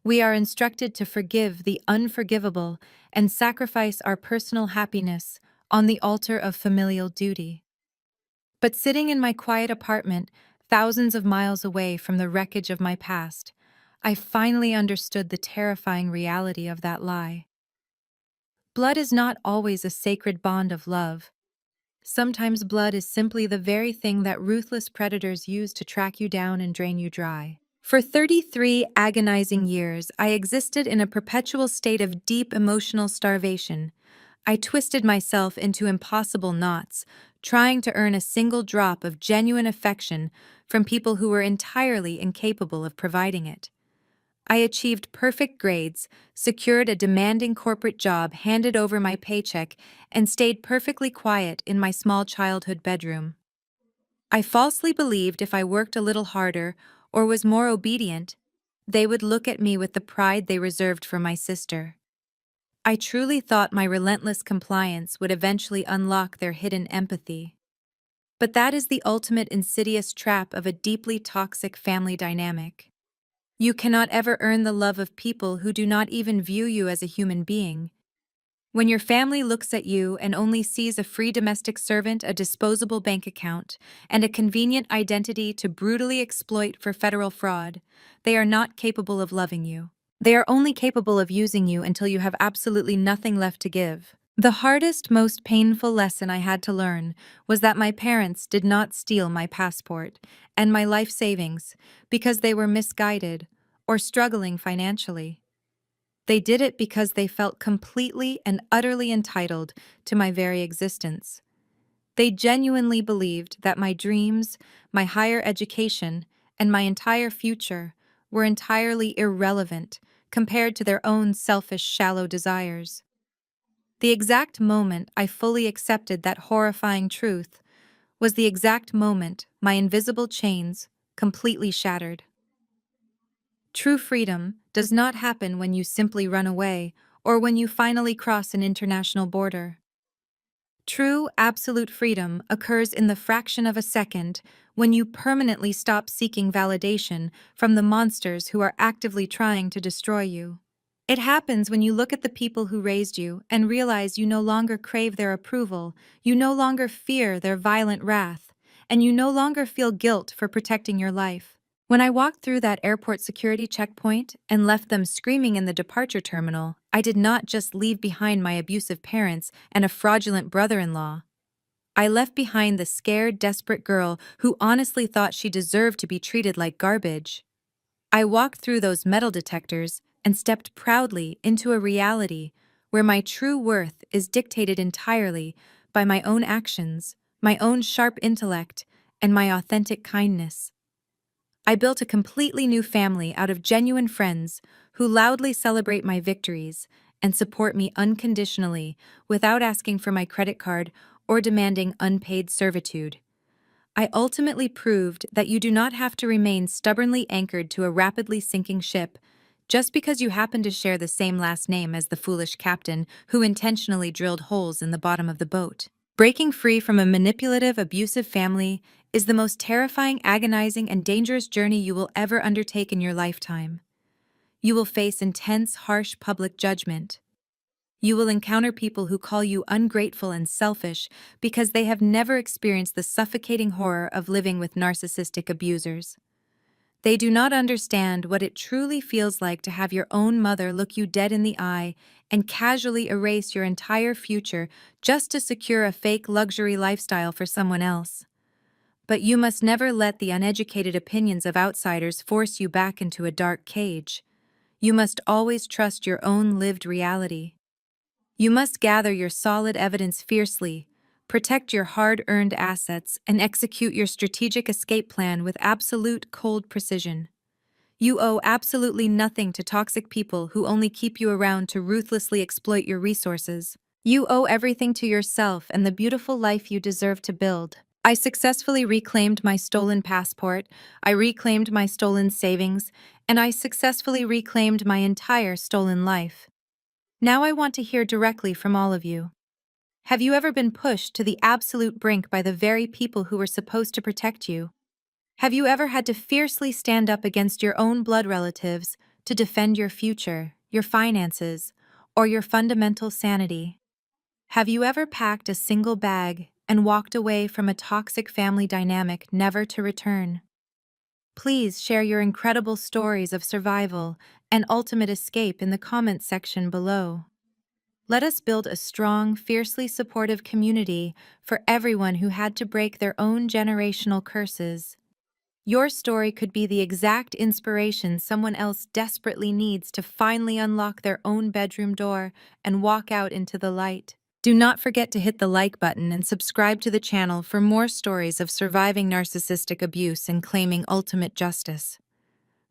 We are instructed to forgive the unforgivable and sacrifice our personal happiness on the altar of familial duty. But sitting in my quiet apartment, thousands of miles away from the wreckage of my past, I finally understood the terrifying reality of that lie. Blood is not always a sacred bond of love. Sometimes blood is simply the very thing that ruthless predators use to track you down and drain you dry. For 33 agonizing years, I existed in a perpetual state of deep emotional starvation. I twisted myself into impossible knots, trying to earn a single drop of genuine affection from people who were entirely incapable of providing it. I achieved perfect grades, secured a demanding corporate job, handed over my paycheck, and stayed perfectly quiet in my small childhood bedroom. I falsely believed if I worked a little harder or was more obedient, they would look at me with the pride they reserved for my sister. I truly thought my relentless compliance would eventually unlock their hidden empathy. But that is the ultimate insidious trap of a deeply toxic family dynamic. You cannot ever earn the love of people who do not even view you as a human being. When your family looks at you and only sees a free domestic servant, a disposable bank account, and a convenient identity to brutally exploit for federal fraud, they are not capable of loving you. They are only capable of using you until you have absolutely nothing left to give. The hardest, most painful lesson I had to learn was that my parents did not steal my passport and my life savings because they were misguided or struggling financially. They did it because they felt completely and utterly entitled to my very existence. They genuinely believed that my dreams, my higher education, and my entire future were entirely irrelevant compared to their own selfish, shallow desires. The exact moment I fully accepted that horrifying truth was the exact moment my invisible chains completely shattered. True freedom does not happen when you simply run away or when you finally cross an international border. True, absolute freedom occurs in the fraction of a second when you permanently stop seeking validation from the monsters who are actively trying to destroy you. It happens when you look at the people who raised you and realize you no longer crave their approval, you no longer fear their violent wrath, and you no longer feel guilt for protecting your life. When I walked through that airport security checkpoint and left them screaming in the departure terminal, I did not just leave behind my abusive parents and a fraudulent brother-in-law. I left behind the scared, desperate girl who honestly thought she deserved to be treated like garbage. I walked through those metal detectors and stepped proudly into a reality where my true worth is dictated entirely by my own actions, my own sharp intellect, and my authentic kindness. I built a completely new family out of genuine friends who loudly celebrate my victories and support me unconditionally without asking for my credit card or demanding unpaid servitude. I ultimately proved that you do not have to remain stubbornly anchored to a rapidly sinking ship just because you happen to share the same last name as the foolish captain who intentionally drilled holes in the bottom of the boat. Breaking free from a manipulative, abusive family is the most terrifying, agonizing, and dangerous journey you will ever undertake in your lifetime. You will face intense, harsh public judgment. You will encounter people who call you ungrateful and selfish because they have never experienced the suffocating horror of living with narcissistic abusers. They do not understand what it truly feels like to have your own mother look you dead in the eye and casually erase your entire future just to secure a fake luxury lifestyle for someone else. But you must never let the uneducated opinions of outsiders force you back into a dark cage. You must always trust your own lived reality. You must gather your solid evidence fiercely, protect your hard-earned assets, and execute your strategic escape plan with absolute cold precision. You owe absolutely nothing to toxic people who only keep you around to ruthlessly exploit your resources. You owe everything to yourself and the beautiful life you deserve to build. I successfully reclaimed my stolen passport, I reclaimed my stolen savings, and I successfully reclaimed my entire stolen life. Now I want to hear directly from all of you. Have you ever been pushed to the absolute brink by the very people who were supposed to protect you? Have you ever had to fiercely stand up against your own blood relatives to defend your future, your finances, or your fundamental sanity? Have you ever packed a single bag and walked away from a toxic family dynamic never to return? Please share your incredible stories of survival and ultimate escape in the comments section below. Let us build a strong, fiercely supportive community for everyone who had to break their own generational curses. Your story could be the exact inspiration someone else desperately needs to finally unlock their own bedroom door and walk out into the light. Do not forget to hit the like button and subscribe to the channel for more stories of surviving narcissistic abuse and claiming ultimate justice.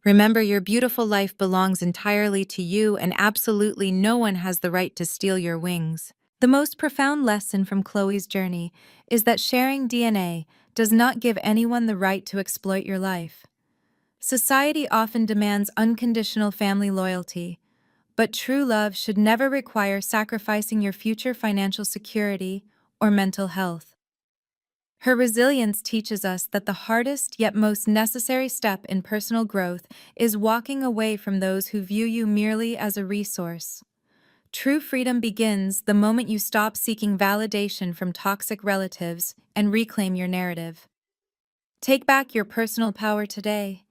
Remember, your beautiful life belongs entirely to you, and absolutely no one has the right to steal your wings. The most profound lesson from Chloe's journey is that sharing DNA does not give anyone the right to exploit your life. Society often demands unconditional family loyalty, but true love should never require sacrificing your future financial security or mental health. Her resilience teaches us that the hardest yet most necessary step in personal growth is walking away from those who view you merely as a resource. True freedom begins the moment you stop seeking validation from toxic relatives and reclaim your narrative. Take back your personal power today.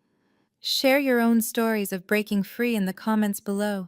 Share your own stories of breaking free in the comments below.